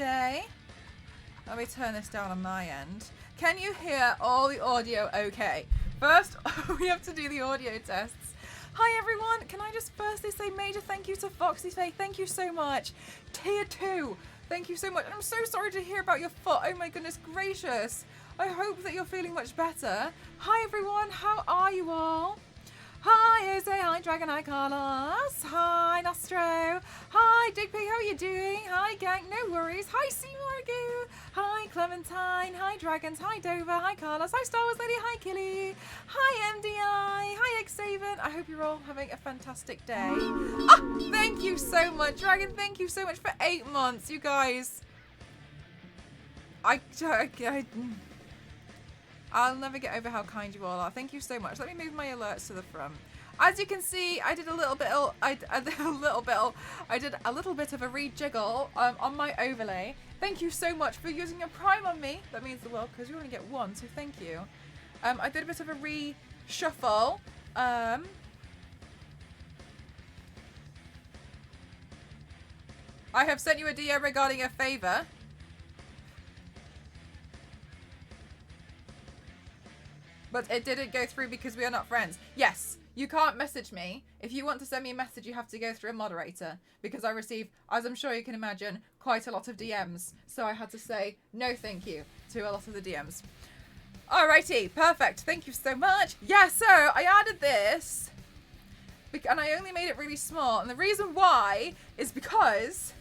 today. Let me turn this down on my end. Can you hear all the audio okay? First, we have to do the audio tests. Hi everyone, can I just firstly say major thank you to Foxy Faye, thank you so much. Tier 2, thank you so much. And I'm so sorry to hear about your foot, oh my goodness gracious. I hope that you're feeling much better. Hi everyone, how are you all? Hi Jose, hi Dragon, hi Carlos, hi Nostro, hi Digpig, how are you doing? Hi gang, no worries, hi Seamorgu, hi Clementine, hi Dragons, hi Dover, hi Carlos, hi Star Wars Lady, hi Killy, hi MDI, hi Xaven. I hope you're all having a fantastic day. Ah, thank you so much, Dragon, thank you so much for 8 months, you guys. I'll never get over how kind you all are. Thank you so much. Let me move my alerts to the front. As you can see, I did a little bit of a rejiggle on my overlay. Thank you so much for using your Prime on me. That means the world because you only get one, so thank you. I did a bit of a reshuffle. I have sent you a DM regarding a favor. But it didn't go through because we are not friends. Yes, you can't message me. If you want to send me a message, you have to go through a moderator. Because I receive, as I'm sure you can imagine, quite a lot of DMs. So I had to say no thank you to a lot of the DMs. Alrighty, perfect. Thank you so much. Yeah, so I added this. And I only made it really small. And the reason why is because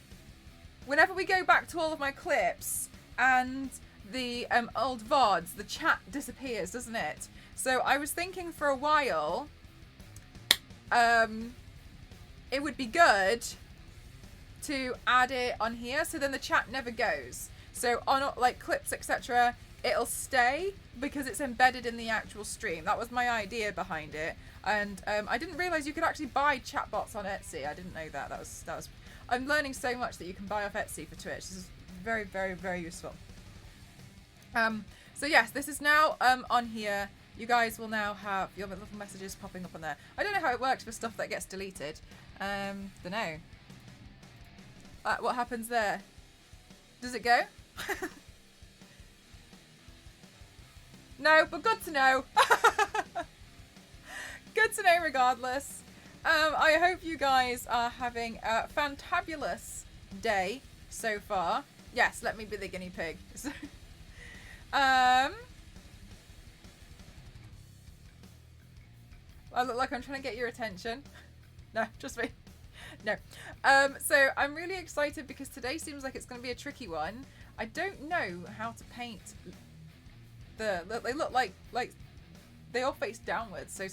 whenever we go back to all of my clips and the old VODs, the chat disappears, doesn't it? So I was thinking for a while, it would be good to add it on here, so then the chat never goes. So on like clips, etc., it'll stay because it's embedded in the actual stream. That was my idea behind it, and I didn't realize you could actually buy chatbots on Etsy. I didn't know that. That was. I'm learning so much that you can buy off Etsy for Twitch. This is very, very, very useful. So yes, this is now on here. You guys will now have your little messages popping up on there. I don't know how it works for stuff that gets deleted. Don't know. What happens there? Does it go? No, but good to know. Good to know regardless. I hope you guys are having a fantabulous day so far. Yes, let me be the guinea pig. I look like I'm trying to get your attention. No, just me. No. So I'm really excited because today seems like it's going to be a tricky one. I don't know how to paint they look like they all face downwards. So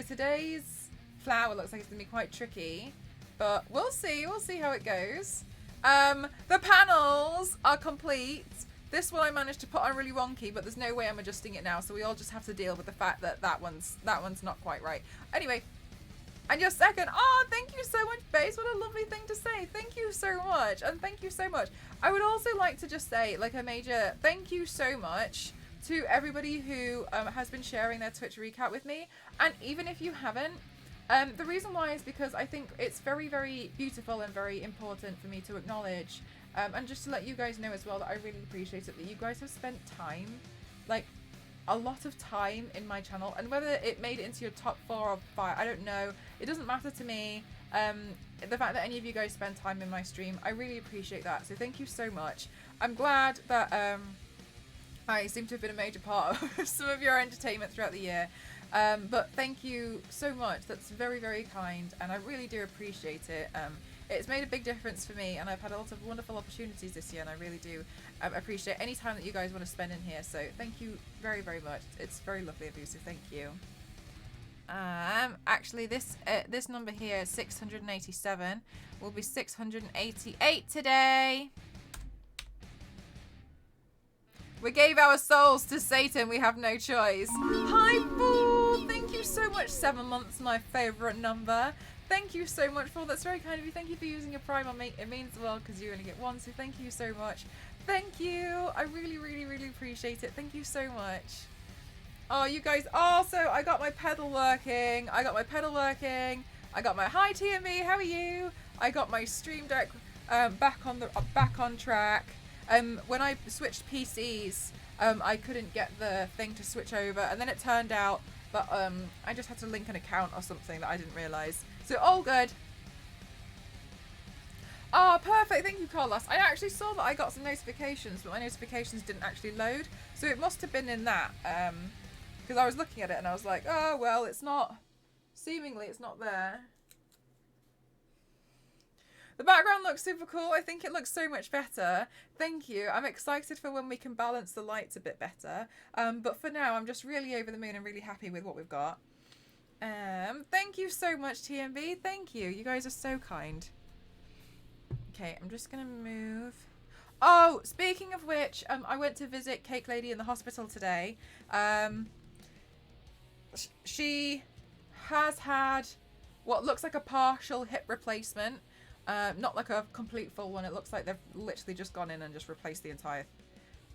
today's flower looks like it's going to be quite tricky, but we'll see. We'll see how it goes. The panels are complete. This one I managed to put on really wonky, but there's no way I'm adjusting it now, so we all just have to deal with the fact that that one's not quite right. Anyway, and your second, oh, thank you so much, Base. What a lovely thing to say. Thank you so much, and thank you so much. I would also like to just say, like, a major thank you so much to everybody who has been sharing their Twitch recap with me, and even if you haven't, the reason why is because I think it's very, very beautiful and very important for me to acknowledge. And just to let you guys know as well that I really appreciate it that you guys have spent time, like a lot of time in my channel, and whether it made it into your top 4 or 5, I don't know. It doesn't matter to me. The fact that any of you guys spend time in my stream, I really appreciate that. So thank you so much. I'm glad that I seem to have been a major part of some of your entertainment throughout the year. But thank you so much. That's very, very kind, and I really do appreciate it. It's made a big difference for me, and I've had a lot of wonderful opportunities this year, and I really do appreciate any time that you guys want to spend in here. So thank you very, very much. It's very lovely of you, so thank you. Actually, this number here, 687, will be 688 today. We gave our souls to Satan. We have no choice. Hi, Fool. Thank you so much. 7 months, my favourite number. Thank you so much, Paul. That's very kind of you. Thank you for using your Prime on me. It means the world because you only get one, so thank you so much. Thank you. I really, really, really appreciate it. Thank you so much. Oh, you guys. Oh, so I got my pedal working. I got my hi TME. How are you? I got my stream deck back on track. When I switched PCs, I couldn't get the thing to switch over, and then it turned out that I just had to link an account or something that I didn't realise. So all good. Oh, perfect. Thank you, Carlos. I actually saw that I got some notifications, but my notifications didn't actually load. So it must have been in that. Because I was looking at it and I was like, oh, well, it's not. Seemingly, it's not there. The background looks super cool. I think it looks so much better. Thank you. I'm excited for when we can balance the lights a bit better. But for now, I'm just really over the moon and really happy with what we've got. Thank you so much, TMB. Thank you. You guys are so kind. Okay, I'm just going to move. Oh, speaking of which, I went to visit Cake Lady in the hospital today. She has had what looks like a partial hip replacement. Not like a complete full one. It looks like they've literally just gone in and just replaced the entire...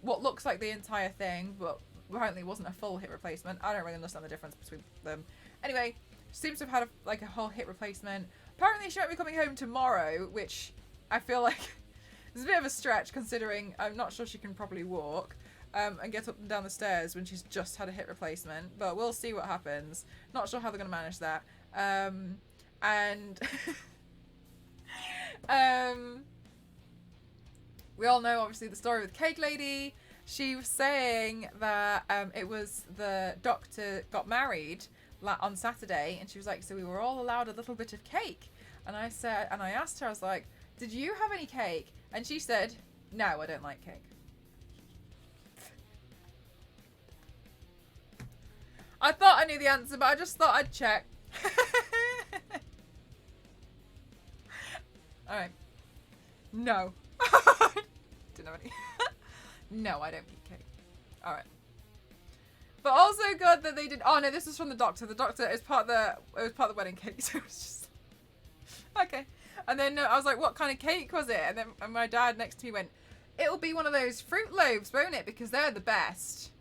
What looks like the entire thing, but apparently it wasn't a full hip replacement. I don't really understand the difference between them. Anyway, she seems to have had a whole hip replacement. Apparently she might be coming home tomorrow, which I feel like is a bit of a stretch considering I'm not sure she can properly walk and get up and down the stairs when she's just had a hip replacement. But we'll see what happens. Not sure how they're going to manage that. And... we all know obviously the story with Cake Lady. She was saying that it was the doctor got married on Saturday, and she was like, so we were all allowed a little bit of cake. And I said, and I asked her, I was like, did you have any cake? And she said, no, I don't like cake. I thought I knew the answer, but I just thought I'd check. Alright. No. Didn't have any. No, I don't eat cake. Alright. But also good that they did... Oh no, this is from the doctor. The doctor is part of the... It was part of the wedding cake, so it was just... Okay. And then I was like, what kind of cake was it? And then my dad next to me went, it'll be one of those fruit loaves, won't it? Because they're the best.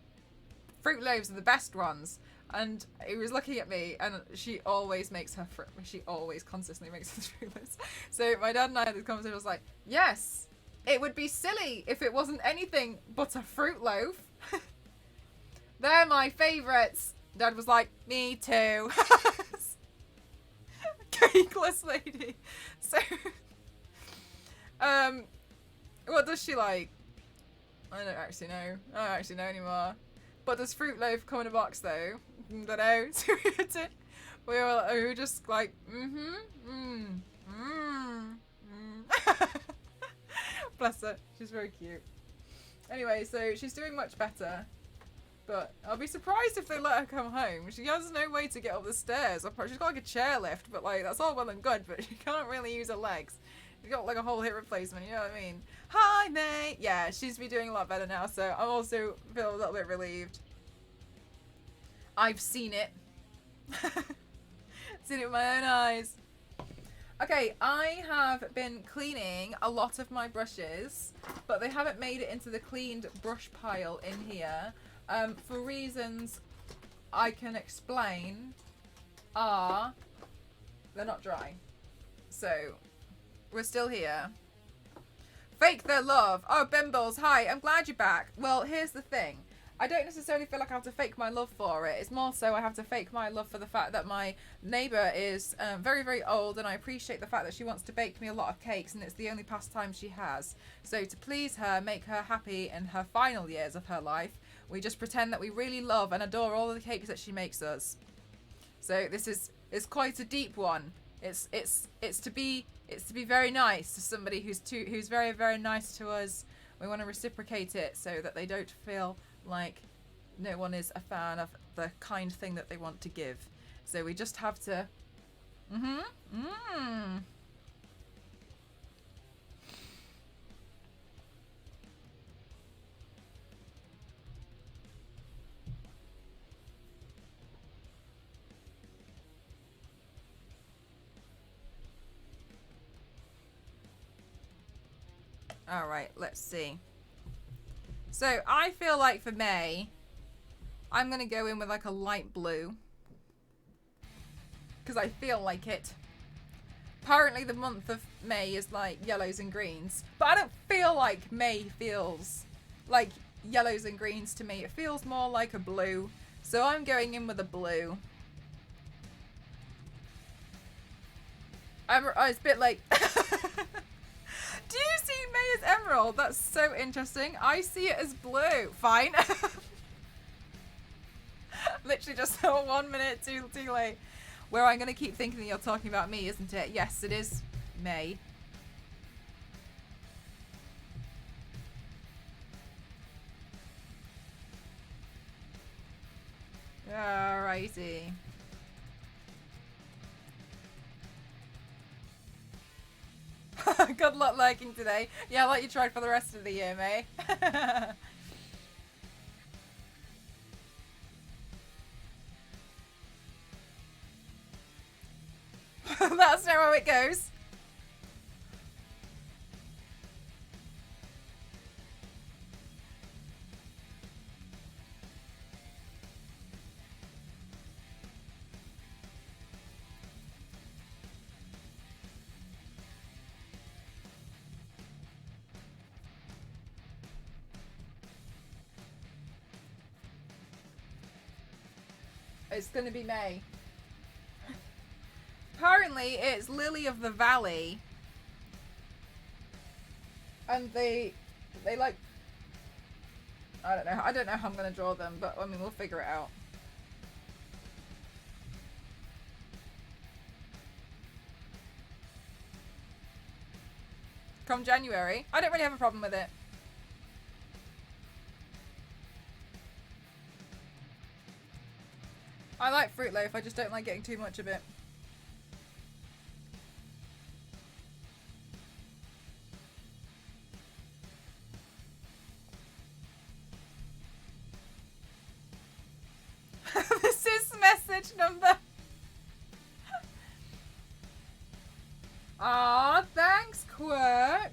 Fruit loaves are the best ones. And he was looking at me, and she always makes her fruit. She always consistently makes her fruit loaves. So my dad and I had this conversation. I was like, yes, it would be silly if it wasn't anything but a fruit loaf. They're my favourites. Dad was like, me too. Cakeless lady. So, what does she like? I don't actually know. I don't actually know anymore. But does Fruit Loaf come in a box though? Don't know. So we were just like, Bless her. She's very cute. Anyway, so she's doing much better. But I'll be surprised if they let her come home. She has no way to get up the stairs. She's got like a chairlift, but like that's all well and good, but she can't really use her legs. She's got like a whole hip replacement, you know what I mean? Hi, mate! Yeah, she's been doing a lot better now, so I'm also feel a little bit relieved. I've seen it. Seen it with my own eyes. Okay, I have been cleaning a lot of my brushes, but they haven't made it into the cleaned brush pile in here. For reasons I can explain they're not dry. So, we're still here. Fake their love. Oh, Bimbles, hi, I'm glad you're back. Well, here's the thing. I don't necessarily feel like I have to fake my love for it. It's more so I have to fake my love for the fact that my neighbour is very, very old, and I appreciate the fact that she wants to bake me a lot of cakes, and it's the only pastime she has. So to please her, make her happy in her final years of her life, we just pretend that we really love and adore all of the cakes that she makes us. So this is quite a deep one. It's to be very nice to somebody who's very, very nice to us. We want to reciprocate it so that they don't feel like no one is a fan of the kind thing that they want to give. So we just have to all right, let's see. So I feel like for May, I'm going to go in with like a light blue. Because I feel like it. Apparently the month of May is like yellows and greens, but I don't feel like May feels like yellows and greens to me. It feels more like a blue, so I'm going in with a blue. Oh, it's a bit late. Do you see May as emerald? That's so interesting. I see it as blue. Fine. Literally just 1 minute too late. Where I'm going to keep thinking that you're talking about me, isn't it? Yes, it is May. Alrighty. Good luck lurking today. Yeah, like you tried for the rest of the year, May. That's not how it goes. It's gonna be May. Apparently, it's Lily of the Valley. And they like... I don't know. I don't know how I'm gonna draw them, but I mean, we'll figure it out. Come January. I don't really have a problem with it. I like fruit loaf, I just don't like getting too much of it. This is message number. Aw, thanks, Quirt.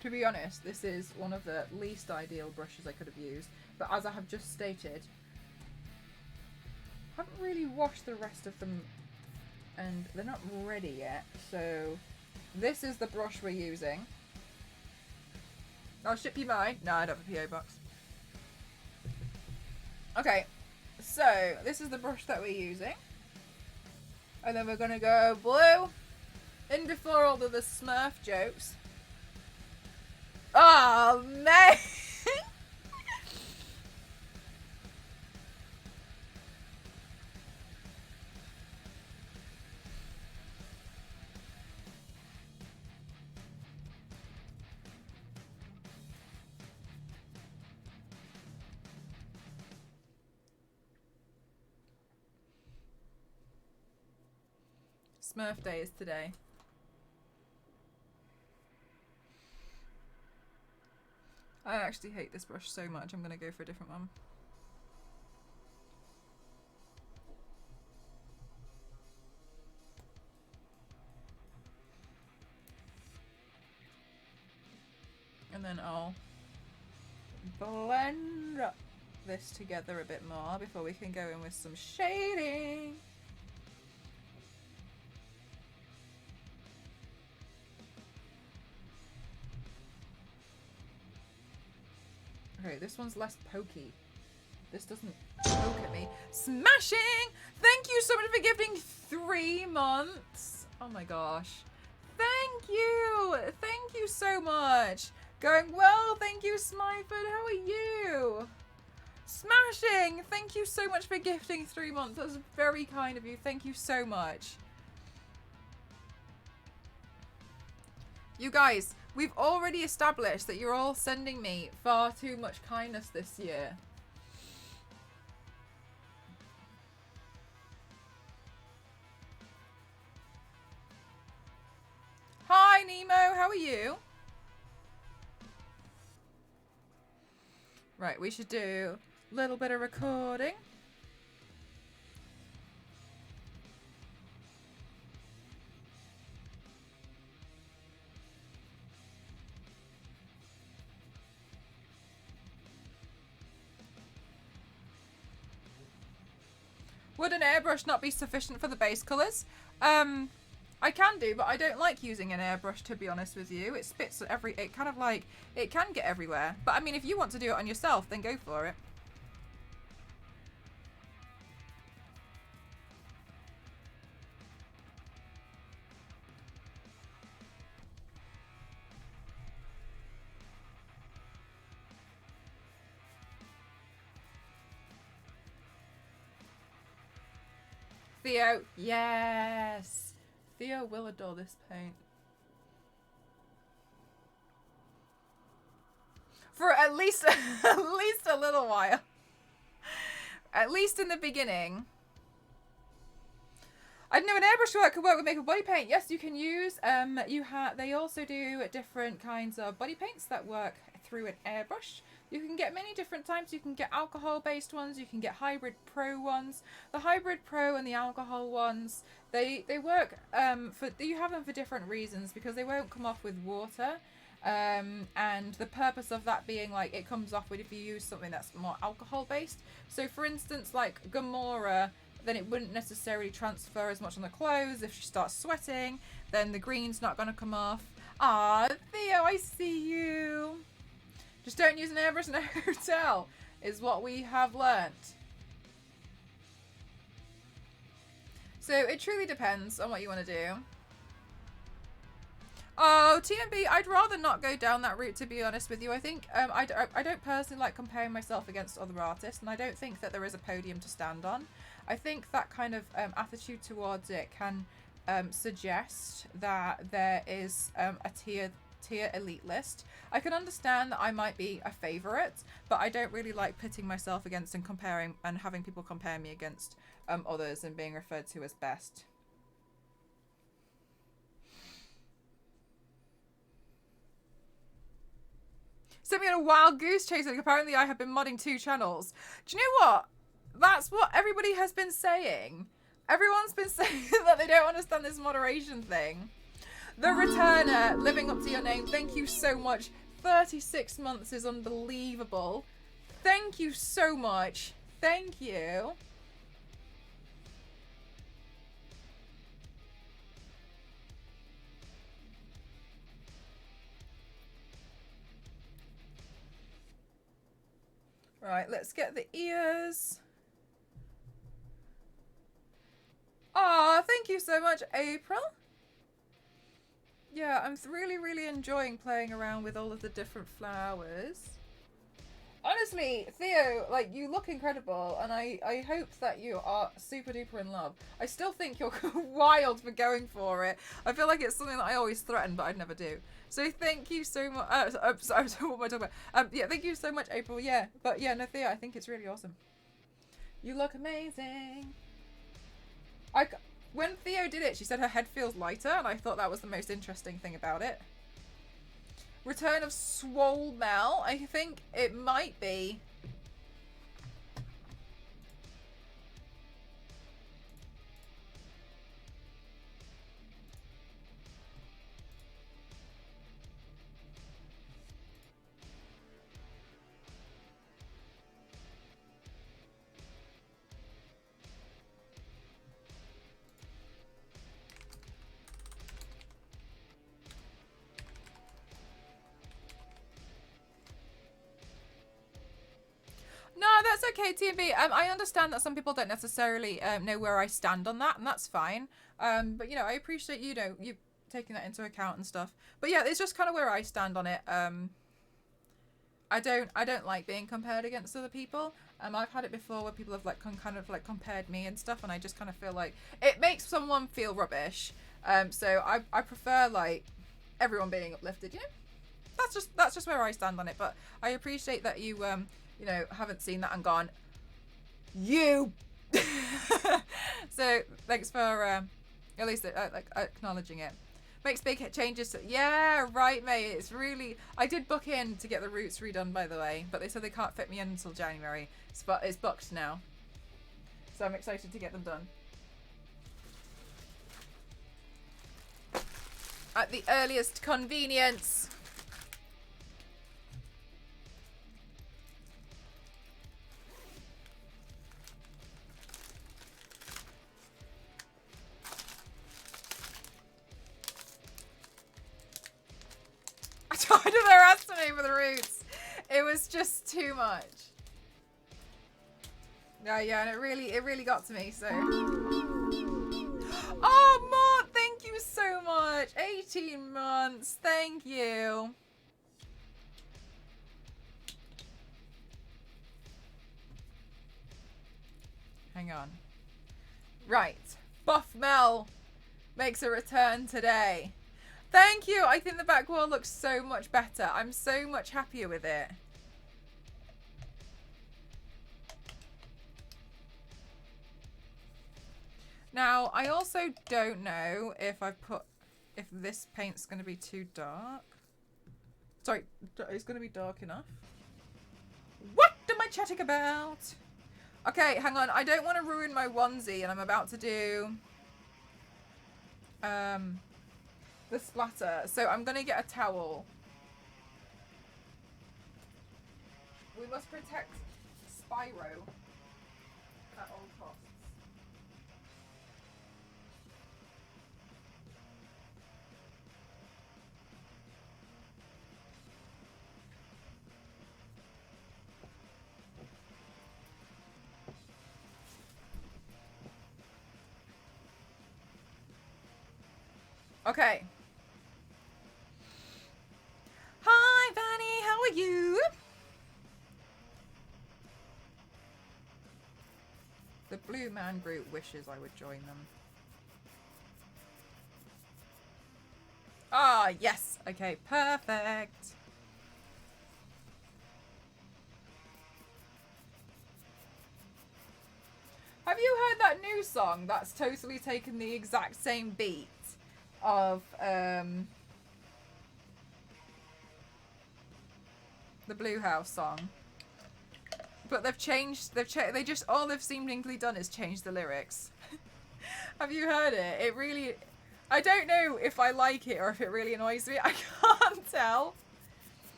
To be honest, this is one of the least ideal brushes I could have used, but as I have just stated, I haven't really washed the rest of them and they're not ready yet, so this is the brush we're using. I'll ship you mine. No, I don't have a PO box. Okay, so this is the brush that we're using, and then we're gonna go blue in before all of the Smurf jokes. Oh, man! Smurf Day is today. I actually hate this brush so much, I'm going to go for a different one. And then I'll blend this together a bit more before we can go in with some shading. Okay, this one's less pokey. This doesn't poke at me. Smashing! Thank you so much for gifting 3 months. Oh my gosh. Thank you! Thank you so much. Going well, thank you, Smyford. How are you? Smashing! Thank you so much for gifting 3 months. That's very kind of you. Thank you so much. You guys, we've already established that you're all sending me far too much kindness this year. Hi, Nemo. How are you? Right, we should do a little bit of recording. Would an airbrush not be sufficient for the base colours? I can do, but I don't like using an airbrush, to be honest with you. It spits it kind of like, it can get everywhere. But I mean, if you want to do it on yourself, then go for it. Theo, yes. Theo will adore this paint. For at least a little while. At least in the beginning. I know an airbrush work could work with makeup body paint. Yes, you can use. They also do different kinds of body paints that work through an airbrush. You can get many different types. You can get alcohol-based ones. You can get hybrid pro ones. The hybrid pro and the alcohol ones, they work you have them for different reasons, because they won't come off with water. And the purpose of that being, like, it comes off with if you use something that's more alcohol-based. So, for instance, like Gamora, then it wouldn't necessarily transfer as much on the clothes. If she starts sweating, then the green's not going to come off. Ah, Theo, I see you. Just don't use an airbrush in a hotel, is what we have learnt. So it truly depends on what you want to do. Oh, TMB, I'd rather not go down that route, to be honest with you. I think I don't personally like comparing myself against other artists, and I don't think that there is a podium to stand on. I think that kind of attitude towards it can suggest that there is a tier elite list. I can understand that I might be a favourite, but I don't really like pitting myself against and comparing and having people compare me against others and being referred to as best. Sent me on a wild goose chase. Like, apparently I have been modding 2 channels. Do you know what? That's what everybody has been saying. Everyone's been saying that they don't understand this moderation thing. The Returner, living up to your name. Thank you so much. 36 months is unbelievable. Thank you so much. Thank you. Right, let's get the ears. Aw, thank you so much, April. Yeah, I'm really enjoying playing around with all of the different flowers. Honestly, Theo, like, you look incredible, and I hope that you are super duper in love. I still think you're wild for going for it. I feel like it's something that I always threaten, but I'd never do. So thank you so much. Sorry, what am I talking about? Yeah, thank you so much, April. Yeah, but yeah, no, Theo, I think it's really awesome. You look amazing. When Theo did it, she said her head feels lighter, and I thought that was the most interesting thing about it. Return of Swole Mel. I think it might be. No, that's okay, TMB. I understand that some people don't necessarily know where I stand on that, and that's fine. But, you know, I appreciate, you taking that into account and stuff. But yeah, it's just kind of where I stand on it. I don't like being compared against other people. I've had it before where people have like kind of compared me and stuff, and I just kind of feel like it makes someone feel rubbish. So I prefer like everyone being uplifted. You know, that's just where I stand on it. But I appreciate that you you know, haven't seen that and gone, you. So thanks for at least like acknowledging it. Makes big changes. Yeah, right, mate. It's really. I did book in to get the roots redone, by the way, but they said they can't fit me in until January. It's booked now, so I'm excited to get them done at the earliest convenience. don't underestimate for the roots. It was just too much. Yeah, and it really got to me, so. Oh, Mort, thank you so much. 18 months, thank you. Hang on. Right, Buff Mel makes a return today. Thank you. I think the back wall looks so much better. I'm so much happier with it. Now, I also don't know if if this paint's going to be too dark. Sorry, it's going to be dark enough. What am I chatting about? Okay, hang on. I don't want to ruin my onesie, and I'm about to do the splatter. So I'm going to get a towel. We must protect Spyro at all costs. Okay. Hi, Vanny. How are you? The Blue Man Group wishes I would join them. Ah, yes. Okay, perfect. Have you heard that new song that's totally taken the exact same beat of the Blue House song? But they just, all they've seemingly done is change the lyrics. Have you heard it? It really, I don't know if I like it or if it really annoys me. I can't tell.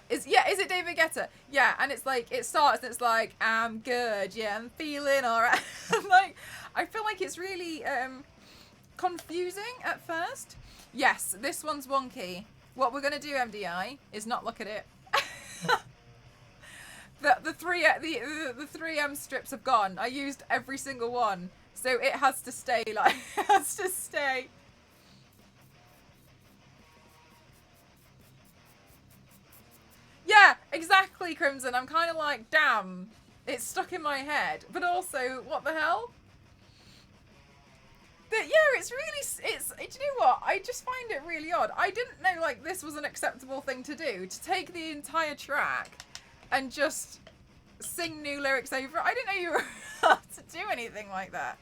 Is it David Guetta? Yeah, and it's like, it starts and it's like, I'm good, yeah, I'm feeling alright. Like, I feel like it's really confusing at first. Yes, this one's wonky. What we're gonna do, MDI, is not look at it. The 3M strips have gone. I used every single one, so it has to stay. Like, it has to stay. Yeah, exactly, Crimson. I'm kind of like, damn, it's stuck in my head. But also, what the hell? Yeah, it's really, do you know what? I just find it really odd. I didn't know, like, this was an acceptable thing to do, to take the entire track and just sing new lyrics over it. I didn't know you were allowed to do anything like that.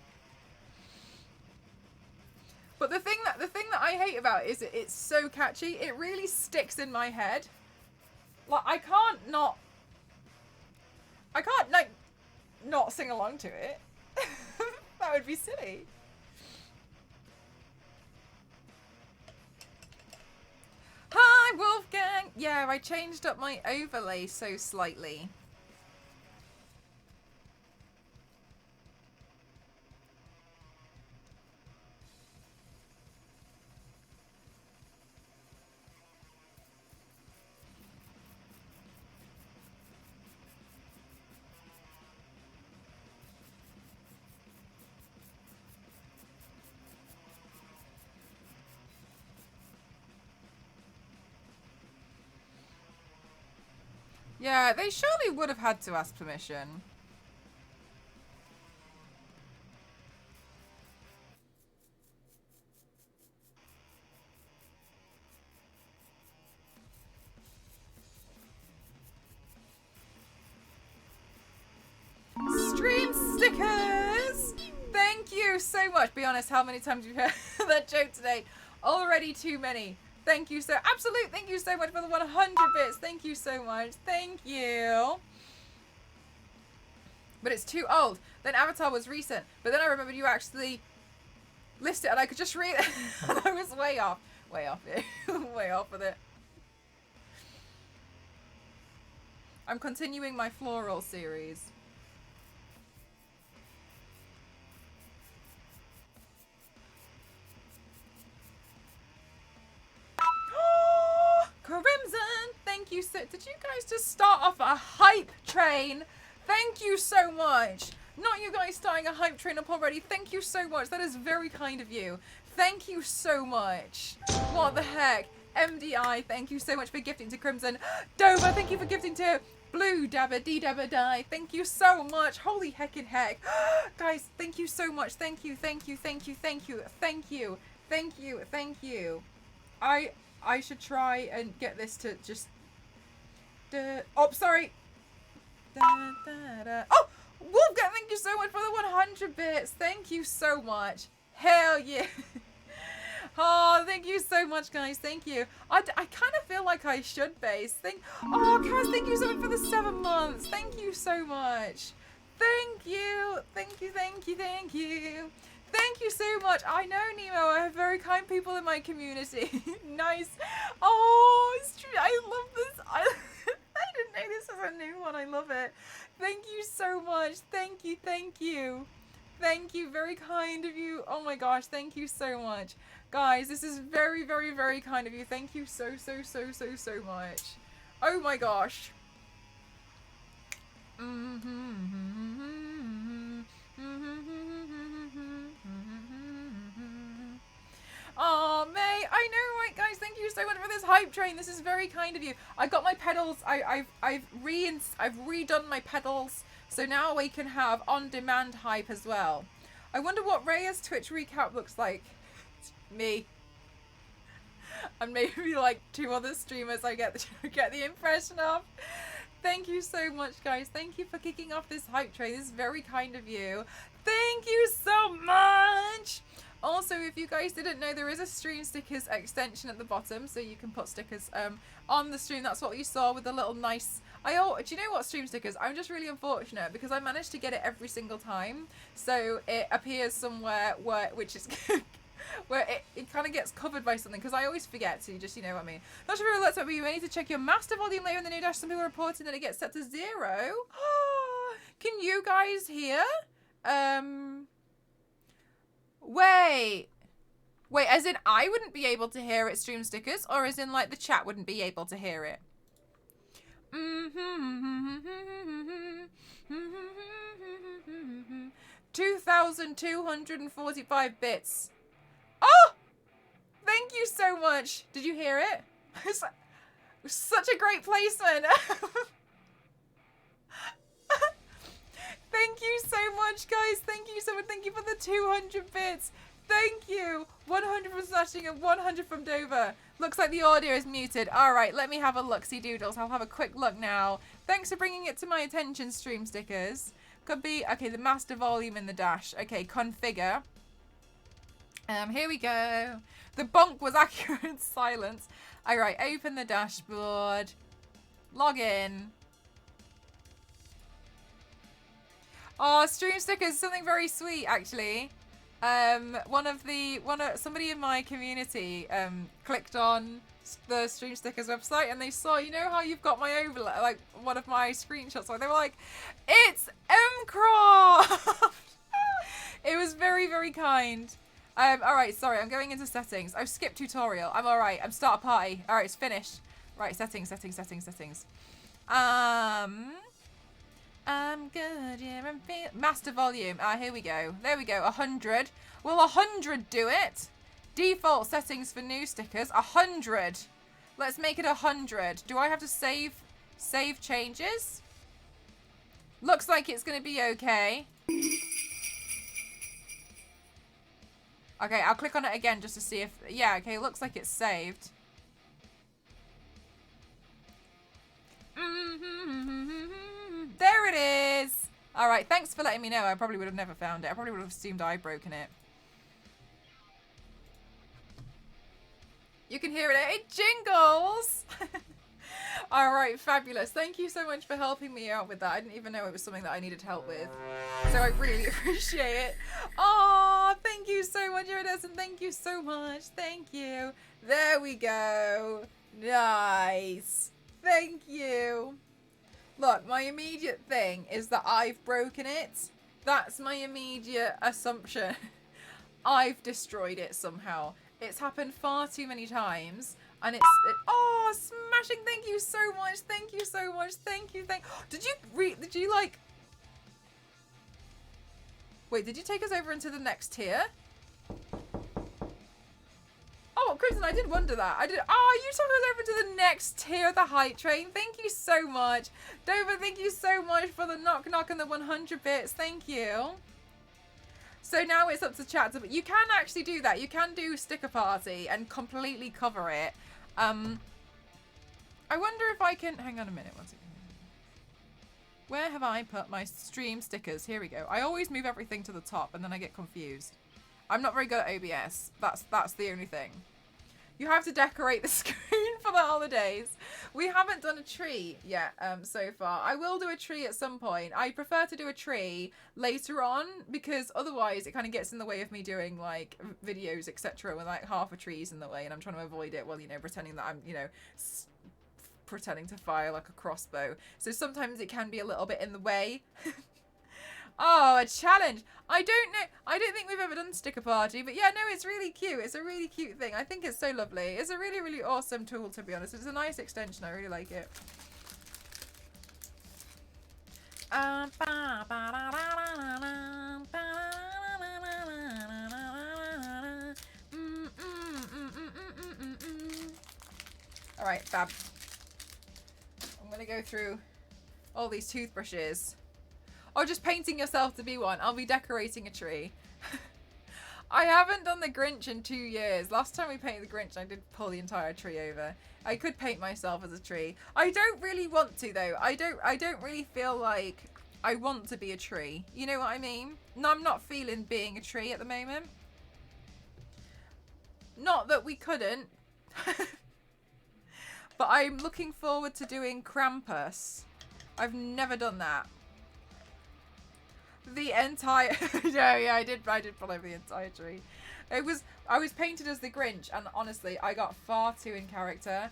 But the thing that I hate about it is it's so catchy. It really sticks in my head. Like, I can't like not sing along to it. That would be silly. Hi, Wolfgang! Yeah, I changed up my overlay so slightly. Yeah, they surely would have had to ask permission. Stream stickers! Thank you so much. Be honest, how many times you've heard that joke today? Already too many. Thank you so, absolute, thank you so much for the 100 bits. Thank you so much. Thank you. But it's too old. Then Avatar was recent. But then I remembered you actually listed it and I could just read it. And I was way off. Way off it. Way off with it. I'm continuing my Floral series. guys to start off a hype train. Thank you so much. Not you guys starting a hype train up already. Thank you so much. That is very kind of you. Thank you so much. What the heck? MDI, thank you so much for gifting to Crimson. Dover, thank you for gifting to Blue Dabba D Dabba Die. Thank you so much. Holy heckin' heck. Guys, thank you so much. Thank you, thank you, thank you, thank you, thank you, thank you, thank you. I should try and get this to just... Oh, sorry. Oh, Wolfgang, thank you so much for the 100 bits. Thank you so much. Hell yeah. Oh, thank you so much, guys. Thank you. I kind of feel like I should base. Oh, Kaz, thank you so much for the 7 months. Thank you so much. Thank you. Thank you, thank you, thank you. Thank you so much. I know, Nemo. I have very kind people in my community. Nice. Oh, it's true. I love this. I didn't know this was a new one. I love it. Thank you so much. Thank you, thank you. Thank you. Very kind of you. Oh my gosh. Thank you so much. Guys, this is very, very, very kind of you. Thank you so, so, so, so, so much. Oh my gosh. Oh, May, I know, right, guys? Thank you so much for this hype train. This is very kind of you. I got my pedals. I've redone my pedals, so now we can have on-demand hype as well. I wonder what Raya's Twitch recap looks like. Me. And maybe like 2 other streamers I get the impression of. Thank you so much, guys. Thank you for kicking off this hype train. This is very kind of you. Thank you so much. Also, if you guys didn't know, there is a stream stickers extension at the bottom, so you can put stickers on the stream. That's what you saw with the little nice... do you know what, stream stickers? I'm just really unfortunate because I managed to get it every single time, so it appears somewhere which is... where it kind of gets covered by something, because I always forget to, just, you know what I mean. Not sure if it lets up, but you may need to check your master volume later in the new dash. Some people are reporting that it gets set to 0. Can you guys hear? Wait, as in I wouldn't be able to hear it, stream stickers, or as in like the chat wouldn't be able to hear it? 2,245 bits. Oh! Thank you so much. Did you hear it? It's such a great placement. Thank you so much, guys. Thank you so much. Thank you for the 200 bits. Thank you. 100 from Slashing and 100 from Dover. Looks like the audio is muted. All right, let me have a look-see doodles. I'll have a quick look now. Thanks for bringing it to my attention, stream stickers. Could be, okay, the master volume in the dash. Okay, configure. Here we go. The bonk was accurate silence. All right, open the dashboard. Log in. Oh, stream stickers, something very sweet, actually. Somebody in my community clicked on the stream stickers website and they saw, you know how you've got my overlay, like one of my screenshots, so they were like, it's Mcroft. It was very, very kind. All right, sorry, I'm going into settings. I've skipped tutorial. I'm all right. I'm start a party. All right, it's finished. Right, settings. I'm good, yeah, I'm feeling... Master volume. Here we go. There we go, 100. Will 100 do it? Default settings for new stickers, 100. Let's make it 100. Do I have to save changes? Looks like it's going to be okay. Okay, I'll click on it again just to see if... Yeah, okay, looks like it's saved. There it is. All right, thanks for letting me know. I probably would have never found it. I probably would have assumed I'd broken it. You can hear it. It jingles. All right, fabulous. Thank you so much for helping me out with that. I didn't even know it was something that I needed help with. So I really appreciate it. Oh, thank you so much, Iridescent. Thank you so much. Thank you. There we go. Nice. Thank you. Look, my immediate thing is that I've broken it. That's my immediate assumption. I've destroyed it somehow. It's happened far too many times. And it's oh, smashing! Thank you so much. Thank you so much. Thank you. Did you like? Wait, did you take us over into the next tier? Oh, Crimson, I did wonder that. I did. Oh, you took us over to the next tier of the hype train. Thank you so much. Dover, thank you so much for the knock and the 100 bits. Thank you. So now it's up to chat. But you can actually do that. You can do sticker party and completely cover it. I wonder if I can... Hang on a minute. One second. Where have I put my stream stickers? Here we go. I always move everything to the top and then I get confused. I'm not very good at OBS. That's the only thing. You have to decorate the screen for the holidays. We haven't done a tree yet so far. I will do a tree at some point. I prefer to do a tree later on because otherwise it kind of gets in the way of me doing like videos, etc. with like half a tree's in the way and I'm trying to avoid it while, you know, pretending that I'm, you know, pretending to fire like a crossbow. So sometimes it can be a little bit in the way. Oh, a challenge. I don't know. I don't think we've ever done sticker party, but yeah, no, it's really cute. It's a really cute thing. I think it's so lovely. It's a really, really awesome tool, to be honest. It's a nice extension. I really like it. All right, fab. I'm going to go through all these toothbrushes. Or just painting yourself to be one. I'll be decorating a tree. I haven't done the Grinch in 2 years. Last time we painted the Grinch, I did pull the entire tree over. I could paint myself as a tree. I don't really want to, though. I don't really feel like I want to be a tree. You know what I mean? No, I'm not feeling being a tree at the moment. Not that we couldn't. But I'm looking forward to doing Krampus. I've never done that. The entire yeah, I did pull over the entire tree. I was painted as the Grinch and honestly I got far too in character.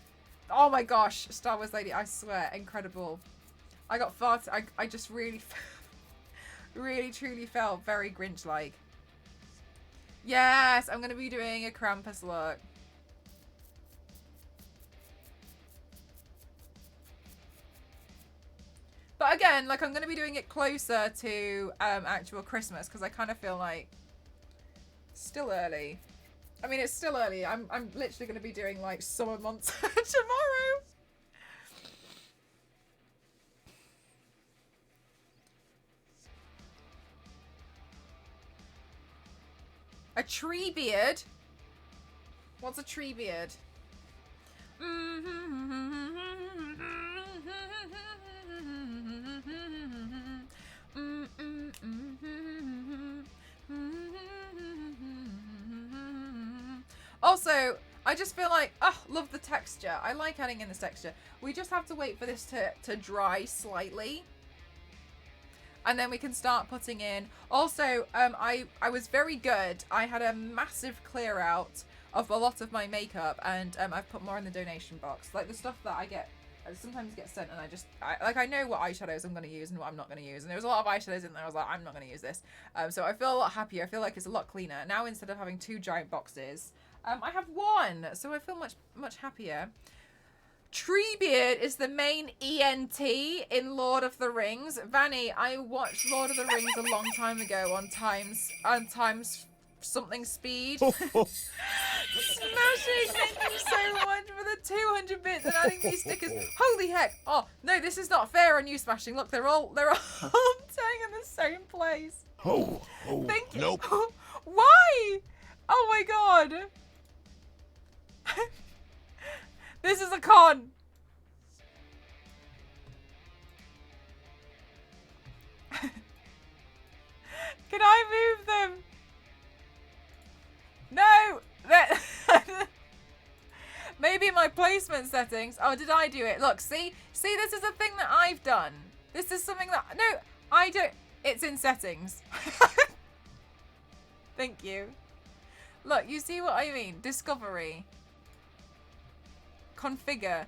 Oh my gosh, Star Wars lady, I swear, incredible. I got far too, I just really really truly felt very Grinch like. Yes, I'm gonna be doing a Krampus look. But again, like I'm going to be doing it closer to actual Christmas because I kind of feel like still early. I mean, it's still early. I'm literally going to be doing like summer months tomorrow. A tree beard? What's a tree beard? Also, I just feel like, oh, love the texture. I like adding in this texture. We just have to wait for this to dry slightly. And then we can start putting in. Also, I was very good. I had a massive clear out of a lot of my makeup. And I've put more in the donation box. Like the stuff that I sometimes get sent and I know what eyeshadows I'm going to use and what I'm not going to use. And there was a lot of eyeshadows in there. I was like, I'm not going to use this. So I feel a lot happier. I feel like it's a lot cleaner. Now instead of having 2 giant boxes, I have 1. So I feel much happier. Treebeard is the main ENT in Lord of the Rings. Vanny, I watched Lord of the Rings a long time ago on times something speed. Smashing, thank you so much for the 200 bits and adding these stickers. Holy heck. Oh, no, this is not fair on you, Smashing. Look, they're all staying in the same place. Oh, thank you. Nope. Why? Oh my god. This is a con. Can I move them? No! Maybe my placement settings. Oh, did I do it? Look, see? See, this is a thing that I've done. This is something that... No, I don't... It's in settings. Thank you. Look, you see what I mean? Discovery. Configure.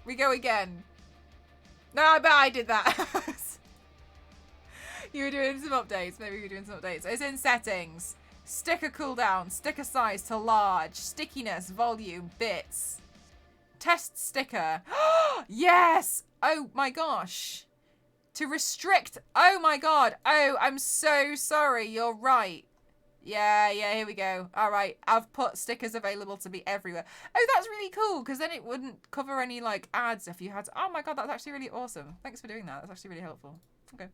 We go again. No, I bet I did that. You were doing some updates. Maybe you were doing some updates. It's in settings. Sticker cooldown. Sticker size to large. Stickiness. Volume. Bits. test sticker. Yes. Oh my gosh. To restrict. Oh my god. Oh, I'm so sorry. You're right. Yeah, here we go. All right. I've put stickers available to be everywhere. Oh, that's really cool because then it wouldn't cover any like ads if you had to. Oh my god, that's actually really awesome. Thanks for doing that. That's actually really helpful. Okay.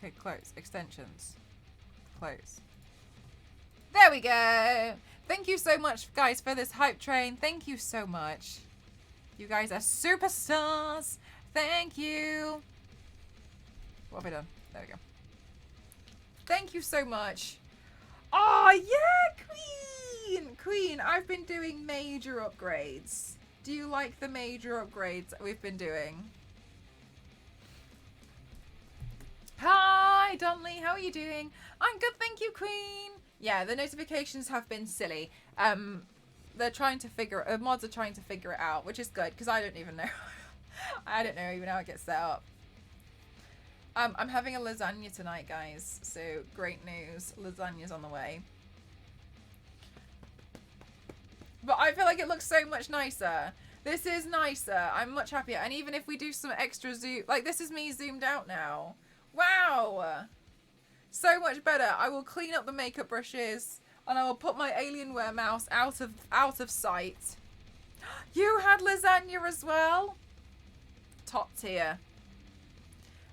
Okay, close. Extensions. Close. There we go. Thank you so much, guys, for this hype train. Thank you so much. You guys are superstars. Thank you. What have I done? There we go. Thank you so much. Oh, yeah, Queen. Queen, I've been doing major upgrades. Do you like the major upgrades that we've been doing? Hi, Donley. How are you doing? I'm good, thank you, Queen. Yeah, the notifications have been silly. They're trying to mods are trying to figure it out, which is good because I don't even know. I don't know even how it gets set up. I'm having a lasagna tonight, guys. So great news. Lasagna's on the way. But I feel like it looks so much nicer. This is nicer. I'm much happier. And even if we do some extra zoom, like this is me zoomed out now. Wow. So much better. I will clean up the makeup brushes and I will put my Alienware mouse out of sight. You had lasagna as well? Top tier.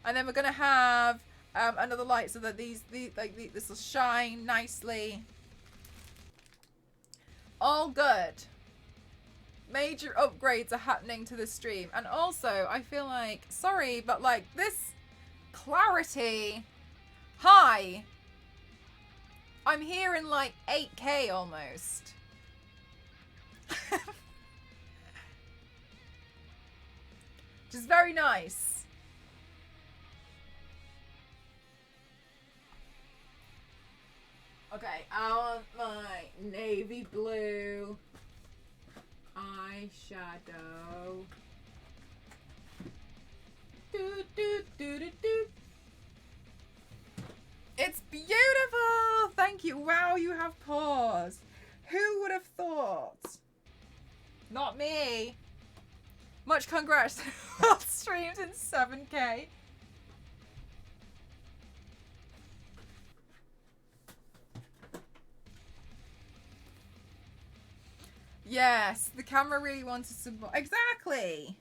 And then we're going to have another light so that this will shine nicely. All good. Major upgrades are happening to the stream. And also, I feel like, sorry, but like this clarity. Hi. I'm here in like 8K almost. Which is very nice. Okay, I want my navy blue eyeshadow. Do, do, do, do, do. It's beautiful! Thank you. Wow, you have paws. Who would have thought? Not me. Much congrats. Streamed in 7K. Yes, the camera really wanted some more. Exactly.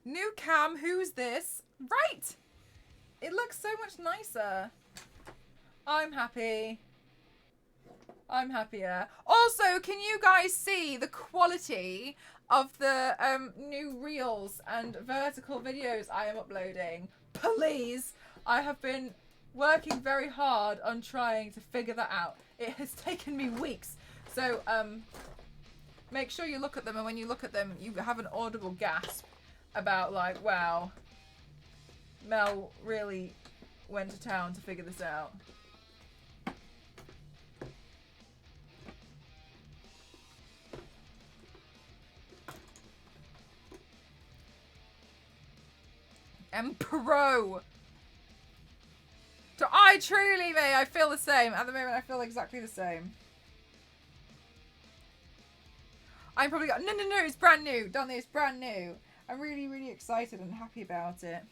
New cam, who's this? Right! It looks so much nicer. I'm happy. I'm happier. Also, can you guys see the quality of the new reels and vertical videos I am uploading? Please! I have been working very hard on trying to figure that out. It has taken me weeks. So, make sure you look at them, and when you look at them, you have an audible gasp about like, wow, Mel really went to town to figure this out. Pro. So I truly, mate, I feel the same. At the moment, I feel exactly the same. I'm probably got no, it's brand new. Done this, brand new. I'm really, really excited and happy about it.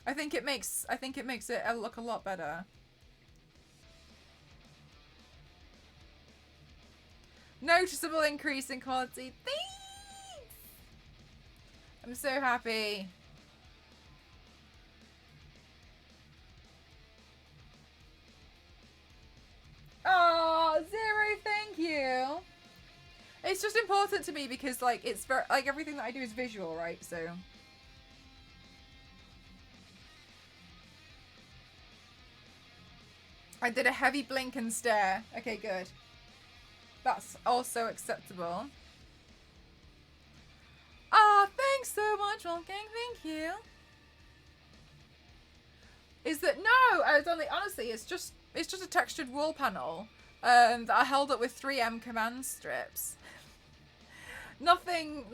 I think it makes it look a lot better. Noticeable increase in quality. Thanks! I'm so happy. Oh, Zero, thank you. It's just important to me because like it's very, like everything that I do is visual, right? So I did a heavy blink and stare. Okay, good. That's also acceptable. Ah, Thanks so much, Wolfgang. Thank you. Is that no? I don't think, honestly, it's just a textured wall panel that I held up with 3M command strips. Nothing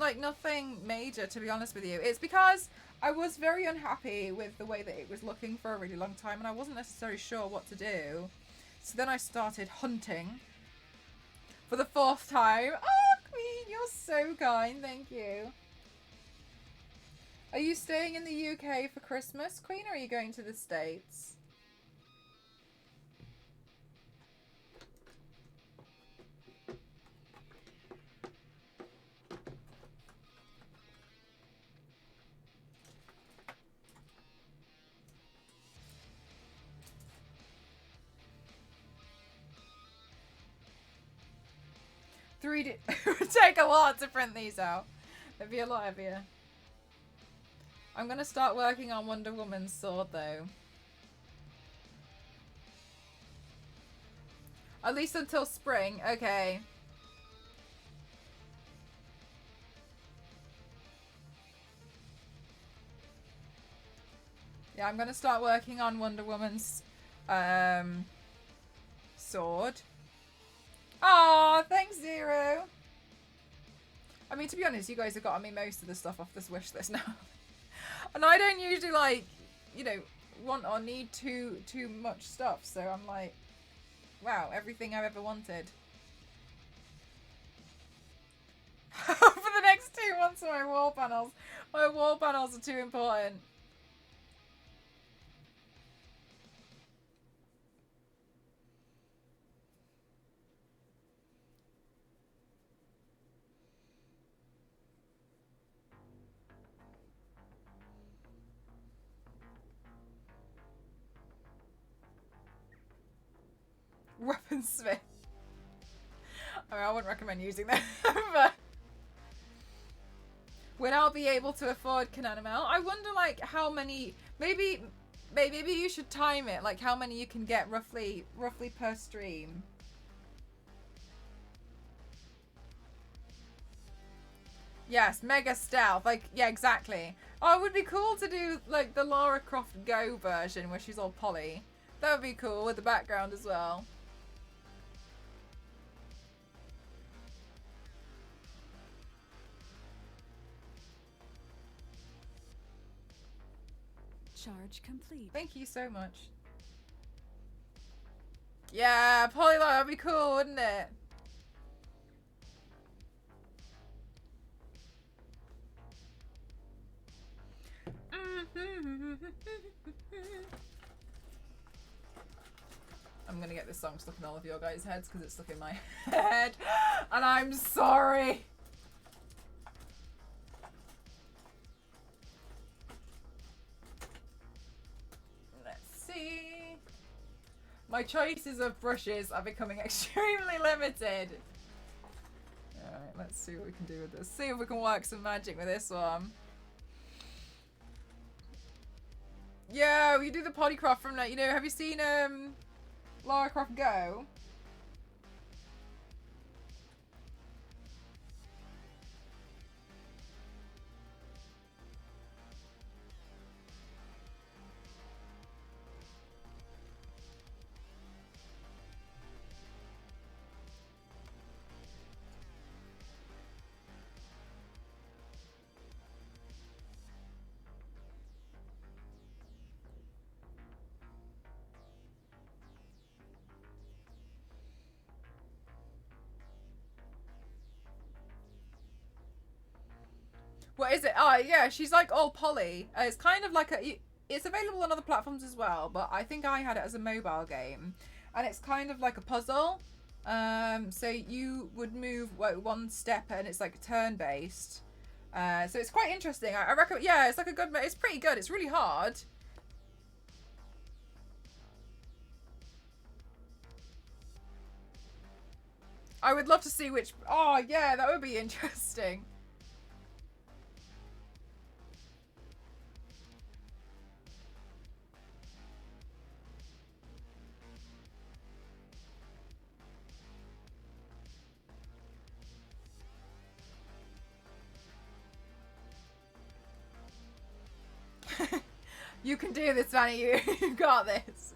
major, to be honest with you. It's because I was very unhappy with the way that it was looking for a really long time, and I wasn't necessarily sure what to do. So then I started hunting for the 4th time. Oh, Queen, you're so kind. Thank you. Are you staying in the UK for Christmas, Queen, or are you going to the States? It would take a lot to print these out. It'd be a lot heavier. I'm going to start working on Wonder Woman's sword, though. At least until spring. Okay. Yeah, I'm going to start working on Wonder Woman's sword. Aw, thanks, Zero. I mean, to be honest, you guys have gotten me most of the stuff off this wish list now. And I don't usually, like, you know, want or need too much stuff. So I'm like, wow, everything I've ever wanted. For the next 2 months of my wall panels. My wall panels are too important. Weaponsmith. I mean, I wouldn't recommend using them, but when I'll be able to afford Cananimel, I wonder, like, how many. Maybe you should time it, like how many you can get roughly per stream. Yes, mega stealth. Like, yeah, exactly. Oh, it would be cool to do like the Lara Croft Go version where she's all Polly. That would be cool with the background as well. Charge complete. Thank you so much. Yeah, Polly, that would be cool, wouldn't it? I'm gonna get this song stuck in all of your guys' heads because it's stuck in my head. And I'm sorry. Let's see. My choices of brushes are becoming extremely limited. Alright, let's see what we can do with this. See if we can work some magic with this one. Yeah, we do the Polycraft from, like, you know, have you seen Lara Croft Go? What is it? Oh, yeah, she's like all Polly. It's kind of like a... It's available on other platforms as well, but I think I had it as a mobile game. And it's kind of like a puzzle. So you would move one step and it's like turn-based. So it's quite interesting. I recommend... Yeah, it's like a good... It's pretty good. It's really hard. I would love to see which... Oh, yeah, that would be interesting. You can do this, Fanny. You got this.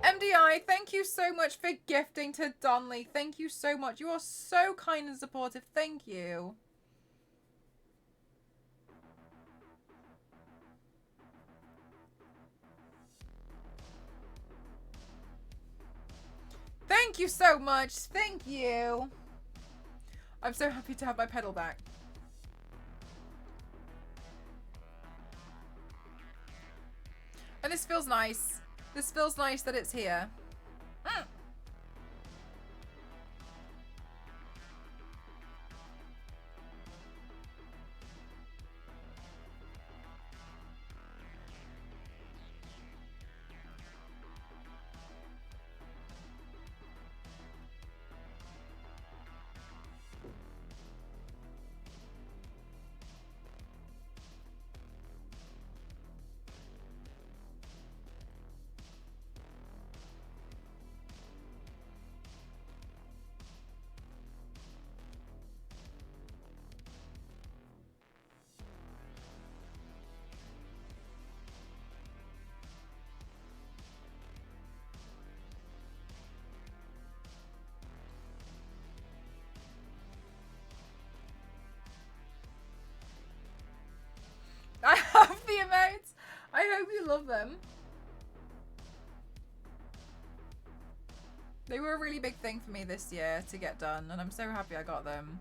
MDI, thank you so much for gifting to Donley. Thank you so much. You are so kind and supportive. Thank you. Thank you so much. Thank you. I'm so happy to have my pedal back. And this feels nice. This feels nice that it's here. Mm. I have the emotes. I hope you love them. They were a really big thing for me this year to get done, and I'm so happy I got them.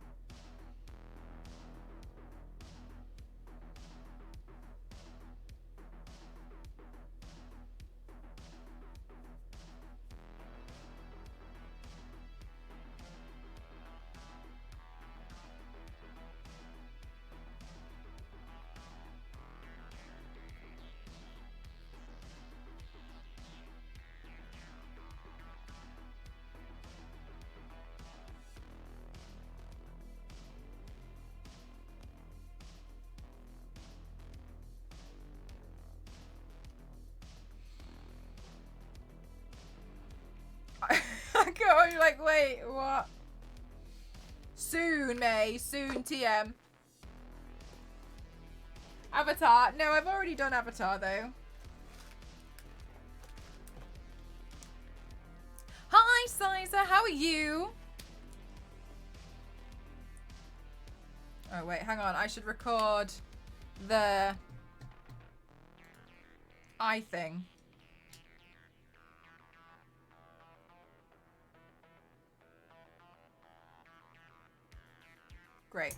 I'm like, wait, what? Soon, May. Soon, TM. Avatar. No, I've already done Avatar, though. Hi, Sizer. How are you? Oh, wait. Hang on. I should record the eye thing. Great.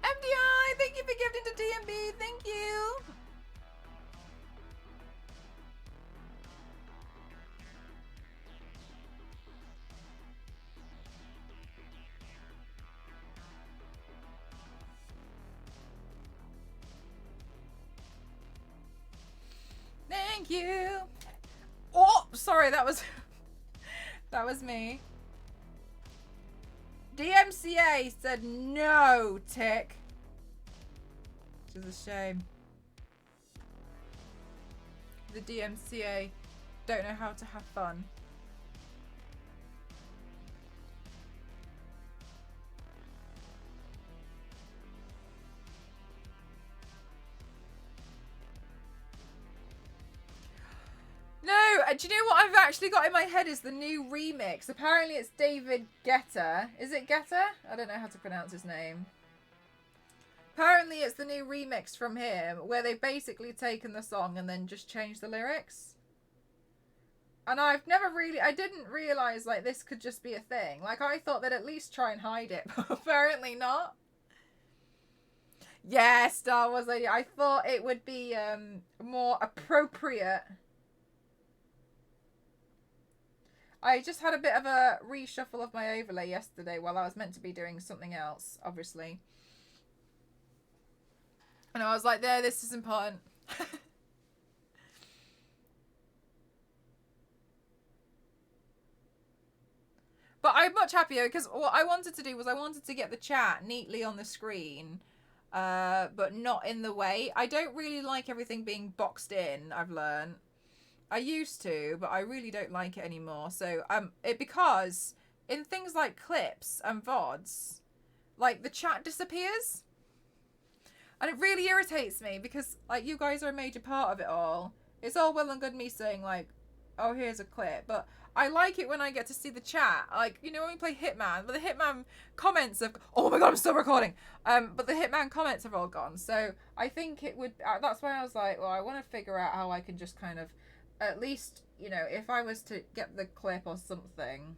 MDI, thank you for gifting to DMB. Thank you. Thank you. Oh, sorry, that was that was me. DMCA said no, Tick. Which is a shame. The DMCA don't know how to have fun. No, do you know what I've actually got in my head is the new remix. Apparently it's David Guetta. Is it Guetta? I don't know how to pronounce his name. Apparently it's the new remix from him where they've basically taken the song and then just changed the lyrics. And I didn't realise like this could just be a thing. Like I thought they'd at least try and hide it, but apparently not. Yeah, Star Wars Lady. I thought it would be more appropriate. I just had a bit of a reshuffle of my overlay yesterday while I was meant to be doing something else, obviously. And I was like, there, this is important. But I'm much happier because what I wanted to do was I wanted to get the chat neatly on the screen, but not in the way. I don't really like everything being boxed in, I've learned. I used to, but I really don't like it anymore. So because in things like clips and VODs, like the chat disappears. And it really irritates me because like you guys are a major part of it all. It's all well and good me saying like, oh, here's a clip, but I like it when I get to see the chat. Like, you know, when we play Hitman, but the Hitman comments have, oh my god, I'm still recording. But the Hitman comments have all gone. So I think it would, that's why I was like, well, I want to figure out how I can just kind of, at least, you know, if I was to get the clip or something,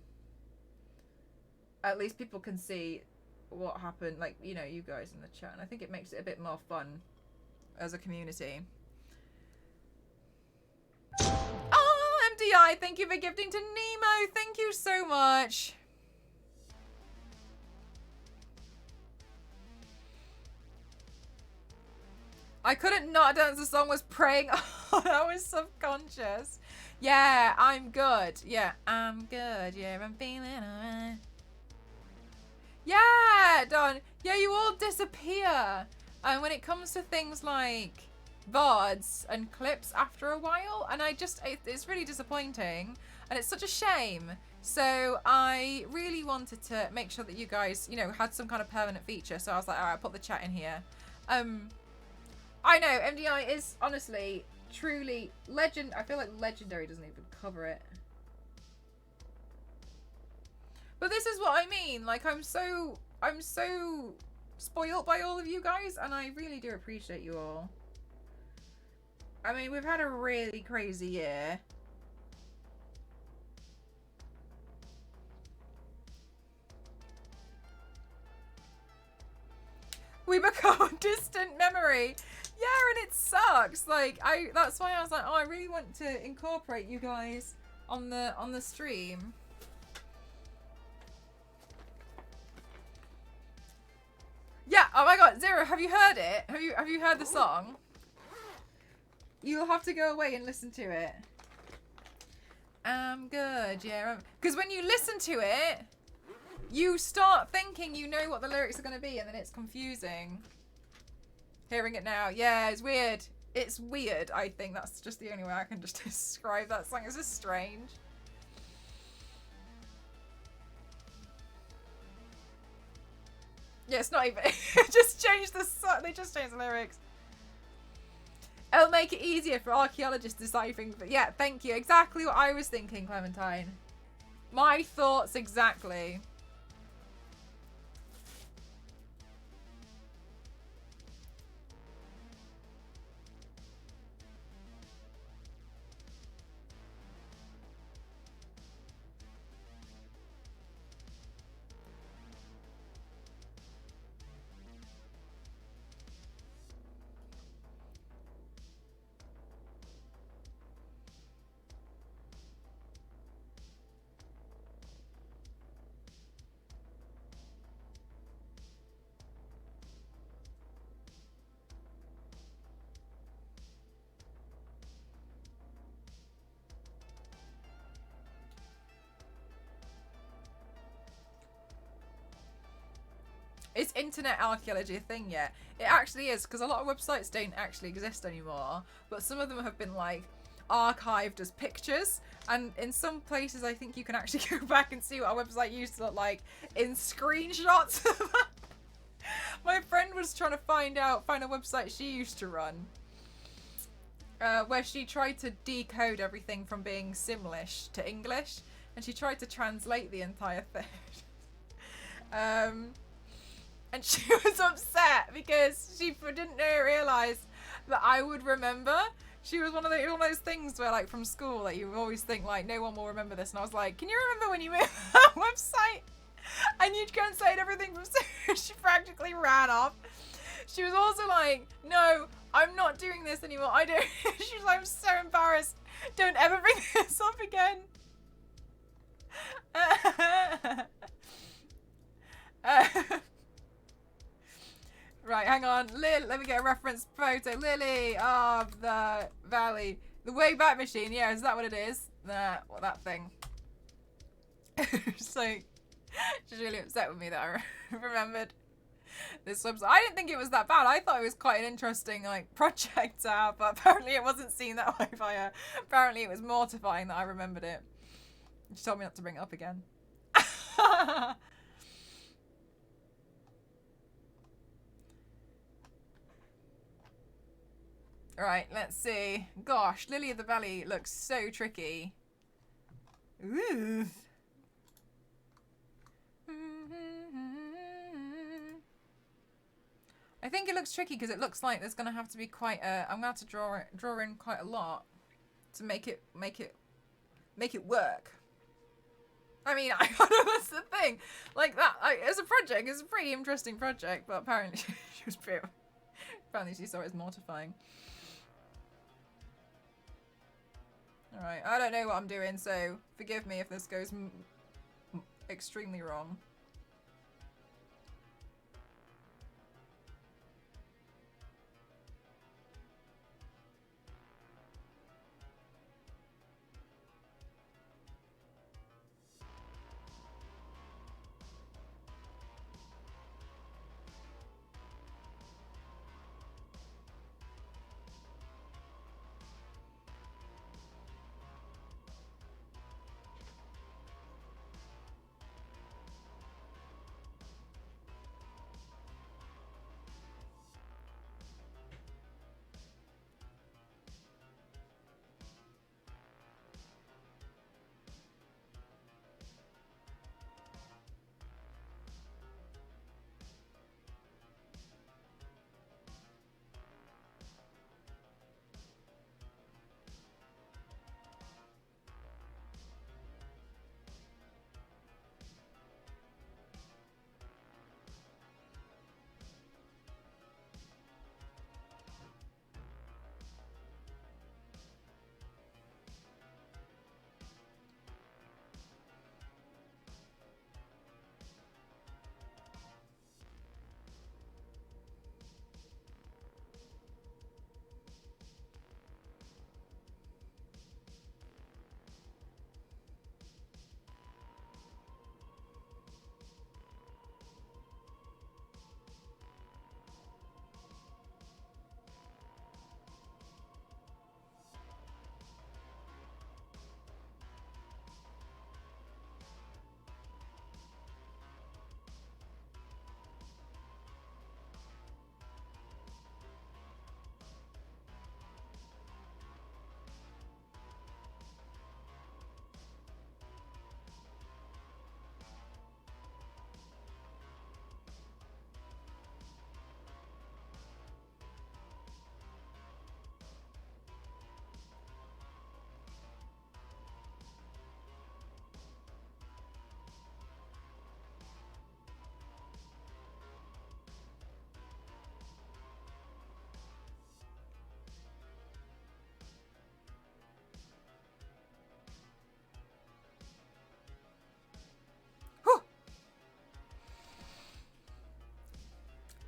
at least people can see what happened, like, you know, you guys in the chat. And I think it makes it a bit more fun as a community. Oh, MDI, thank you for gifting to Nemo. Thank you so much. I couldn't not dance. The song was praying. Oh, that was subconscious. Yeah, I'm good. Yeah, I'm good. Yeah, I'm feeling alright. Yeah, Don. Yeah, you all disappear. And when it comes to things like VODs and clips after a while, and it's really disappointing, and it's such a shame. So I really wanted to make sure that you guys, you know, had some kind of permanent feature. So I was like, all right, I'll put the chat in here. I know MDI is honestly, truly legend. I feel like Legendary doesn't even cover it. But this is what I mean. Like I'm so spoiled by all of you guys, and I really do appreciate you all. I mean, we've had a really crazy year. We become a distant memory. Yeah, and it sucks. Like that's why I was like, oh, I really want to incorporate you guys on the stream. Yeah, oh my god, Zero, have you heard it? Have you heard the song? You'll have to go away and listen to it. I'm good, yeah. Because when you listen to it, you start thinking you know what the lyrics are going to be, and then it's confusing. Hearing it now, yeah, it's weird. It's weird, I think. That's just the only way I can just describe that song. It's just strange. Yeah, it's not even. Just change the song. They just changed the lyrics. It'll make it easier for archaeologists deciphering. But yeah, thank you. Exactly what I was thinking, Clementine. My thoughts exactly. Is internet archaeology a thing yet? It actually is, because a lot of websites don't actually exist anymore, but some of them have been like archived as pictures, and in some places I think you can actually go back and see what our website used to look like in screenshots. My friend was trying to find a website she used to run, where she tried to decode everything from being Simlish to English, and she tried to translate the entire thing. And she was upset because she didn't realise that I would remember. She was one of those things where, like, from school, like, you always think, like, no one will remember this. And I was like, can you remember when you made that website? And you translate everything from school. She practically ran off. She was also like, no, I'm not doing this anymore. I don't. She's like, I'm so embarrassed. Don't ever bring this up again. Right, hang on. Let me get a reference photo. Lily of the Valley. The Wayback Machine. Yeah, is that what it is? Nah, what that thing? So, She's really upset with me that I remembered this website. I didn't think it was that bad. I thought it was quite an interesting like project to have, but apparently it wasn't seen that way by her. Apparently it was mortifying that I remembered it. She told me not to bring it up again. Alright, let's see. Gosh, Lily of the Valley looks so tricky. Ooh. I think it looks tricky because it looks like there's going to have to be quite a... I'm going to have to draw in quite a lot to make it work. I mean, I don't know, that's the thing. Like that, as a project, it's a pretty interesting project, but apparently she was pretty... Apparently she saw it as mortifying. Alright, I don't know what I'm doing, so forgive me if this goes extremely wrong.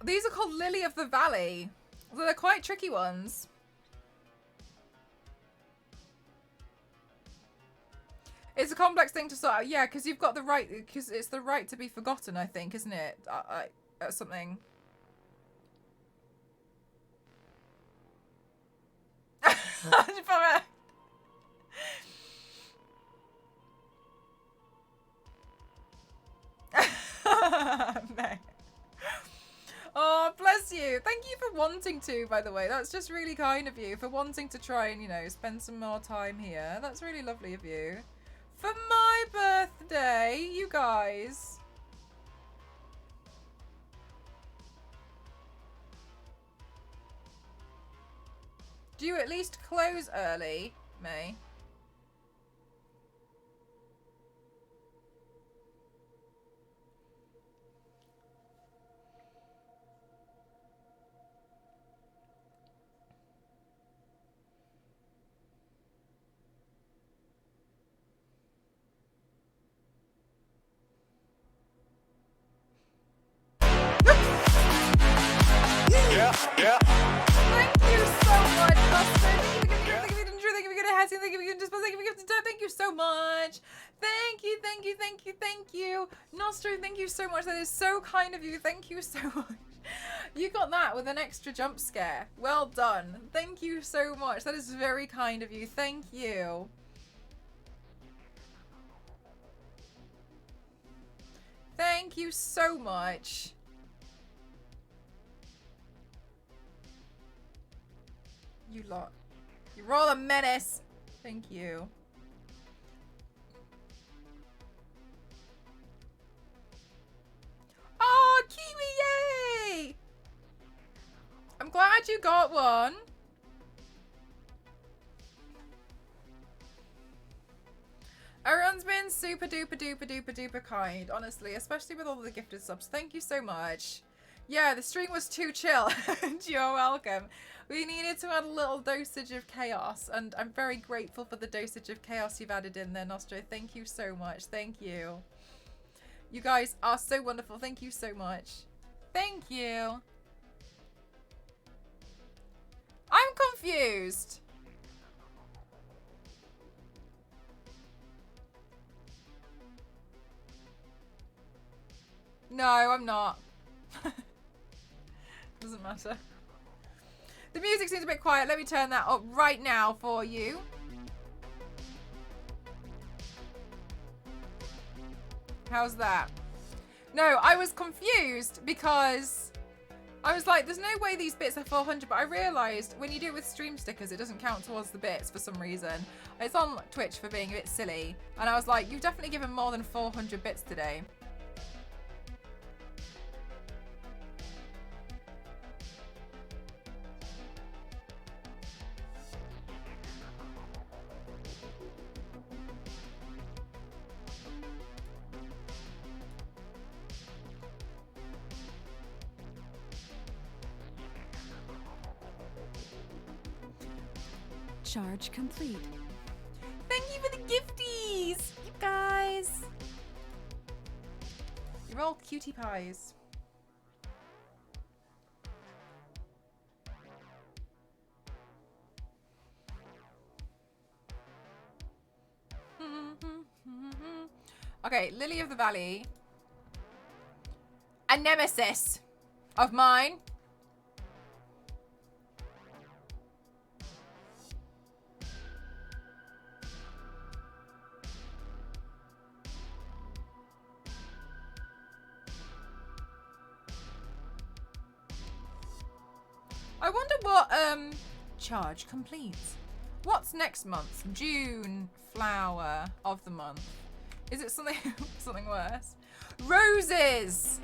These are called Lily of the Valley. They're quite tricky ones. It's a complex thing to sort out. Yeah, because you've got the right... Because it's the right to be forgotten, I think, isn't it? Something... Mate. Oh, bless you. Thank you for wanting to, by the way. That's just really kind of you, for wanting to try and, you know, spend some more time here. That's really lovely of you. For my birthday, you guys. Do you at least close early, May? Yeah. Thank you so much, Buster. Thank you for giving me a thank you for just thank you for thank you so much. Thank you, thank you, thank you, thank you. Nostro, thank you so much. That is so kind of you. Thank you so much. You got that with an extra jump scare. Well done. Thank you so much. That is very kind of you. Thank you. Thank you so much. You lot. You're all a menace. Thank you. Oh, Kiwi, yay! I'm glad you got one. Everyone's been super duper duper duper duper kind, honestly, especially with all the gifted subs. Thank you so much. Yeah, the stream was too chill. You're welcome. We needed to add a little dosage of chaos, and I'm very grateful for the dosage of chaos you've added in there, Nostro. Thank you so much. Thank you. You guys are so wonderful. Thank you so much. Thank you. I'm confused. No, I'm not. Doesn't matter. The music seems a bit quiet. Let me turn that up right now for you. How's that? No, I was confused because I was like, there's no way these bits are 400, but I realised when you do it with stream stickers, it doesn't count towards the bits for some reason. It's on Twitch for being a bit silly. And I was like, you've definitely given more than 400 bits today. Charge complete. Thank you for the gifties, you guys. You're all cutie pies. Okay, Lily of the Valley. A nemesis of mine. I wonder what charge complete. What's next month? June flower of the month. Is it something something worse? Roses.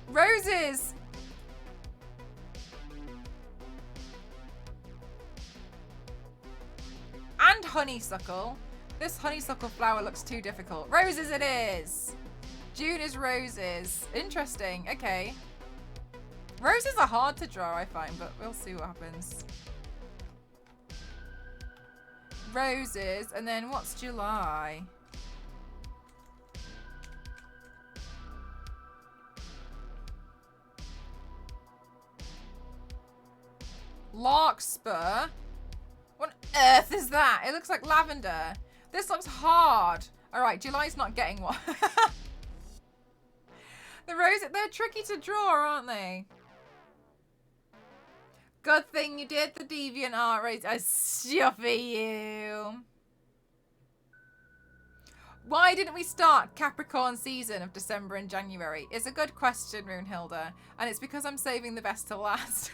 Roses. And honeysuckle. This honeysuckle flower looks too difficult. Roses it is. June is roses. Interesting. Okay. Roses are hard to draw, I find, but we'll see what happens. Roses, and then what's July? Larkspur? What on earth is that? It looks like lavender. This looks hard. Alright, July's not getting one. The roses, they're tricky to draw, aren't they? Good thing you did the deviant art race. I stuffy you. Why didn't we start Capricorn season of December and January? It's a good question, Runehilda. And it's because I'm saving the best to last.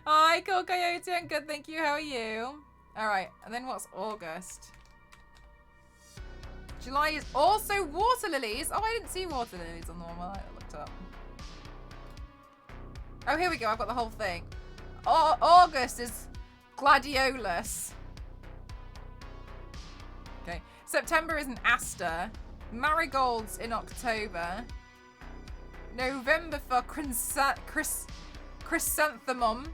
Hi, Cool Coyote. I'm good, thank you. How are you? Alright, and then what's August? July is also water lilies. Oh, I didn't see water lilies on the one I looked up. Oh, here we go. I've got the whole thing. August is gladiolus. Okay. September is an aster. Marigolds in October. November for chrysanthemum.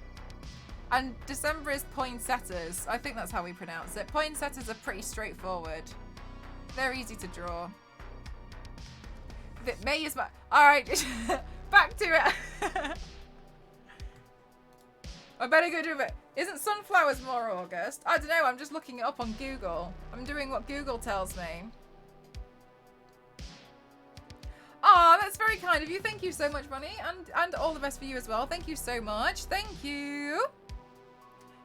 And December is poinsettias. I think that's how we pronounce it. Poinsettias are pretty straightforward. They're easy to draw. May is my... Alright. Back to it. I better go do it. Isn't sunflowers more August? I don't know, I'm just looking it up on Google. I'm doing what Google tells me. Oh, that's very kind of you. Thank you so much, Bunny. And all the best for you as well. Thank you so much. Thank you.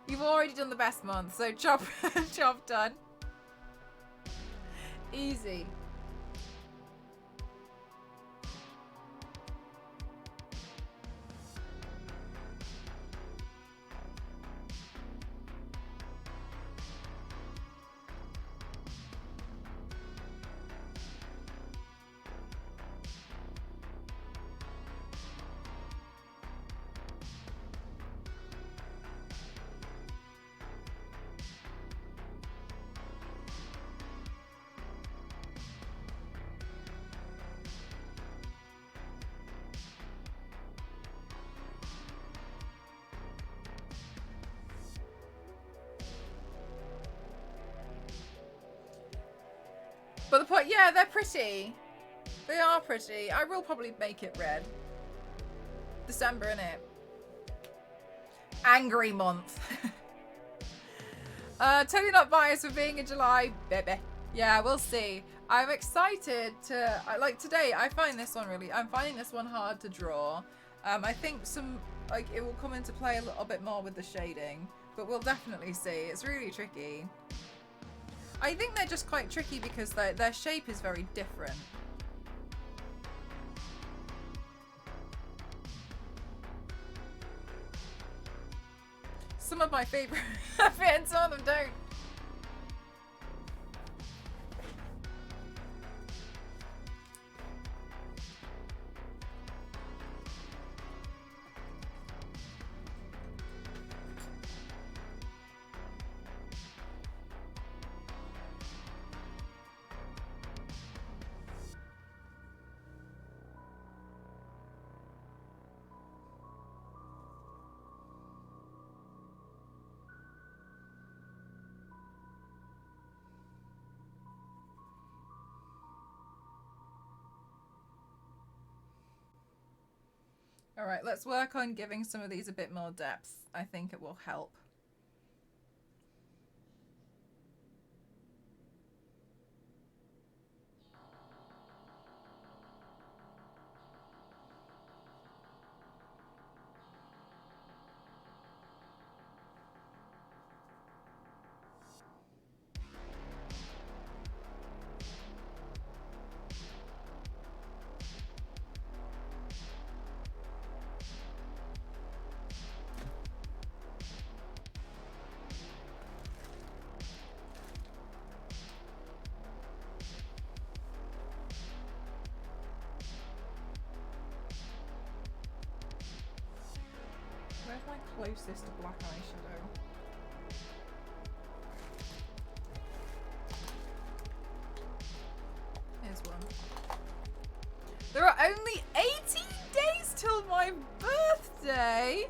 You've already done the best month, so job, job done. Easy. But the point, yeah, they're pretty. They are pretty. I will probably make it red. December, innit? Angry month. Totally not biased for being in July, baby. Yeah, we'll see. I'm excited to, like today, I'm finding this one hard to draw. I think it will come into play a little bit more with the shading, but we'll definitely see. It's really tricky. I think they're just quite tricky because their shape is very different. Some of my favorite fit and some of them don't. All right, let's work on giving some of these a bit more depth. I think it will help. Where's my closest black eyeshadow? Here's one. There are only 18 days till my birthday!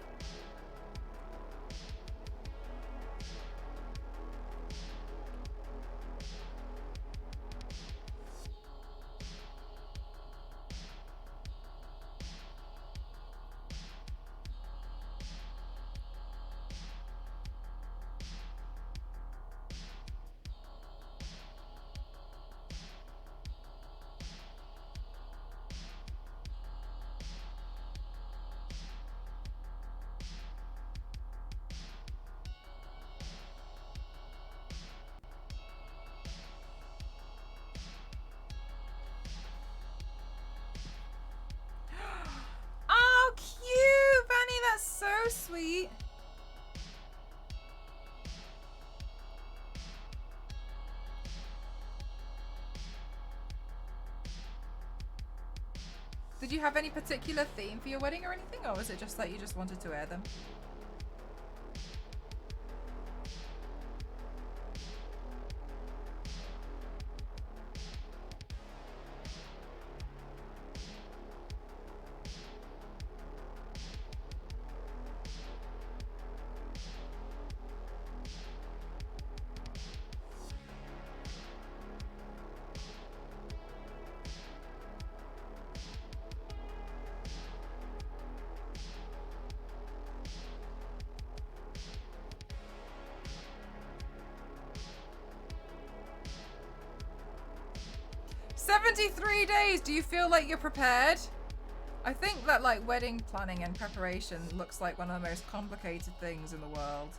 So sweet. Did you have any particular theme for your wedding or anything, or was it just that you just wanted to wear them? 73 days. Do you feel like you're prepared? I think that like wedding planning and preparation looks like one of the most complicated things in the world,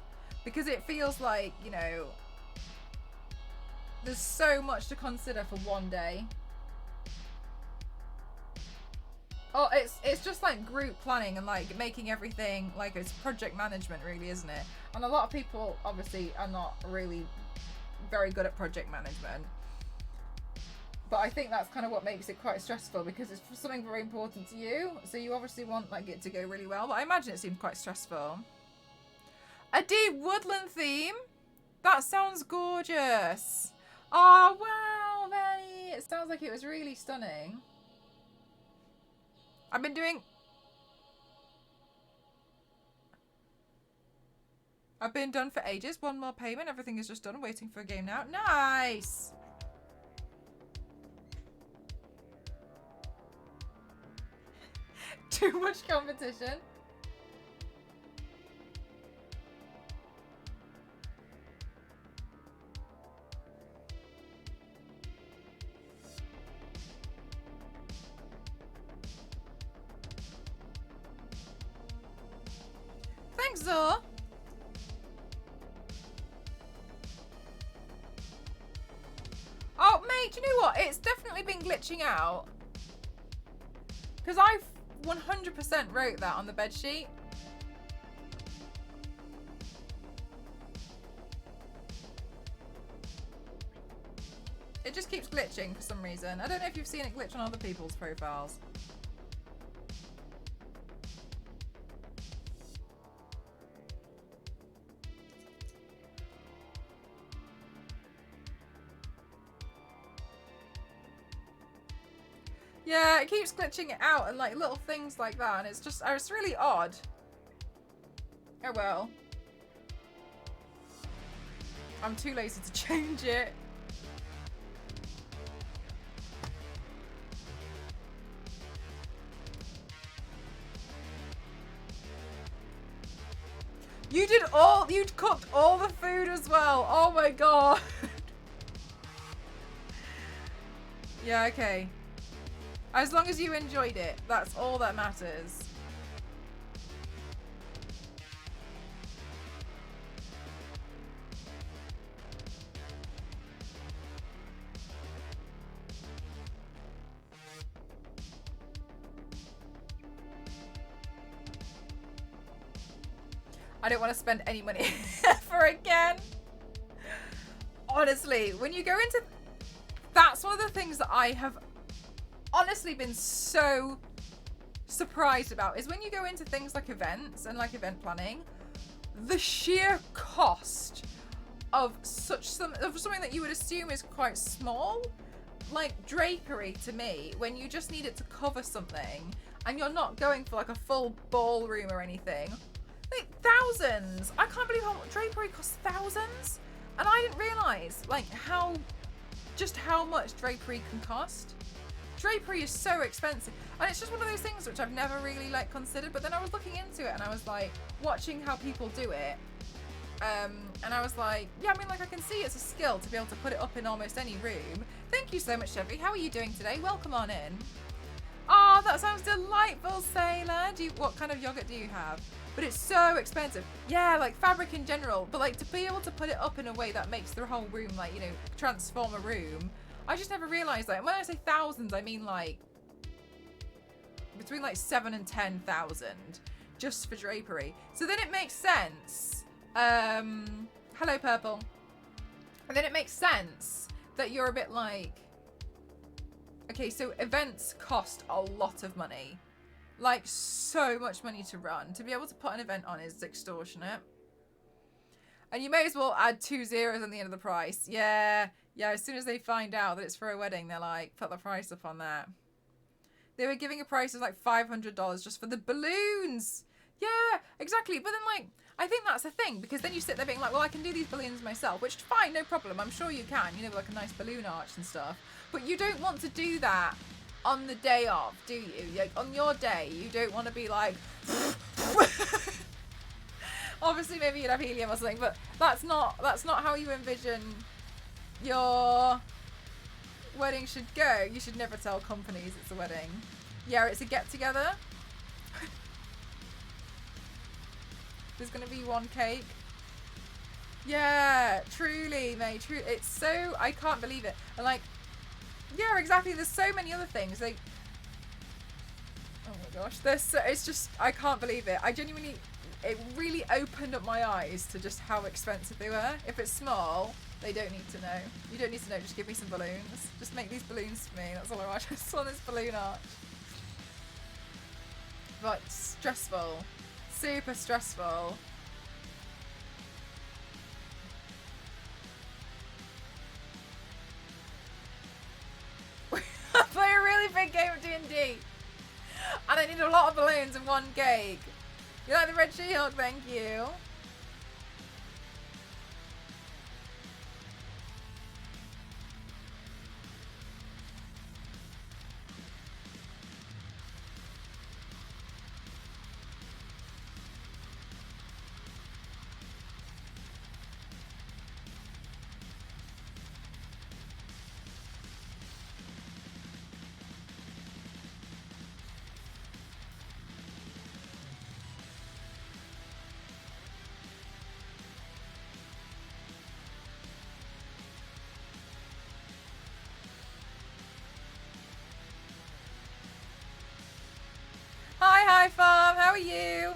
because it feels like, you know, there's so much to consider for one day. Oh, it's just like group planning and like making everything like it's project management, really, isn't it? And a lot of people obviously are not really very good at project management. But I think that's kind of what makes it quite stressful, because it's something very important to you. So you obviously want like it to go really well. But I imagine it seemed quite stressful. A deep woodland theme? That sounds gorgeous. Oh, wow, Benny. It sounds like it was really stunning. I've been done for ages. One more payment. Everything is just done. Waiting for a game now. Nice. Too much competition. Thanks, Zor. Oh, mate, do you know what? It's definitely been glitching out. Because I 100% wrote that on the bedsheet. It just keeps glitching for some reason. I don't know if you've seen it glitch on other people's profiles. Yeah, it keeps glitching it out and like little things like that, and it's really odd. Oh well. I'm too lazy to change it. You'd cooked all the food as well. Oh my god. Yeah, okay. As long as you enjoyed it, that's all that matters. I don't want to spend any money ever again. Honestly, when you go into... That's one of the things that I have honestly been so surprised about, is when you go into things like events and like event planning, the sheer cost of something that you would assume is quite small, like drapery to me, when you just need it to cover something and you're not going for like a full ballroom or anything. Like thousands. I can't believe how drapery costs thousands, and I didn't realize like how much drapery can cost. Drapery is so expensive, and it's just one of those things which I've never really like considered. But then I was looking into it and I was like watching how people do it, and I was like, yeah, I mean, like I can see it's a skill to be able to put it up in almost any room. Thank you so much, Chevy. How are you doing today? Welcome on in. Oh, that sounds delightful, Sailor. What kind of yogurt do you have? But it's so expensive. Yeah, like fabric in general. But like to be able to put it up in a way that makes the whole room, like, you know, transform a room. I just never realised that. When I say thousands, I mean like between like 7,000 and 10,000 just for drapery. So then it makes sense. Hello, Purple. And then it makes sense that you're a bit like, okay, so events cost a lot of money. Like so much money to run. To be able to put an event on is extortionate. And you may as well add 2 zeros on the end of the price. Yeah, as soon as they find out that it's for a wedding, they're like, put the price up on that. They were giving a price of like $500 just for the balloons. Yeah, exactly. But then like, I think that's the thing, because then you sit there being like, well, I can do these balloons myself, which fine, no problem. I'm sure you can, you know, like a nice balloon arch and stuff. But you don't want to do that on the day of, do you? Like on your day, you don't want to be like, obviously maybe you'd have helium or something, but that's not how you envision your wedding should go. You should never tell companies it's a wedding. Yeah, it's a get-together. There's going to be one cake. Yeah, truly, mate. True. It's so... I can't believe it. And like... Yeah, exactly. There's so many other things. Like... Oh my gosh. It's just... I can't believe it. I genuinely... It really opened up my eyes to just how expensive they were. If it's small, they don't need to know. You don't need to know. Just give me some balloons. Just make these balloons for me. That's all I want. I just want this balloon arch. But stressful. Super stressful. I play a really big game of D&D. And I need a lot of balloons and one cake. You like the red She-Hulk? Thank you. Hi, Farm. How are you?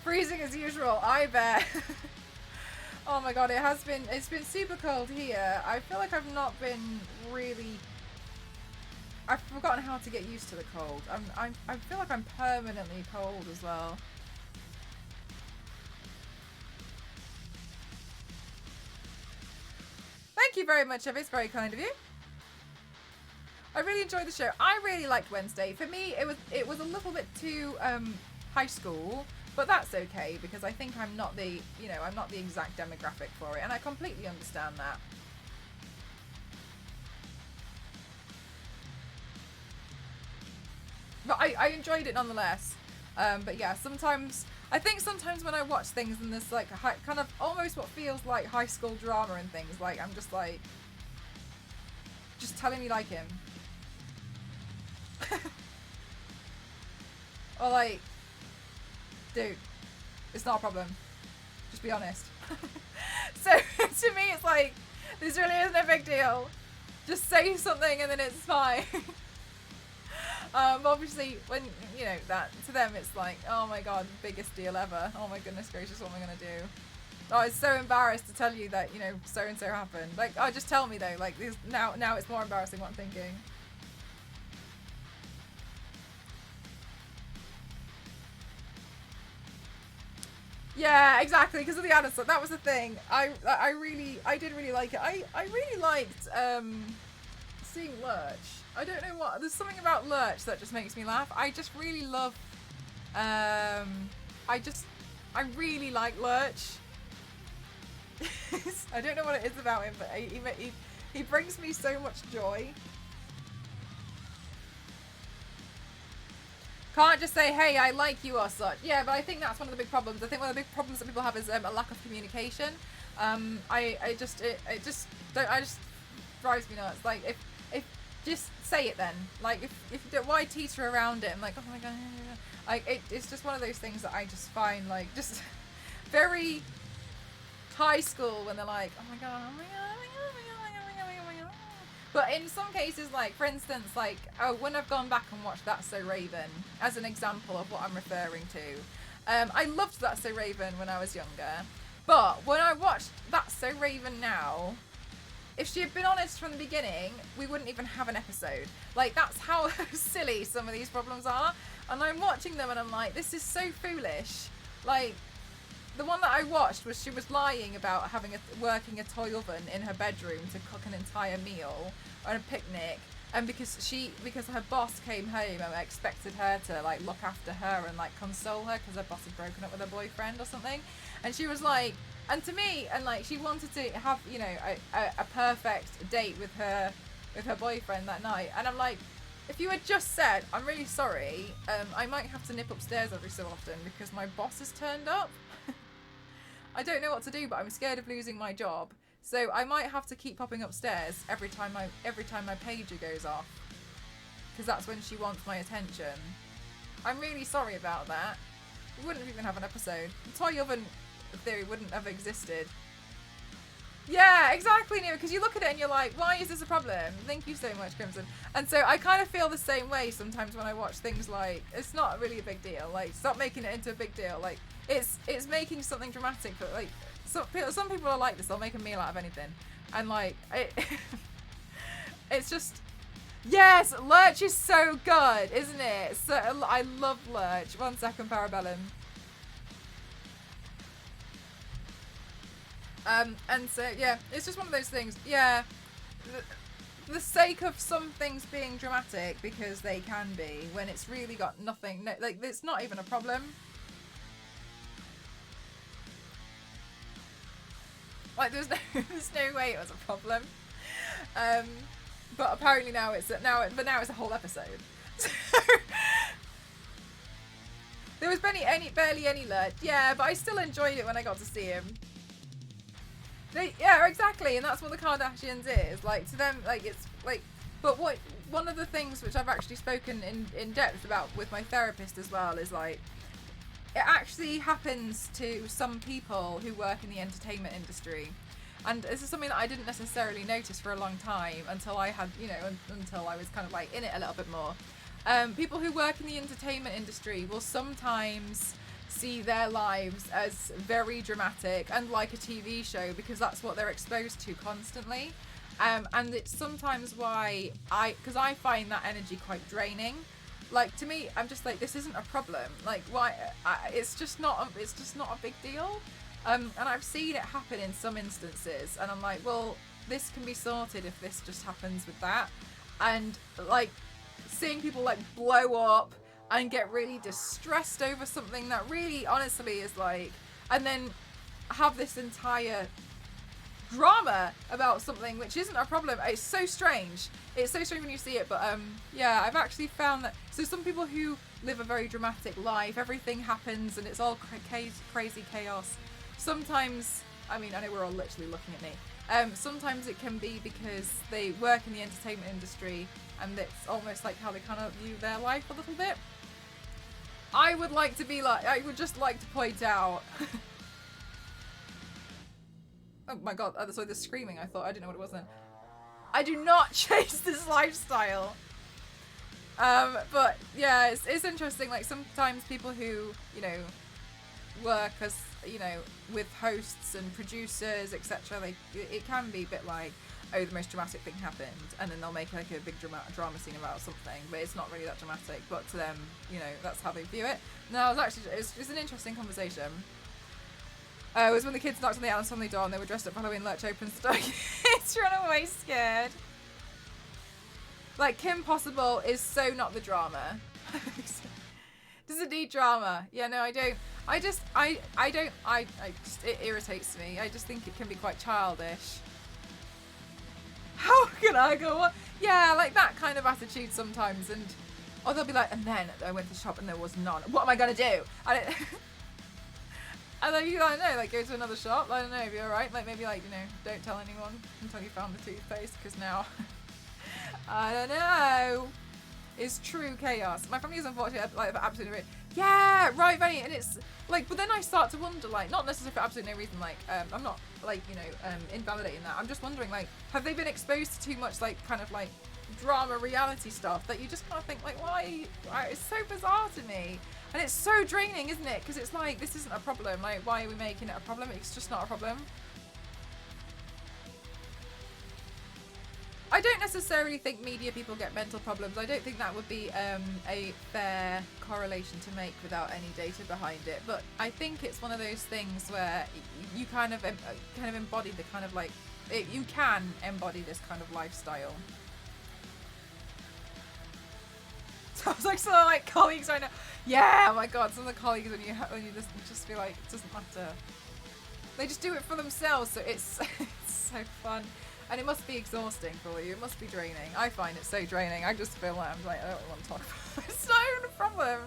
Freezing as usual, I bet. Oh my god, it's been super cold here. I feel like I've not been really... I've forgotten how to get used to the cold. I feel like I'm permanently cold as well. Thank you very much, Ev. It's very kind of you. I really enjoyed the show. I really liked Wednesday. For me, it was a little bit too high school. But that's okay because I think I'm not the, I'm not the exact demographic for it, and I completely understand that. But I enjoyed it nonetheless. But yeah, I think sometimes when I watch things and there's like kind of almost what feels like high school drama and things, like I'm just like, just telling me like him. Or like, dude, it's not a problem. Just be honest. So to me, it's like, this really isn't a big deal. Just say something and then it's fine. Obviously, when, that, to them, it's like, oh my god, biggest deal ever. Oh my goodness gracious, what am I going to do? Oh, I was so embarrassed to tell you that, so-and-so happened. Like, oh, just tell me though. Like, now it's more embarrassing what I'm thinking. Yeah, exactly, because of the Addison. That was the thing. I did really like it. I really liked seeing Lurch. I don't know what. There's something about Lurch that just makes me laugh. I just really love. I really like Lurch. I don't know what it is about him, but he brings me so much joy. Can't just say, hey, I like you or such. Yeah, but I think that's one of the big problems. I think one of the big problems that people have is a lack of communication. It just drives me nuts. Like, if just say it then. Like, if you don't, why teeter around it? I'm like, oh my god. Like, it's just one of those things that I just find, like, just very high school when they're like, oh my god, oh my god, oh my god, oh my god, oh my god, oh my god, oh my god. But in some cases, like, for instance, like, oh, when I've gone back and watched That's So Raven, as an example of what I'm referring to, I loved That's So Raven when I was younger. But when I watched That's So Raven now, if she had been honest from the beginning, we wouldn't even have an episode. Like, that's how silly some of these problems are. And I'm watching them and I'm like, this is so foolish. Like, the one that I watched was she was lying about working a toy oven in her bedroom to cook an entire meal on a picnic, and because her boss came home and expected her to like look after her and like console her because her boss had broken up with her boyfriend or something, and she was like, and to me, and like she wanted to have, you know, a perfect date with her boyfriend that night, and I'm like, if you had just said, I'm really sorry, I might have to nip upstairs every so often because my boss has turned up. I don't know what to do, but I'm scared of losing my job, so I might have to keep popping upstairs every time my pager goes off, because that's when she wants my attention. I'm really sorry about that. We wouldn't even have an episode. The toy oven theory wouldn't have existed. Yeah, exactly, Neil, because you look at it and you're like, why is this a problem? Thank you so much, Crimson. And so I kind of feel the same way sometimes when I watch things like, it's not really a big deal. Like, stop making it into a big deal. Like, it's making something dramatic, but like, some people are like this. They'll make a meal out of anything. And like, it's just, yes, Lurch is so good, isn't it? So I love Lurch. 1 second, Parabellum. And so, yeah, it's just one of those things. Yeah, the sake of some things being dramatic because they can be, when it's really got nothing, no, like, it's not even a problem. Like, there's no way it was a problem. But apparently now it's a whole episode. There was barely any Lurch. Yeah, but I still enjoyed it when I got to see him. Yeah, exactly, and that's what the Kardashians is. Like, to them, like, it's like, but one of the things which I've actually spoken in depth about with my therapist as well is like, it actually happens to some people who work in the entertainment industry. And this is something that I didn't necessarily notice for a long time until I had, you know, until I was kind of like in it a little bit more. People who work in the entertainment industry will sometimes see their lives as very dramatic and like a TV show because that's what they're exposed to constantly. And it's sometimes why because I find that energy quite draining. Like, to me, I'm just like, this isn't a problem. Like, why? It's just not a big deal. And I've seen it happen in some instances, and I'm like, well, this can be sorted if this just happens with that. And like, seeing people like blow up and get really distressed over something that really, honestly, is like, and then have this entire drama about something which isn't a problem. It's so strange. It's so strange when you see it, but yeah, I've actually found that, so some people who live a very dramatic life, everything happens and it's all crazy chaos. Sometimes, I mean, I know we're all literally looking at me. Sometimes it can be because they work in the entertainment industry and it's almost like how they kind of view their life a little bit. I would just like to point out oh my god, sorry, the screaming, I didn't know what it was then. I do not chase this lifestyle. But yeah, it's interesting, like sometimes people who, you know, work as, you know, with hosts and producers, etc., it can be a bit like, oh, the most dramatic thing happened, and then they'll make like a big drama scene about something, but it's not really that dramatic, but to them, you know, that's how they view it. No, it's an interesting conversation. It was when the kids knocked on the Alan Family door and they were dressed up for Halloween. Lurch opens the door. It's run away scared. Like, Kim Possible is so not the drama. Does it need drama? Yeah, no, I don't. It irritates me. I just think it can be quite childish. How can I go on? Yeah, like that kind of attitude sometimes. And, or they'll be like, and then I went to shop and there was none. What am I going to do? And then you don't know, like, go to another shop. I don't know, be alright. Like, maybe, like, you know, don't tell anyone until you found the toothpaste, because now, I don't know. is true chaos. My family is unfortunately like for absolutely no reason. Yeah, right, Vanny. And it's like, but then I start to wonder, like, not necessarily for absolutely no reason. Like, I'm not like, you know, invalidating that. I'm just wondering, like, have they been exposed to too much, like, kind of like drama reality stuff that you just kind of think, like, why? It's so bizarre to me. And it's so draining, isn't it? Because it's like, this isn't a problem. Like, why are we making it a problem? It's just not a problem. I don't necessarily think media people get mental problems. I don't think that would be a fair correlation to make without any data behind it. But I think it's one of those things where you kind of embody the kind of like, you can embody this kind of lifestyle. So I was like, some of like colleagues right now. Yeah, oh my god, some of the colleagues when you just feel like it doesn't matter. They just do it for themselves, so it's so fun. And it must be exhausting for you. It must be draining. I find it so draining. I just feel like I'm like, I don't want to talk about it. It's not even a problem.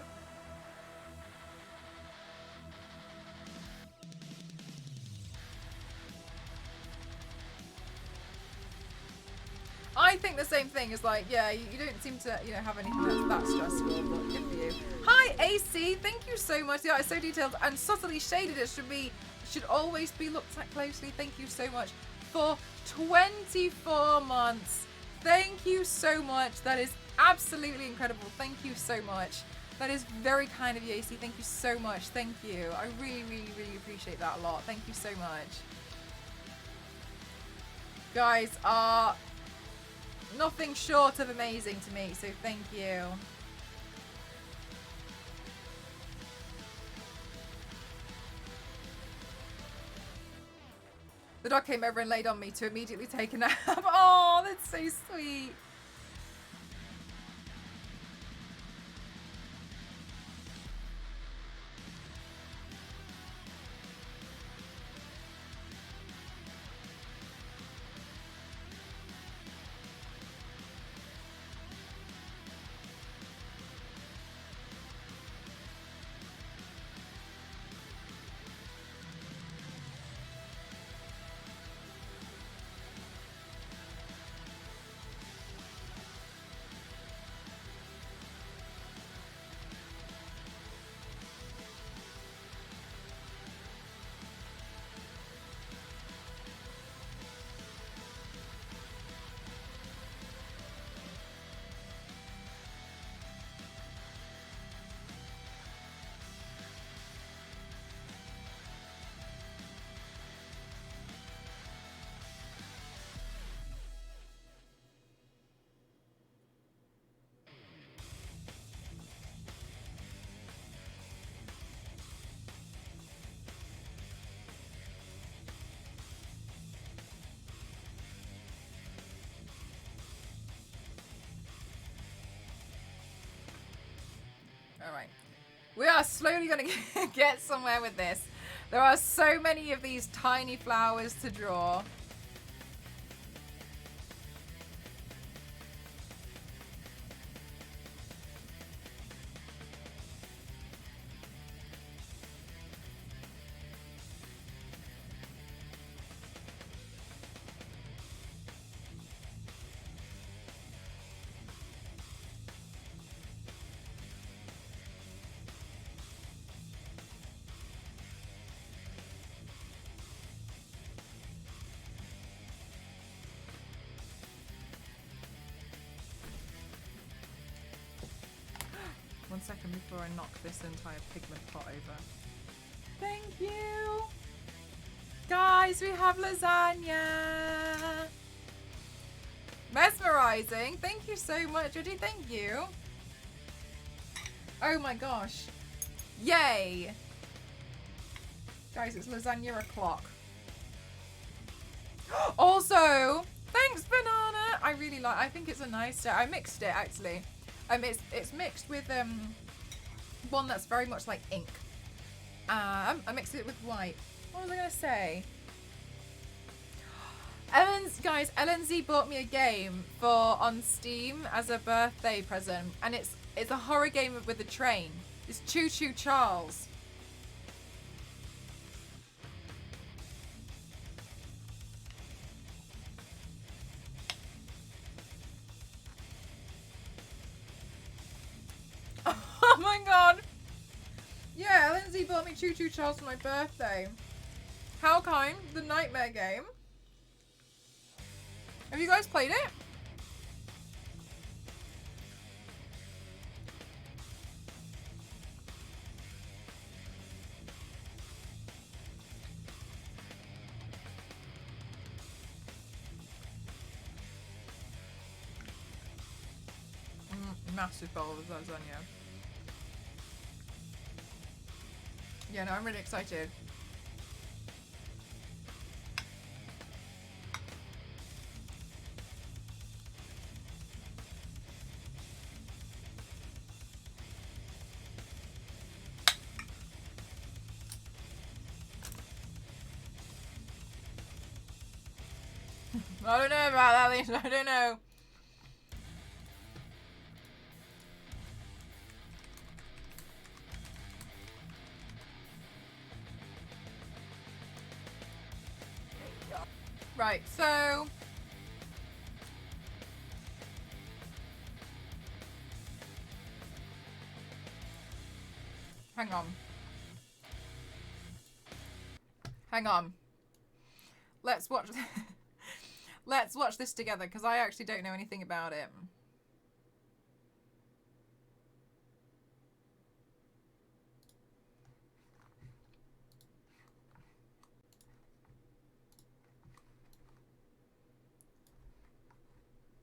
I think the same thing is like, yeah, you don't seem to, you know, have anything that's that stressful, but good for you. Hi, AC. Thank you so much. Yeah, it's so detailed and subtly shaded. It should always be looked at closely. Thank you so much for 24 months. Thank you so much. That is absolutely incredible. Thank you so much. That is very kind of you, AC. Thank you so much. Thank you. I really, really, really appreciate that a lot. Thank you so much. Guys are nothing short of amazing to me, so thank you. The dog came over and laid on me to immediately take a nap. Oh, that's so sweet. Alright. We are slowly going to get somewhere with this. There are so many of these tiny flowers to draw. One second before I knock this entire pigment pot over. Thank you! Guys, we have lasagna! Mesmerizing! Thank you so much, Judy. Thank you! Oh my gosh. Yay! Guys, it's lasagna o'clock. Also, thanks, Banana! I really like, I think it's a nice, I mixed it actually. It's mixed with one that's very much like ink. I mixed it with white. What was I gonna say? Guys, LNZ bought me a game on Steam as a birthday present, and it's a horror game with a train. It's Choo Choo Charles. Oh my god. Yeah, Lindsay bought me Choo Choo Charles for my birthday. How kind. The Nightmare game. Have you guys played it? Massive bowl of lasagna. Yeah, no, I'm really excited. I don't know about that, Lisa. I don't know. Right, so hang on. Hang on. Let's watch let's watch this together because I actually don't know anything about it.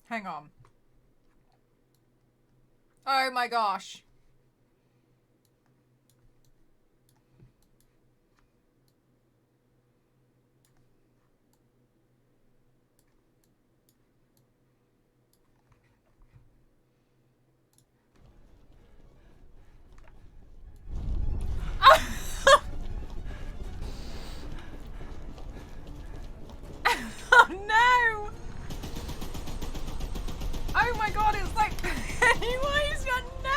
Hang on. Oh my gosh. Oh no! Oh my god, it's like Pennywise, no!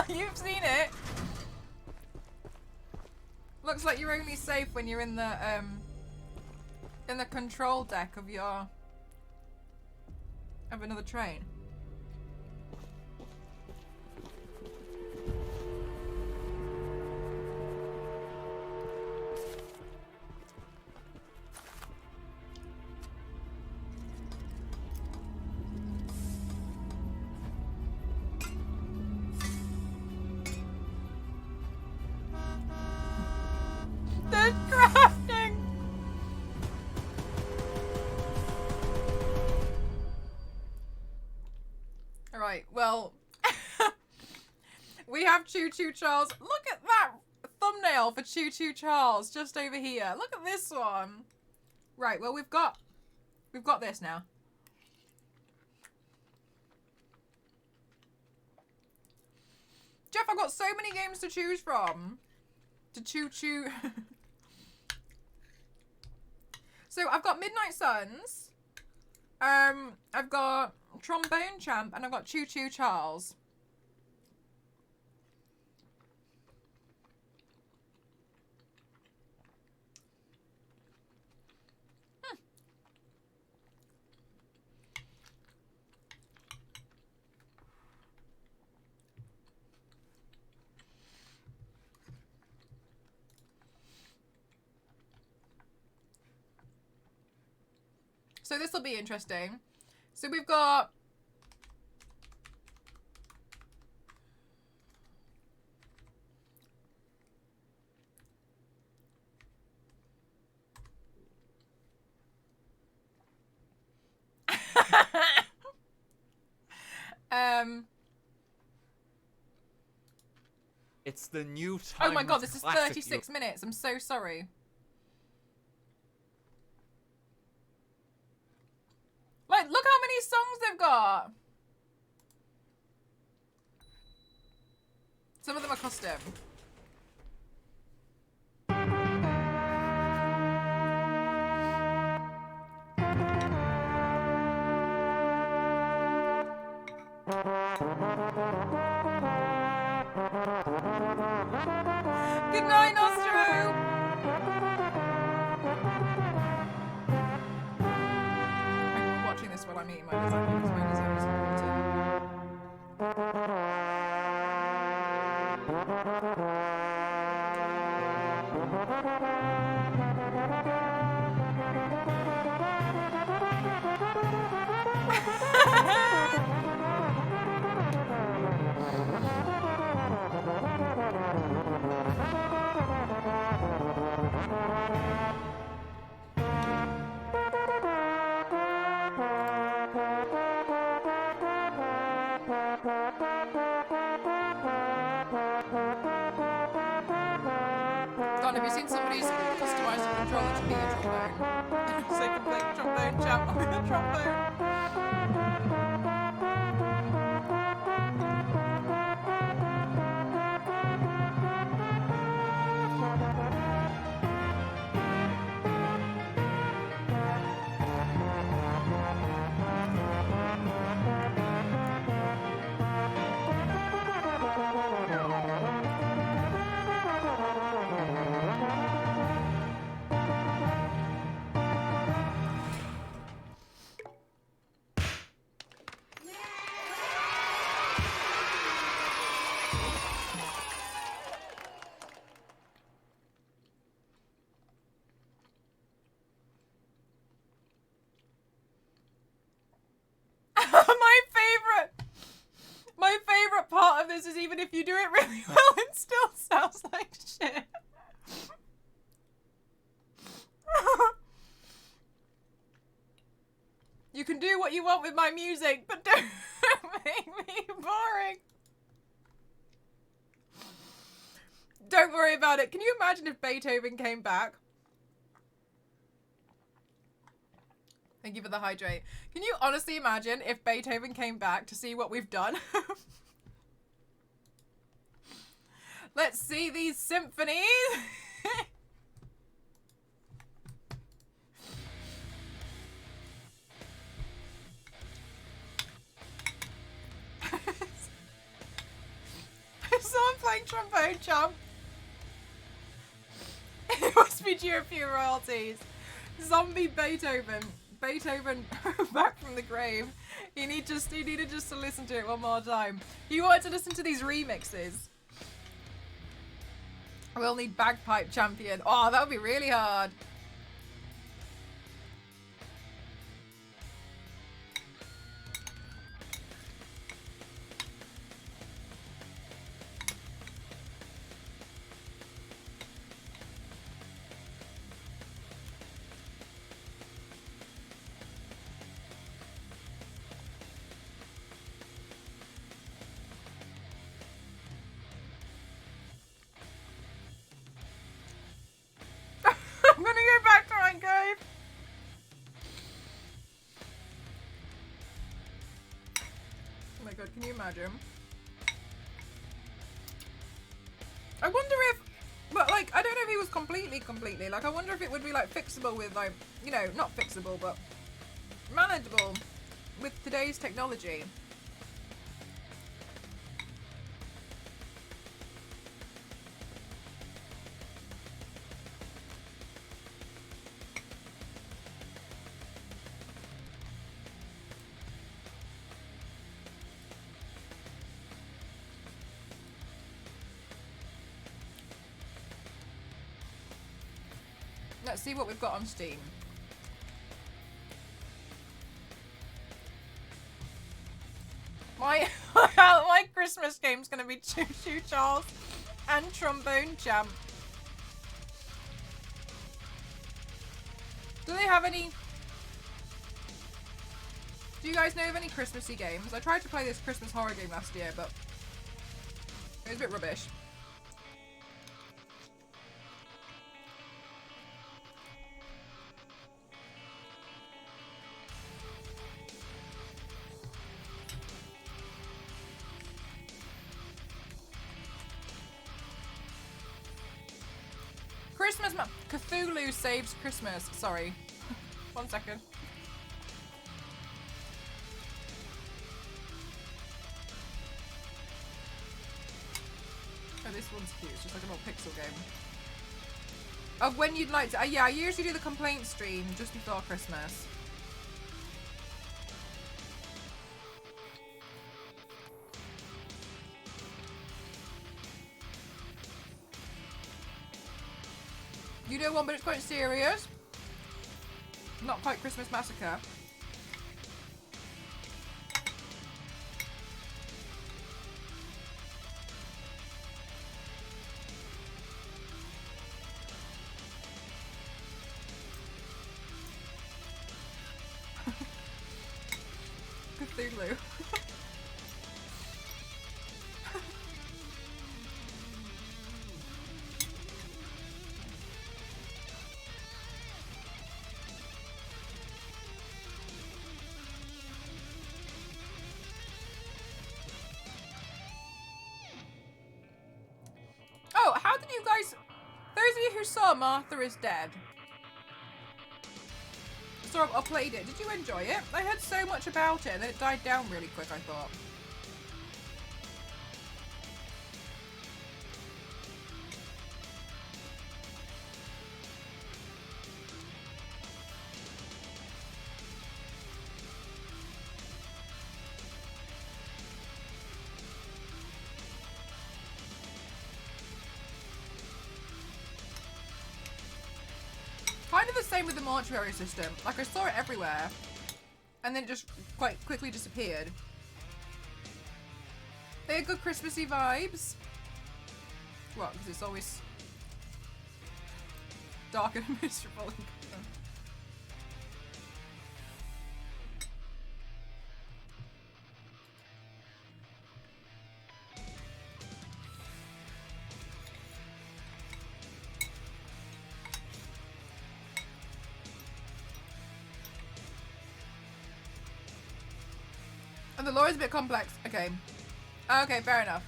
You've seen it. Looks like you're only safe when you're in the control deck of your another train. There's crafting! Alright, well, we have Choo Choo Charles. Look at that thumbnail for Choo Choo Charles just over here. Look at this one. Right, well, we've got this now. Jeff, I've got so many games to choose from. To choo-choo. So I've got Midnight Suns. I've got Trombone Champ, and I've got Choo Choo Charles. So this will be interesting. So we've got It's the new time. oh my god, this is 36 minutes. I'm so sorry. Like, look how many songs they've got. Some of them are custom. Good night, Nostro. trombone is like because when is God, have you seen somebody's customized a controller to be a trombone? So they can play trombone champ with a trombone. My favorite part of this is even if you do it really well, it still sounds like shit. You can do what you want with my music, but don't make me boring. Don't worry about it. Can you imagine if Beethoven came back? Thank you for the hydrate. Can you honestly imagine if Beethoven came back to see what we've done? Let's see these symphonies. Someone playing trombone champ. It must be due a few royalties. Zombie Beethoven. Beethoven back from the grave. He needed just to listen to it one more time. You wanted to listen to these remixes. We'll need bagpipe champion. Oh, that would be really hard. I'm gonna go back to my cave. Oh my god, can you imagine? I wonder if, but like, I don't know if he was completely, like, I wonder if it would be like fixable with like, you know, not fixable, but manageable with today's technology. Let's see what we've got on Steam. My Christmas game's gonna be Choo Choo Charles and Trombone Champ. Do they have any? Do you guys know of any Christmassy games? I tried to play this Christmas horror game last year, but it was a bit rubbish. Christmas map. Cthulhu saves Christmas. Sorry. 1 second. Oh, this one's cute. It's just like an old pixel game. Of when you'd like to. Yeah, I usually do the complaint stream just before Christmas. You know one, but it's quite serious. Not quite Christmas Massacre. Cthulhu. Oh, how did you guys... Those of you who saw Martha is Dead. Or played it. Did you enjoy it? I heard so much about it and then it died down really quick, I thought. Kind of the same with the mortuary system. Like, I saw it everywhere. And then it just quite quickly disappeared. They had good Christmassy vibes. What? Because it's always dark and miserable. And the lore is a bit complex. Okay. Okay, fair enough.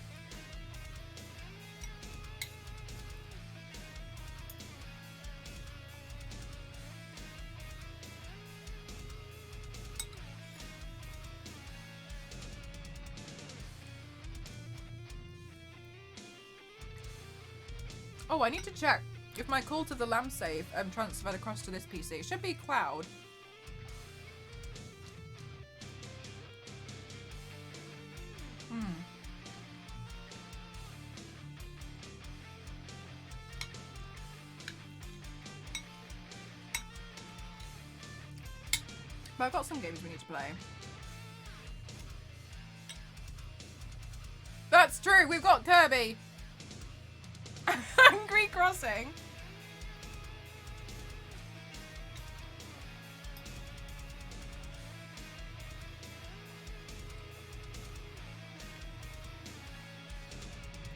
Oh, I need to check if my Cult of the Lamb save transferred across to this PC. It should be cloud. But I've got some games we need to play. That's true, we've got Kirby! Angry Crossing!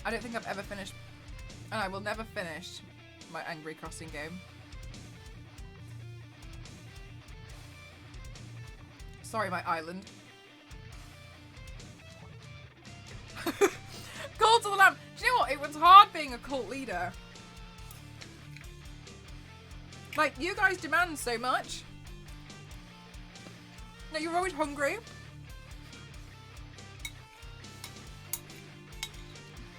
I don't think I've ever finished, and I will never finish my Angry Crossing game. Sorry, my island. Cult of the Lamb. Do you know what? It was hard being a cult leader. Like, you guys demand so much. No, you're always hungry.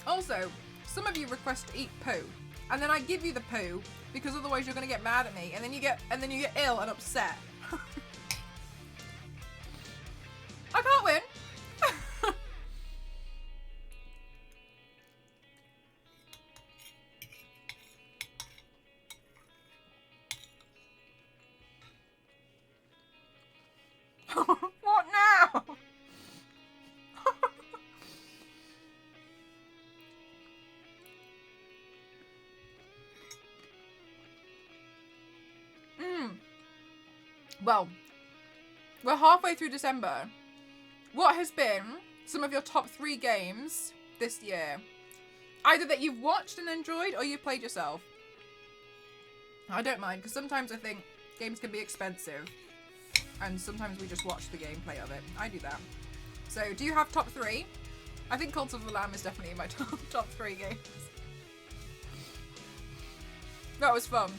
Also, some of you request to eat poo, and then I give you the poo because otherwise you're gonna get mad at me, and then you get ill and upset. I can't win. What now? Well, we're halfway through December. What has been some of your top 3 games this year? Either that you've watched and enjoyed or you've played yourself. I don't mind, because sometimes I think games can be expensive. And sometimes we just watch the gameplay of it. I do that. So, do you have top 3? I think Cult of the Lamb is definitely in my top 3 games. That was fun.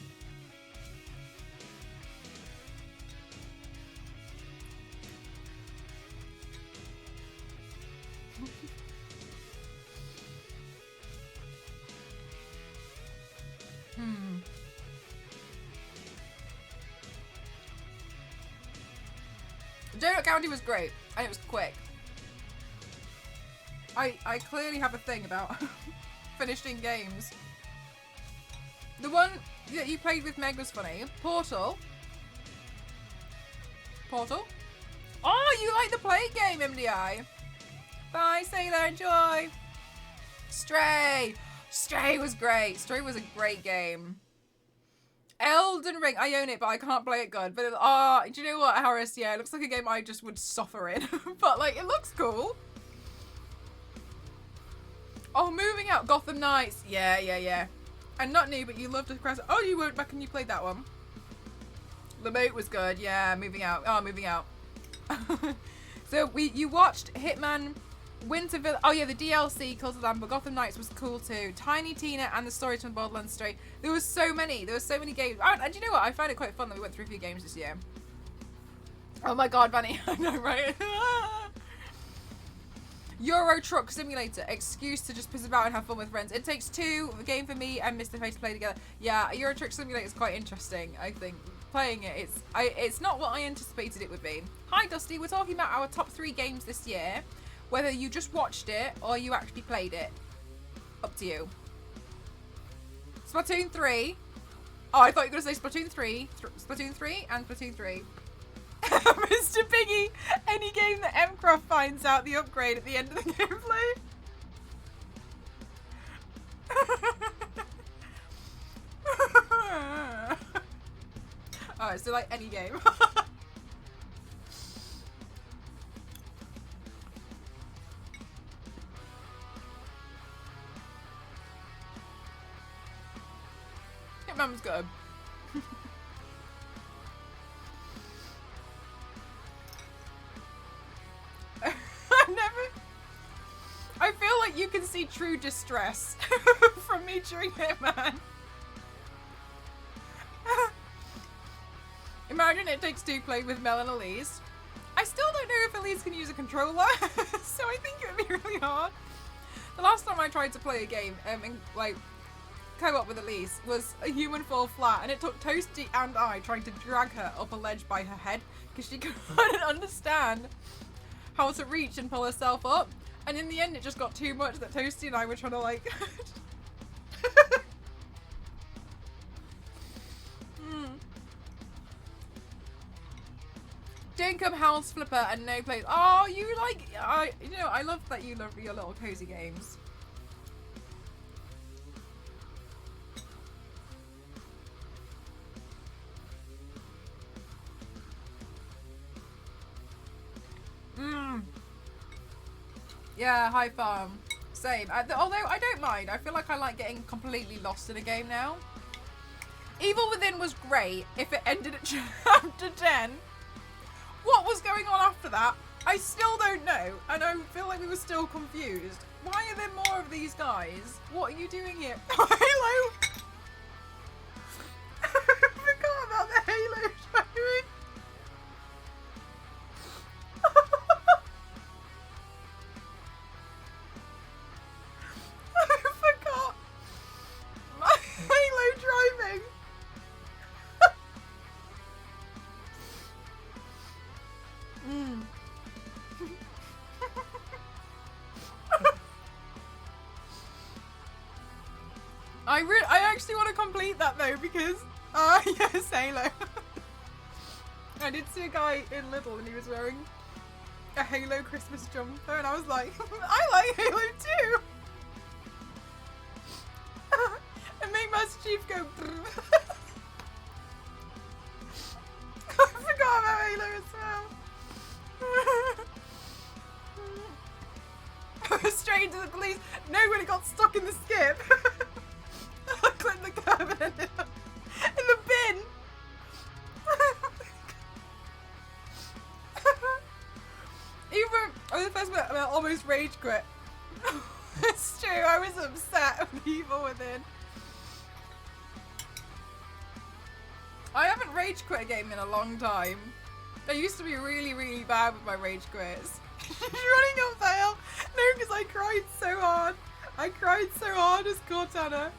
Donut County was great, and it was quick. I clearly have a thing about finishing games. The that you played with Meg was funny. Portal. Portal? Oh, you like the play game, MDI. Bye, Sailor. Enjoy. Stray. Stray was great. Stray was a great game. Elden Ring. I own it, but I can't play it good. But do you know what, Harris? Yeah, it looks like a game I just would suffer in. But like, it looks cool. Oh, moving out. Gotham Knights. Yeah. And not new, but you loved it. Oh, you went back and you played that one. Lamote was good. Yeah, moving out. Oh, moving out. So you watched Hitman Winterville. Oh yeah, the DLC Cult of Lamb, but Gotham Knights was cool too. Tiny Tina and the Stories from Borderlands Stray. There was so many games. And you know what? I found it quite fun that we went through a few games this year. Oh my god, Vanny. I know, right? Euro Truck Simulator. Excuse to just piss about and have fun with friends. It takes two. A game for me and Mr. Face to play together. Yeah, Euro Truck Simulator is quite interesting, I think. Playing it, it's not what I anticipated it would be. Hi Dusty, we're talking about our top 3 games this year. Whether you just watched it or you actually played it. Up to you. Splatoon 3. Oh, I thought you were going to say Splatoon 3. Splatoon 3 and Splatoon 3. Mr. Piggy, any game that Mcroft finds out the upgrade at the end of the gameplay. Alright, so like any game. Hitman's good. I feel like you can see true distress from me during Hitman. Imagine It Takes Two played with Mel and Elise. I still don't know if Elise can use a controller, so I think it would be really hard. The last time I tried to play a game, like co-op with Elise, was A Human Fall Flat, and it took Toasty and I trying to drag her up a ledge by her head because she couldn't understand how to reach and pull herself up. And in the end, it just got too much that Toasty and I were trying to like. Dinkum House Flipper and No Place. Oh, you like, I love that you love your little cozy games. Yeah, High Farm. Same. Although I don't mind. I feel like I like getting completely lost in a game now. Evil Within was great if it ended at chapter 10. What was going on after that? I still don't know. And I feel like we were still confused. Why are there more of these guys? What are you doing here? Halo! I forgot about the Halo showing. I forgot. My Halo driving. I actually want to complete that though because yes, Halo. I did see a guy in Lidl and he was wearing a Halo Christmas jumper and I was like, I like Halo too. And make Master Chief go I forgot about Halo as well. Straight into the police. Nobody got stuck in the skip. I clipped the curb and ended up in the bin. The first one I almost rage quit. It's true, I was upset with Evil Within. I haven't rage quit a game in a long time. I used to be really, really bad with my rage quits. Running up the hill. No, because I cried so hard. I cried so hard as Cortana.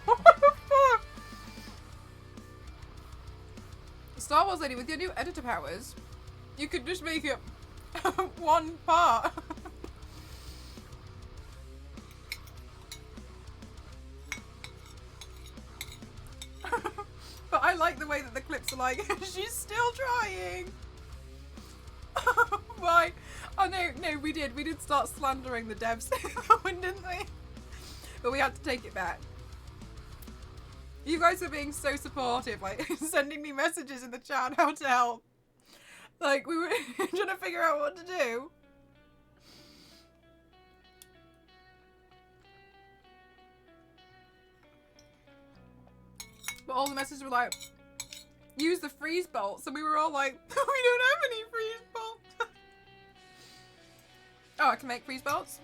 What the fuck? Star Wars Lady, with your new editor powers, you could just make it one part. But I like the way that the clips are like, she's still trying. Why? Oh no, we did start slandering the devs, didn't we? But we had to take it back. You guys are being so supportive, like sending me messages in the chat how to help. Like we were trying to figure out what to do. But all the messages were like, use the freeze bolts, and we were all like, we don't have any freeze bolts. Oh, I can make freeze bolts?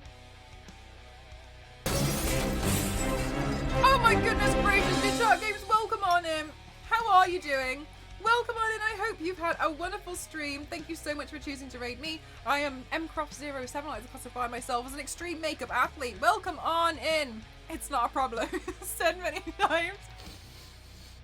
Oh my goodness gracious, Guitar Games, welcome on in. How are you doing? Welcome on in, I hope you've had a wonderful stream. Thank you so much for choosing to raid me. I am mcroft07, I like to classify myself as an extreme makeup athlete. Welcome on in. It's not a problem. Said many times.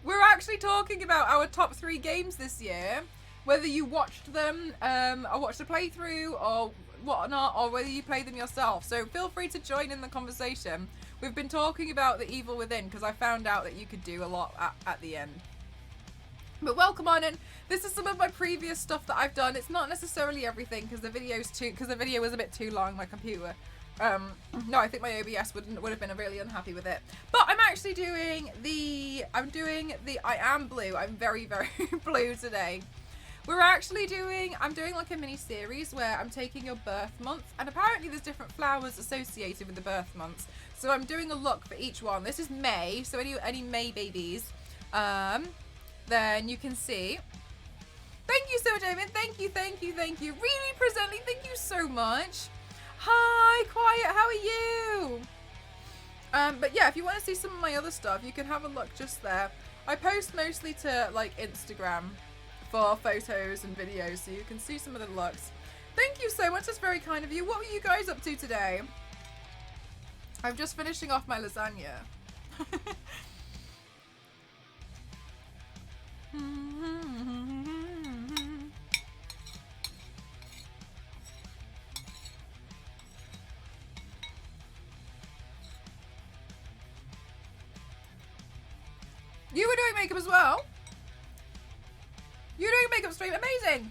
We're actually talking about our top 3 games this year. Whether you watched them, or watched a playthrough, or whatnot, or whether you played them yourself. So feel free to join in the conversation. We've been talking about The Evil Within because I found out that you could do a lot at the end. But welcome on in. This is some of my previous stuff that I've done. It's not necessarily everything because the video was a bit too long, my computer. No, I think my OBS would have been really unhappy with it. But I'm actually doing I'm doing the I Am Blue. I'm very, very blue today. I'm doing like a mini series where I'm taking your birth month, and apparently there's different flowers associated with the birth months. So I'm doing a look for each one. This is May, so any May babies, then you can see. Thank you so much, Eamon. Thank you. Really, Presently, thank you so much. Hi, Quiet, how are you? But yeah, if you want to see some of my other stuff, you can have a look just there. I post mostly to like Instagram for photos and videos, so you can see some of the looks. Thank you so much, that's very kind of you. What were you guys up to today? I'm just finishing off my lasagna. You were doing makeup as well? You're doing a makeup stream, amazing!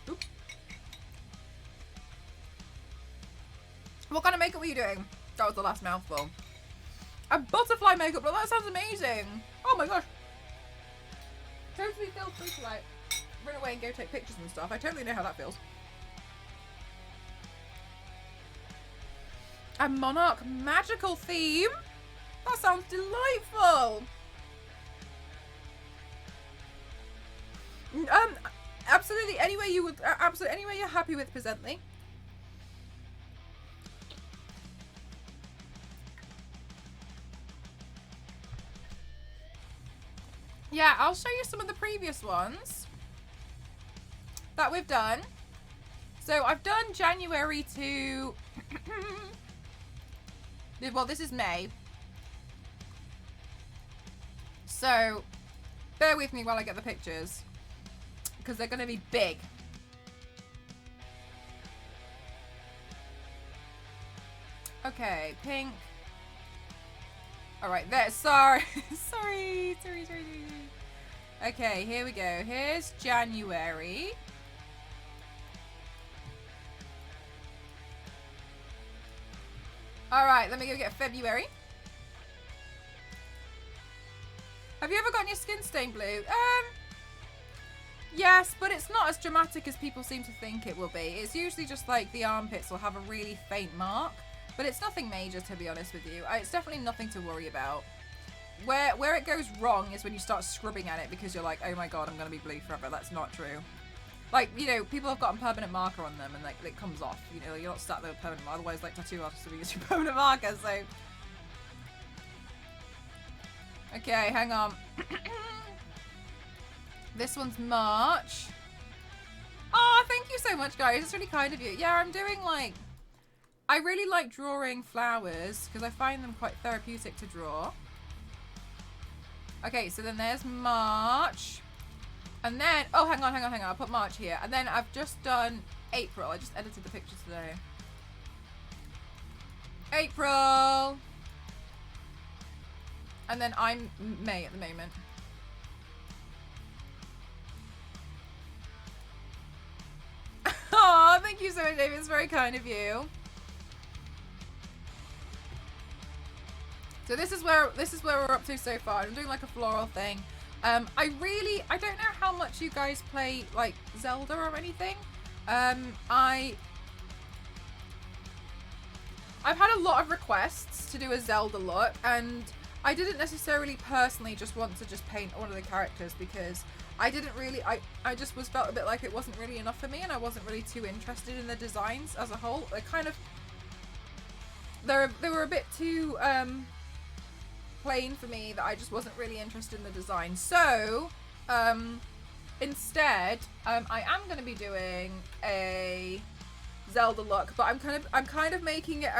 Oop. What kind of makeup were you doing? That was the last mouthful. A butterfly makeup, but that sounds amazing! Oh my gosh! Totally feel free to like run away and go take pictures and stuff. I totally know how that feels. A monarch magical theme? That sounds delightful! Absolutely any way you would, absolutely any way you're happy with, Presently. Yeah, I'll show you some of the previous ones that we've done. So I've done January to, well, this is May. So bear with me while I get the pictures, because they're going to be big. Okay, pink. All right, there. Sorry. sorry. Okay, here we go. Here's January. All right, let me go get February. Have you ever gotten your skin stained blue? Yes, but it's not as dramatic as people seem to think it will be. It's usually just like the armpits will have a really faint mark, but it's nothing major, to be honest with you. It's definitely nothing to worry about. Where it goes wrong is when you start scrubbing at it because you're like, oh my god, I'm going to be blue forever. That's not true. Like, you know, people have gotten permanent marker on them and like it comes off. You know, you're not stuck there with permanent marker. Otherwise, like, tattoo artists will use your permanent marker, so... Okay, hang on. This one's March. Oh, thank you so much, guys. It's really kind of you. Yeah, I'm doing like... I really like drawing flowers because I find them quite therapeutic to draw. Okay, so then there's March. And then, oh, hang on. I'll put March here. And then I've just done April. I just edited the picture today. April. And then I'm May at the moment. Oh, thank you so much, David. It's very kind of you. So this is where we're up to so far. I'm doing like a floral thing. I don't know how much you guys play like Zelda or anything. I've had a lot of requests to do a Zelda look, and I didn't necessarily personally just want to just paint one of the characters because I didn't really, I just felt a bit like it wasn't really enough for me, and I wasn't really too interested in the designs as a whole. They kind of, they were a bit too plain for me that I just wasn't really interested in the design. So instead, I am going to be doing a Zelda look, but I'm kind of making it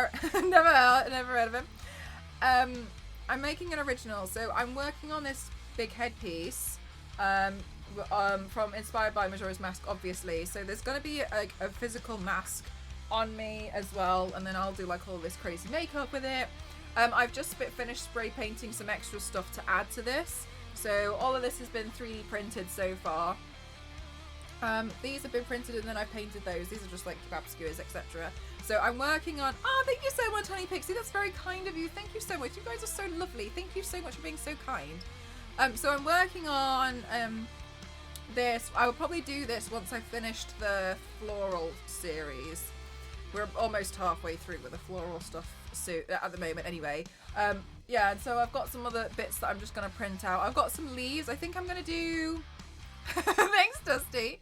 never heard of him. I'm making an original, so I'm working on this big headpiece from inspired by Majora's Mask, obviously. So there's going to be like a physical mask on me as well, and then I'll do like all this crazy makeup with it. I've just finished spray painting some extra stuff to add to this, so all of this has been 3D printed so far. These have been printed and then I painted those. These are just like kebab skewers, etc. So I'm working on, oh, thank you so much, Honey Pixie. That's very kind of you. Thank you so much. You guys are so lovely. Thank you so much for being so kind. So I'm working on this. I will probably do this once I've finished the Floral series. We're almost halfway through with the floral stuff at the moment anyway. Yeah, and so I've got some other bits that I'm just going to print out. I've got some leaves. I think I'm going to do... Thanks, Dusty.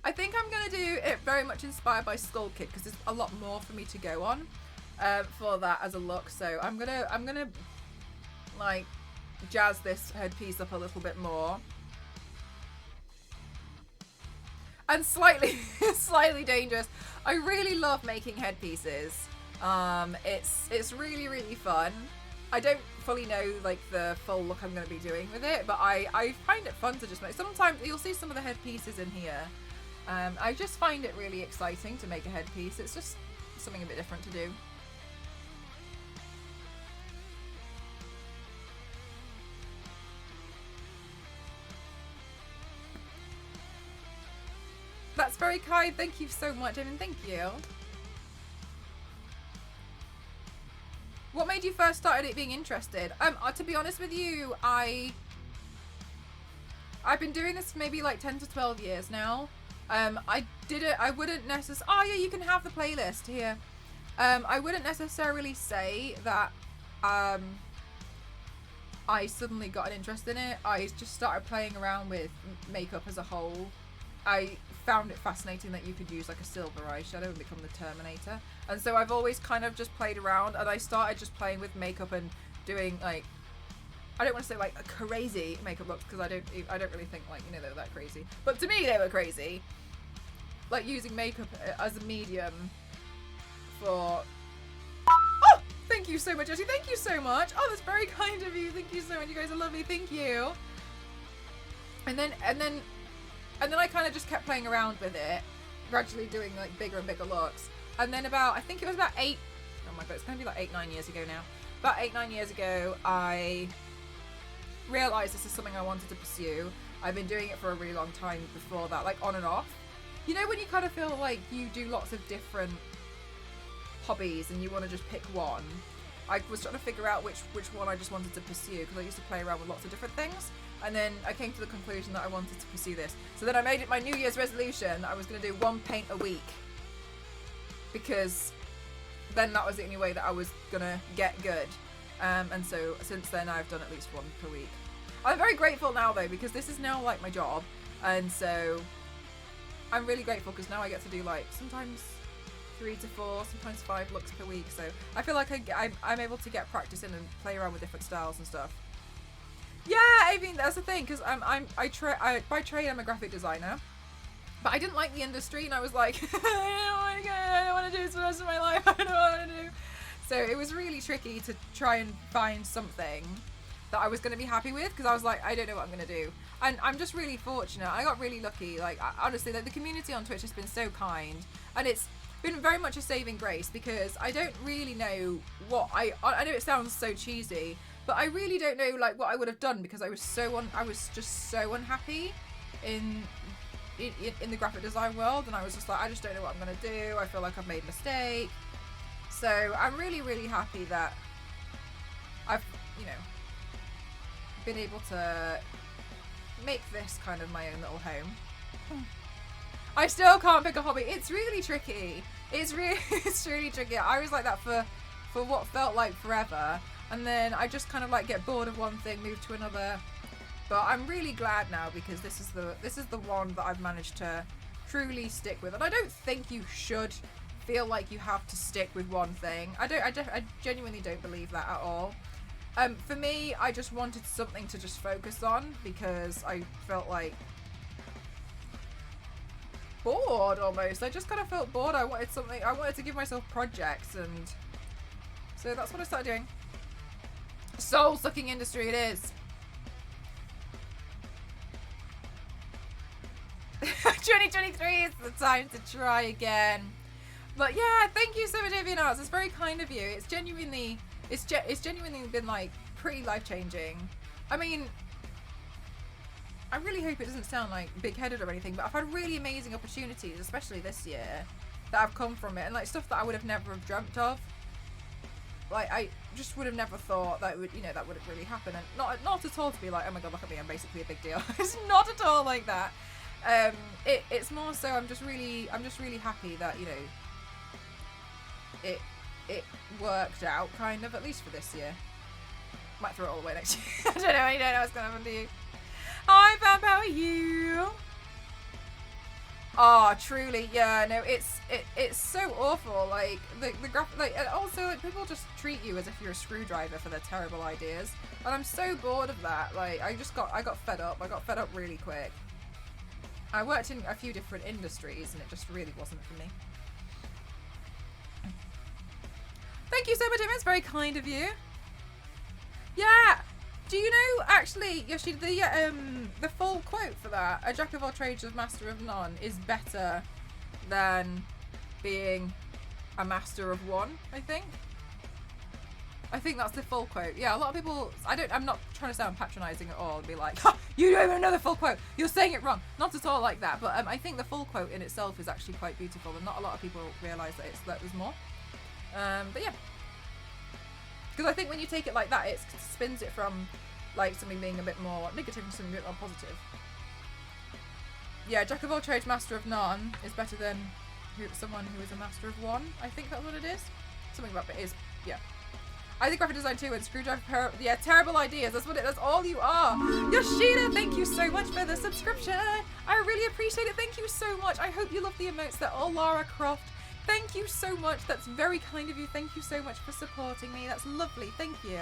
I think I'm going to do it very much inspired by Skull Kid because there's a lot more for me to go on for that as a look. So I'm gonna like jazz this headpiece up a little bit more. And slightly dangerous. I really love making headpieces. It's really, really fun. I don't fully know like the full look I'm going to be doing with it, but I find it fun to just make. Sometimes you'll see some of the headpieces in here. I just find it really exciting to make a headpiece. It's just something a bit different to do. That's very kind. Thank you so much, Evan. Thank you. What made you first start being interested? To be honest with you, I've been doing this for maybe like 10 to 12 years now. I wouldn't necessarily... Oh yeah, you can have the playlist here. I wouldn't necessarily say that I suddenly got an interest in it. I just started playing around with makeup as a whole. I found it fascinating that you could use like a silver eyeshadow and become the Terminator. And so I've always kind of just played around, and I started just playing with makeup and doing like, I don't want to say like a crazy makeup looks because I don't really think like, you know, they were that crazy. But to me they were crazy. Like using makeup as a medium for... Oh! Thank you so much, Jessie. Thank you so much. Oh, that's very kind of you. Thank you so much. You guys are lovely. Thank you. And then I kind of just kept playing around with it, gradually doing like bigger and bigger looks. And then I think it was about 8, oh my god, it's going to be like 8-9 years ago now. About 8-9 years ago, I realised this is something I wanted to pursue. I've been doing it for a really long time before that, like on and off. You know when you kind of feel like you do lots of different hobbies and you want to just pick one? I was trying to figure out which one I just wanted to pursue because I used to play around with lots of different things. And then I came to the conclusion that I wanted to pursue this. So then I made it my New Year's resolution that I was going to do 1 paint a week. Because then that was the only way that I was going to get good. And so since then I've done at least 1 per week. I'm very grateful now though because this is now like my job. And so I'm really grateful because now I get to do like sometimes 3 to 4, sometimes 5 looks per week. So I feel like I'm able to get practice in and play around with different styles and stuff. Yeah, I mean that's the thing because by trade I'm a graphic designer, but I didn't like the industry and I was like I don't want to do this for the rest of my life. I don't know what I want to do. So it was really tricky to try and find something that I was going to be happy with because I was like I don't know what I'm going to do. And I'm just really fortunate. I got really lucky. Like, honestly, like the community on Twitch has been so kind, and it's been very much a saving grace because I don't really know what I know it sounds so cheesy, but I really don't know like what I would have done because I was just so unhappy in the graphic design world, and I was just like, I just don't know what I'm gonna do. I feel like I've made a mistake. So I'm really, really happy that I've, you know, been able to make this kind of my own little home. I still can't pick a hobby. It's really tricky. It's really tricky. I was like that for what felt like forever, and then I just kind of like get bored of one thing, move to another. But I'm really glad now because this is the one that I've managed to truly stick with, and I don't think you should feel like you have to stick with one thing. I genuinely don't believe that at all. For me, I just wanted something to just focus on because I felt like bored almost. I just kind of felt bored. I wanted something. I wanted to give myself projects, and so that's what I started doing. Soul-sucking industry it is. 2023 is the time to try again. But yeah, thank you so much, Avian Arts. It's very kind of you. It's genuinely been like pretty life-changing. I mean, I really hope it doesn't sound like big-headed or anything, but I've had really amazing opportunities, especially this year, that have come from it, and like stuff that I would have never have dreamt of. Like I just would have never thought that would, that would really happen, and not at all to be like, oh my god, look at me, I'm basically a big deal. It's not at all like that. It's more so I'm just really happy that it worked out kind of, at least for this year. Might throw it all away next year. I don't know what's gonna happen to you. Hi Bam, how are you? Oh, truly, yeah, no, it's so awful. Like the graphic, like, and also like people just treat you as if you're a screwdriver for their terrible ideas, and I'm so bored of that. Like I got fed up. I got fed up really quick. I worked in a few different industries, and it just really wasn't for me. Thank you so much, Emma. It's very kind of you. Yeah. Do you know, actually, Yoshi, the full quote for that, a jack of all trades, a master of none, is better than being a master of one, I think. I think that's the full quote. Yeah, a lot of people, I'm not trying to sound patronising at all and be like, ha, you don't even know the full quote, you're saying it wrong. Not at all like that, but I think the full quote in itself is actually quite beautiful, and not a lot of people realise that there's more. But yeah. Because I think when you take it like that, it spins it from like something being a bit more negative to something a bit more positive. Yeah, jack of all trades, master of none is better than someone who is a master of one. I think that's what it is. Something about it is, yeah. I think graphic design too, and screwdriver, yeah, terrible ideas. That's all you are. Yoshida, thank you so much for the subscription. I really appreciate it. Thank you so much. I hope you love the emotes. They're all Lara Croft. Thank you so much. That's very kind of you. Thank you so much for supporting me. That's lovely. Thank you.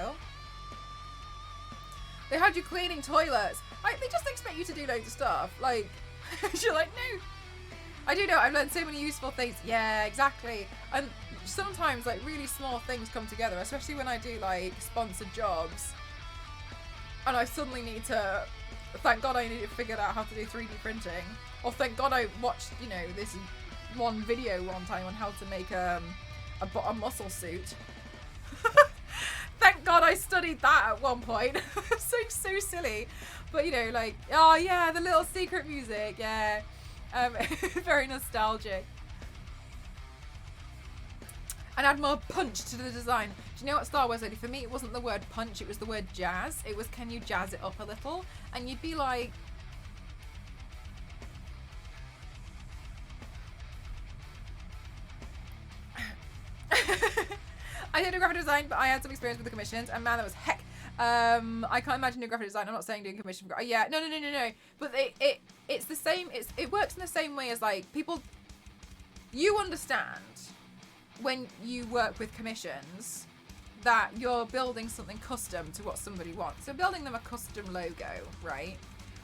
They had you cleaning toilets. They just expect you to do loads of stuff. Like, you're like, no. I do know. I've learned so many useful things. Yeah, exactly. And sometimes, like, really small things come together, especially when I do, like, sponsored jobs. And I suddenly need to... Thank God I figured out how to do 3D printing. Or thank God I watched, this one video one time on how to make a muscle suit. Thank God I studied that at one point. so silly, but like, oh yeah, the little secret music, yeah, very nostalgic, and add more punch to the design. Do you know what Star Wars did? For me, it wasn't the word punch, it was the word jazz. It was, can you jazz it up a little? And you'd be like, I did a graphic design, but I had some experience with the commissions, and man, that was heck. I can't imagine doing graphic design. I'm not saying doing commission. Yeah, no. But it's the same. It works in the same way as like people. You understand when you work with commissions that you're building something custom to what somebody wants. So building them a custom logo, right?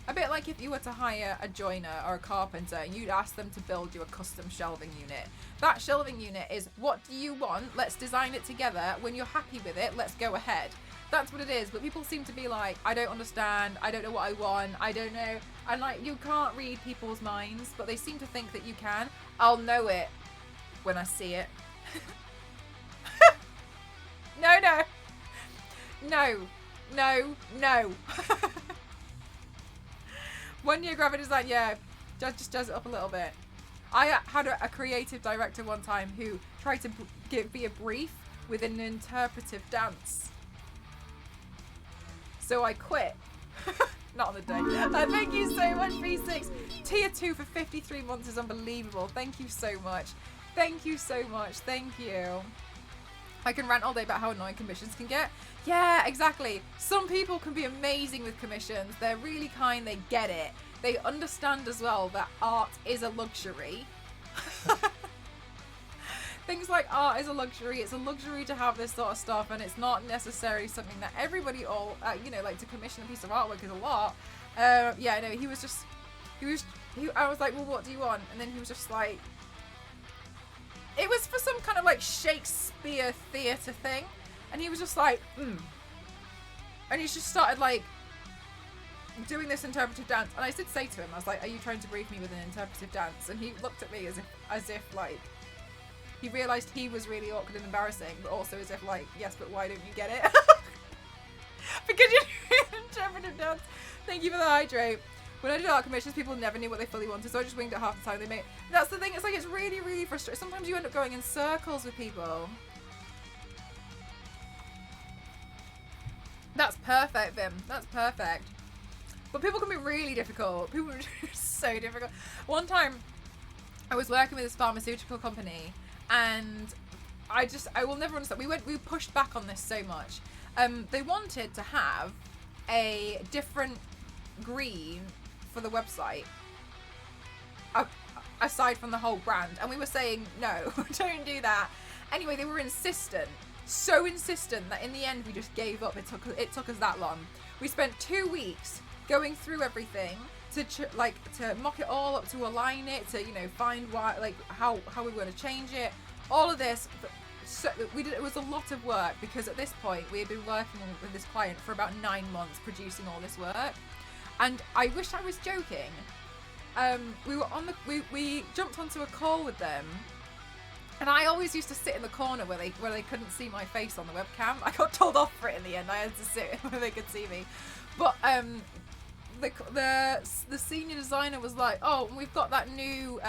A bit like if you were to hire a joiner or a carpenter and you'd ask them to build you a custom shelving unit. That shelving unit is, what do you want? Let's design it together. When you're happy with it, let's go ahead. That's what it is. But people seem to be like, I don't understand. I don't know what I want. I don't know. And like, you can't read people's minds, but they seem to think that you can. I'll know it when I see it. No, no. No. No. No. 1 year graphic design, yeah. Just does it up a little bit. I had a creative director one time who tried to be a brief with an interpretive dance. So I quit. Not on the day. Thank you so much, V6. Tier 2 for 53 months is unbelievable. Thank you so much. Thank you so much. Thank you. I can rant all day about how annoying commissions can get. Yeah, exactly. Some people can be amazing with commissions. They're really kind. They get it. They understand as well that art is a luxury. Things like art is a luxury. It's a luxury to have this sort of stuff, and it's not necessarily something that everybody like to commission a piece of artwork is a lot. Yeah, no, I was like, well, what do you want? And then he was just like, it was for some kind of like Shakespeare theatre thing, and he was just like, and he just started like doing this interpretive dance, and I did say to him, I was like, are you trying to brief me with an interpretive dance? And he looked at me as if like he realised he was really awkward and embarrassing, but also as if like, yes, but why don't you get it? Because you're doing an interpretive dance. Thank you for the hydrate. When I did art commissions, people never knew what they fully wanted, so I just winged it half the time. That's the thing. It's like, it's really, really frustrating. Sometimes you end up going in circles with people. That's perfect, Vim. That's perfect. But people can be really difficult. People are just so difficult. One time, I was working with this pharmaceutical company, and I will never understand. We pushed back on this so much. They wanted to have a different green for the website aside from the whole brand, and we were saying no, don't do that. Anyway, they were insistent, so insistent that in the end we just gave up. It took us that long. We spent 2 weeks going through everything to mock it all up, to align it, to find how we were going to change it, all of this. So it was a lot of work, because at this point we had been working with this client for about 9 months producing all this work. And I wish I was joking. We jumped onto a call with them, and I always used to sit in the corner where they couldn't see my face on the webcam. I got told off for it in the end. I had to sit where they could see me. But the senior designer was like, "Oh, we've got that new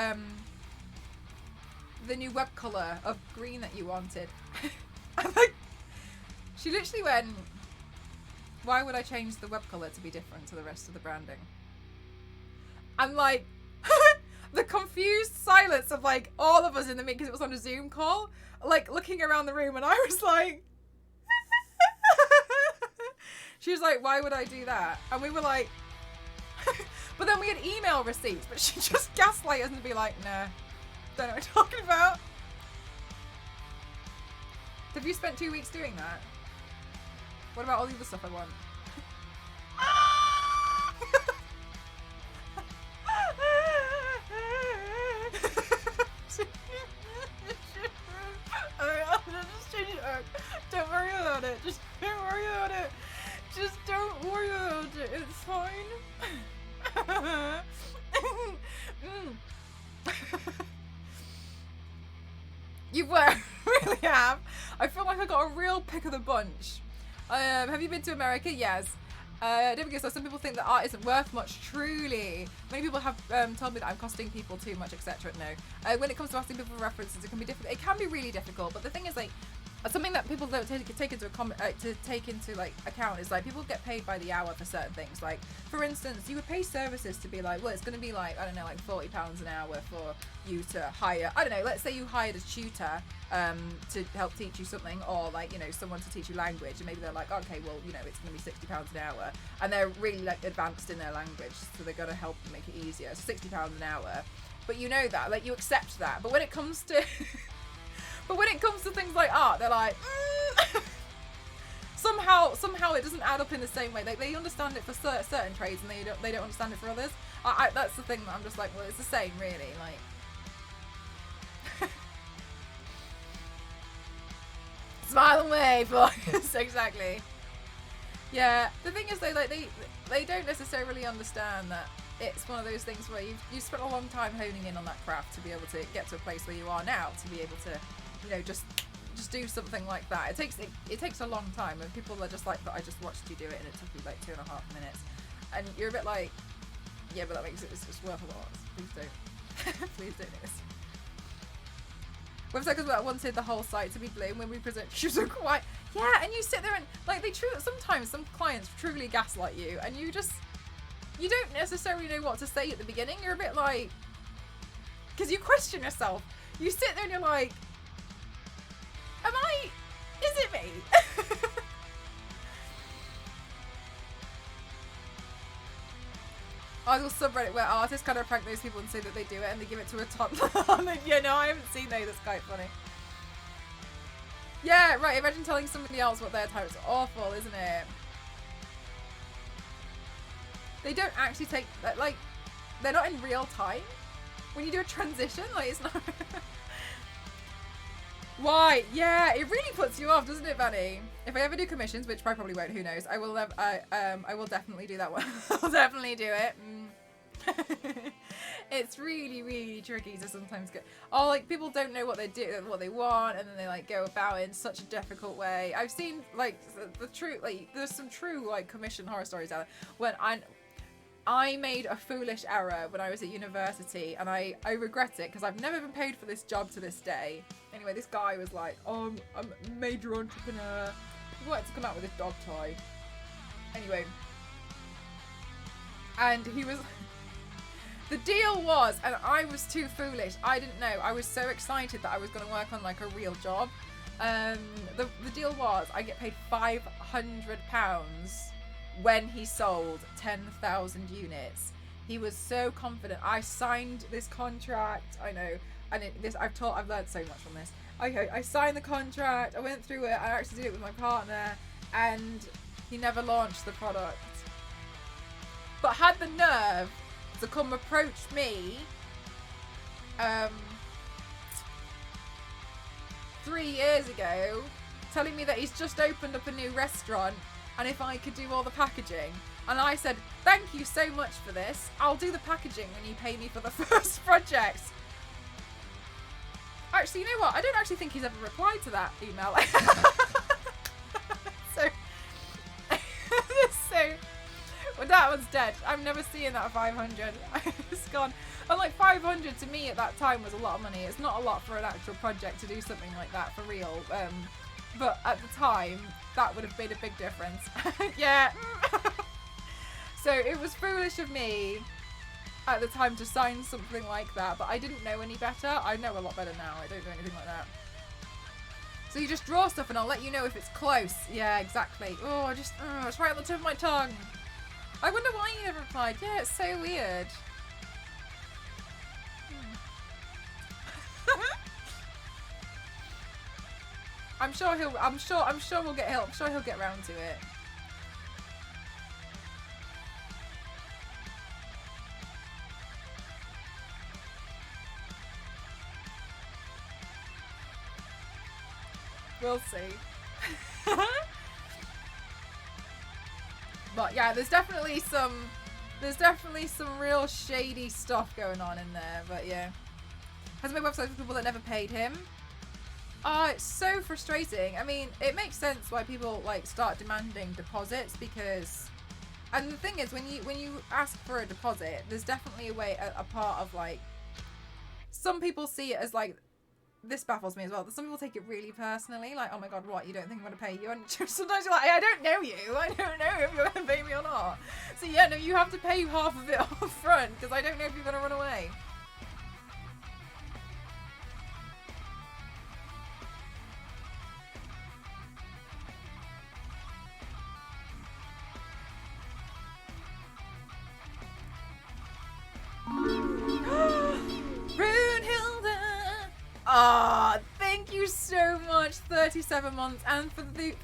the new web color of green that you wanted." I'm like, she literally went, "Why would I change the web color to be different to the rest of the branding?" I'm like, the confused silence of like all of us in the meeting, because it was on a Zoom call, like looking around the room, and I was like, she was like, "Why would I do that?" And we were like, but then we had email receipts, but she just gaslight us and be like, "Nah, don't know what you're talking about." Have you spent 2 weeks doing that? What about all the other stuff I want? Just change it. Don't worry about it. Just don't worry about it. Just don't worry about it. It's fine. You really have. I feel like I got a real pick of the bunch. Have you been to America? Yes. Don't forget, so some people think that art isn't worth much. Truly, many people have told me that I'm costing people too much, etc. No. When it comes to asking people for references, it can be difficult. It can be really difficult. But the thing is, like, something that people don't take into account is like, people get paid by the hour for certain things. Like, for instance, you would pay services to be like, well, it's going to be like, I don't know, like £40 an hour for you to hire, I don't know, let's say you hired a tutor to help teach you something, or like, someone to teach you language, and maybe they're like, okay, well, it's going to be £60 an hour, and they're really like advanced in their language, so they're going to help you make it easier. So £60 an hour, but that, like, you accept that. But when it comes to things like art, they're like, somehow it doesn't add up in the same way. Like, they understand it for certain trades, and they don't understand it for others. That's the thing that I'm just like, well, it's the same, really. Like, smile and wave, exactly. Yeah, the thing is though, like they don't necessarily understand that it's one of those things where you spent a long time honing in on that craft to be able to get to a place where you are now, to be able to, you know, just do something like that. It takes a long time, and people are just like, but I just watched you do it and it took you like 2.5 minutes, and you're a bit like, yeah, but that makes it's just worth a lot. Please don't, please don't do this. Website because I wanted the whole site to be blue when we present you so quiet. Yeah, and you sit there and like sometimes some clients truly gaslight you, and you don't necessarily know what to say at the beginning. You're a bit like, because you question yourself. You sit there and you're like, is it me? I will subreddit where artists kind of prank those people and say that they do it and they give it to a toddler. Yeah, no, I haven't seen those. That's quite funny. Yeah, right. Imagine telling somebody else what their type's awful, isn't it? They don't actually take that, like, they're not in real time. When you do a transition, like, it's not. Why? Yeah, it really puts you off, doesn't it, Vanny? If I ever do commissions, which I probably won't, who knows? I will definitely do that one. I'll definitely do it. It's really, really tricky to sometimes get. Oh, like people don't know what they do, what they want, and then they like go about it in such a difficult way. I've seen like the true, like there's some true like commission horror stories out there when I made a foolish error when I was at university, and I regret it because I've never been paid for this job to this day. Anyway, this guy was like, oh, I'm a major entrepreneur. He wanted to come out with this dog toy. Anyway. And he was... The deal was, and I was too foolish. I didn't know. I was so excited that I was going to work on like a real job. The deal was I get paid £500 when he sold 10,000 units. He was so confident. I signed this contract. I know. And I've learned so much from this. Okay, I signed the contract. I went through it. I actually did it with my partner, and he never launched the product. But had the nerve to come approach me 3 years ago, telling me that he's just opened up a new restaurant and if I could do all the packaging. And I said, thank you so much for this. I'll do the packaging when you pay me for the first project. Actually, you know what? I don't actually think he's ever replied to that email. Well, that one's dead. I'm never seeing that 500. It's gone. And like 500 to me at that time was a lot of money. It's not a lot for an actual project to do something like that for real. But at the time, that would have made a big difference. Yeah. So it was foolish of me at the time to sign something like that, but I didn't know any better. I know a lot better now. I don't do anything like that. So you just draw stuff and I'll let you know if it's close. Yeah, exactly. Oh, it's right on the tip of my tongue. I wonder why he never replied. Yeah, it's so weird. I'm sure he'll get round to it. We'll see. But yeah, there's definitely some real shady stuff going on in there. But yeah, has made websites for people that never paid him. It's so frustrating. I mean, it makes sense why people like start demanding deposits because, and the thing is, when you ask for a deposit, there's definitely a part of like, some people see it as like, this baffles me as well. Some people take it really personally, like, oh my god, what, you don't think I'm going to pay you? And sometimes you're like, I don't know you. I don't know if you're going to pay me or not. So yeah, no, you have to pay half of it up front because I don't know if you're going to run away. Ah, thank you so much, 37 months, and for the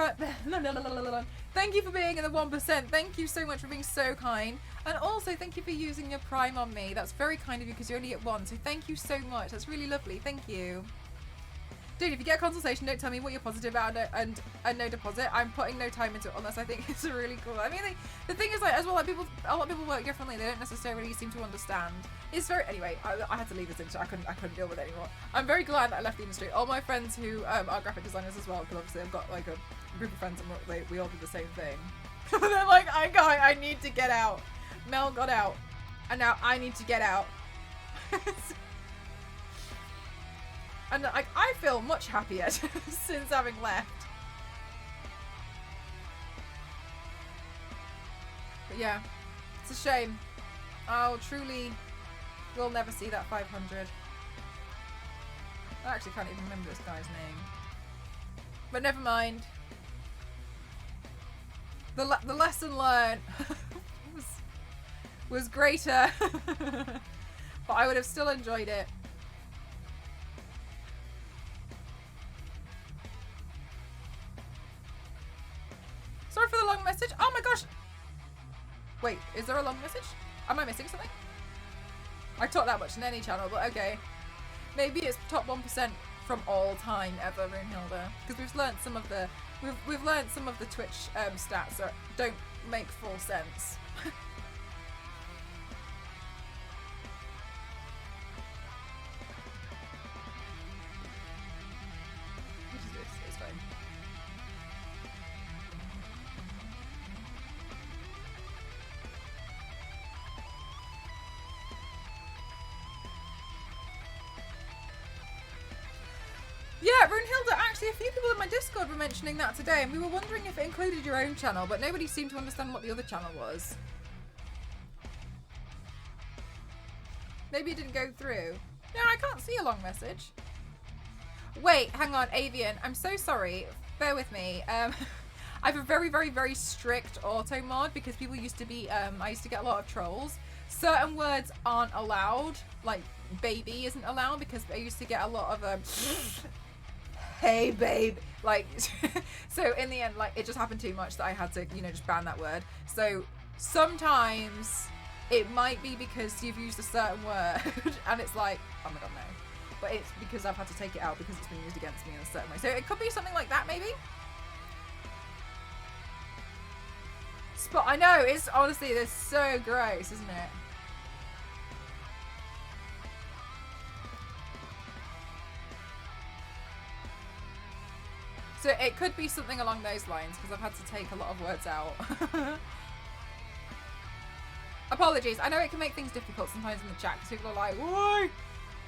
thank you for being in the 1%. Thank you so much for being so kind, and also thank you for using your Prime on me. That's very kind of you because you're only at 1. So thank you so much. That's really lovely. Thank you. Dude, if you get a consultation, don't tell me what you're positive about and no deposit. I'm putting no time into it unless I think it's really cool. I mean, the thing is, like, as well, like, a lot of people work differently. They don't necessarily seem to understand. It's very, anyway, I had to leave this industry. I couldn't deal with it anymore. I'm very glad that I left the industry. All my friends who are graphic designers as well, because obviously I've got like a group of friends and we all do the same thing. They're like, I need to get out. Mel got out, and now I need to get out. And like, I feel much happier since having left. But yeah, it's a shame. Oh, truly, we'll never see that 500. I actually can't even remember this guy's name. But never mind. The lesson learned was greater. But I would have still enjoyed it. Sorry for the long message. Oh my gosh. Wait, is there a long message? Am I missing something? I talk that much in any channel, but okay. Maybe it's top 1% from all time ever, Runehilda. Because we've learned some of the we've learned some of the Twitch stats that don't make full sense. What is this? It's fine. Yeah, Runehilda, actually a few people in my Discord were mentioning that today, and we were wondering if it included your own channel, but nobody seemed to understand what the other channel was. Maybe it didn't go through. No, I can't see a long message. Wait, hang on, Avian, I'm so sorry. Bear with me. I have a very, very, very strict auto mod because people used to be, I used to get a lot of trolls. Certain words aren't allowed, like baby isn't allowed because I used to get a lot of hey babe, like so in the end, like, it just happened too much that I had to, you know, just ban that word. So sometimes it might be because you've used a certain word and it's like, oh my god, no. But it's because I've had to take it out because it's been used against me in a certain way. So it could be something like that, maybe. Spot, I know, it's honestly, it's so gross, isn't it? So it could be something along those lines because I've had to take a lot of words out. Apologies. I know it can make things difficult sometimes in the chat because people are like, why?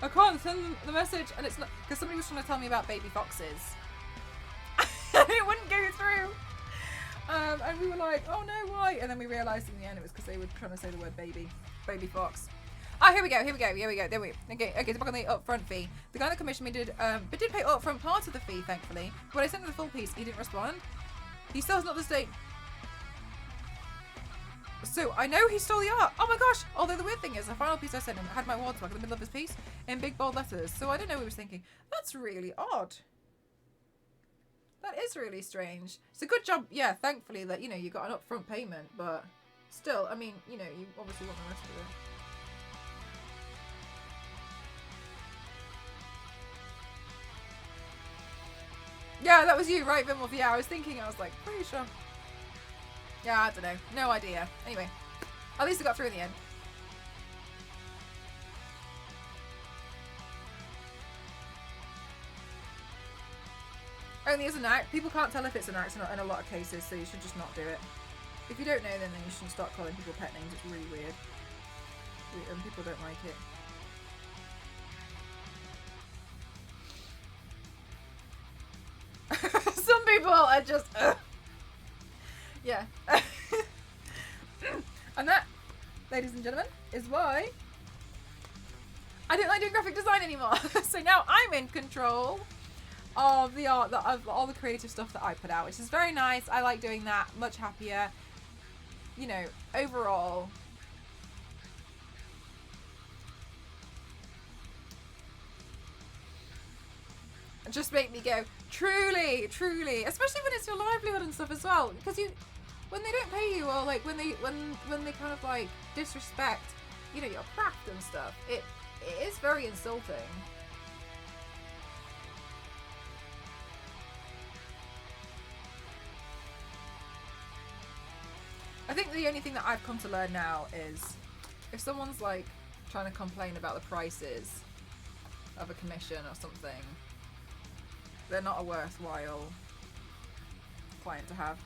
I can't send them the message. And it's not because somebody was trying to tell me about baby foxes. And it wouldn't go through. And we were like, oh no, why? And then we realised in the end it was because they were trying to say the word baby. Baby fox. Oh, here we go. There we go. Okay, so back on the upfront fee. The guy that commissioned me did pay upfront part of the fee, thankfully. When I sent him the full piece, he didn't respond. He still has not the state. So I know he stole the art. Oh my gosh! Although the weird thing is, the final piece I sent him had my watermark in the middle of his piece in big bold letters. So I don't know what he was thinking. That's really odd. That is really strange. It's a good job, yeah, thankfully, that, you know, you got an upfront payment, but still, I mean, you know, you obviously want the rest of it. Yeah, that was you, right, Vimwolf? Yeah, I was thinking, I was like, pretty sure. Yeah, I don't know. No idea. Anyway, at least I got through in the end. Only as an act. People can't tell if it's an act or not in a lot of cases, so you should just not do it. If you don't know, then you shouldn't start calling people pet names. It's really weird. And people don't like it. Some people are just yeah. And that, ladies and gentlemen, is why I don't like doing graphic design anymore. So now I'm in control of the art, of all the creative stuff that I put out, which is very nice. I like doing that, much happier, you know, overall. Just make me go, truly, truly, especially when it's your livelihood and stuff as well, because when they don't pay you, or like when they kind of like disrespect, you know, your craft and stuff, it is very insulting. think the only thing that I've come to learn now is if someone's like trying to complain about the prices of a commission or something, they're not a worthwhile client to have.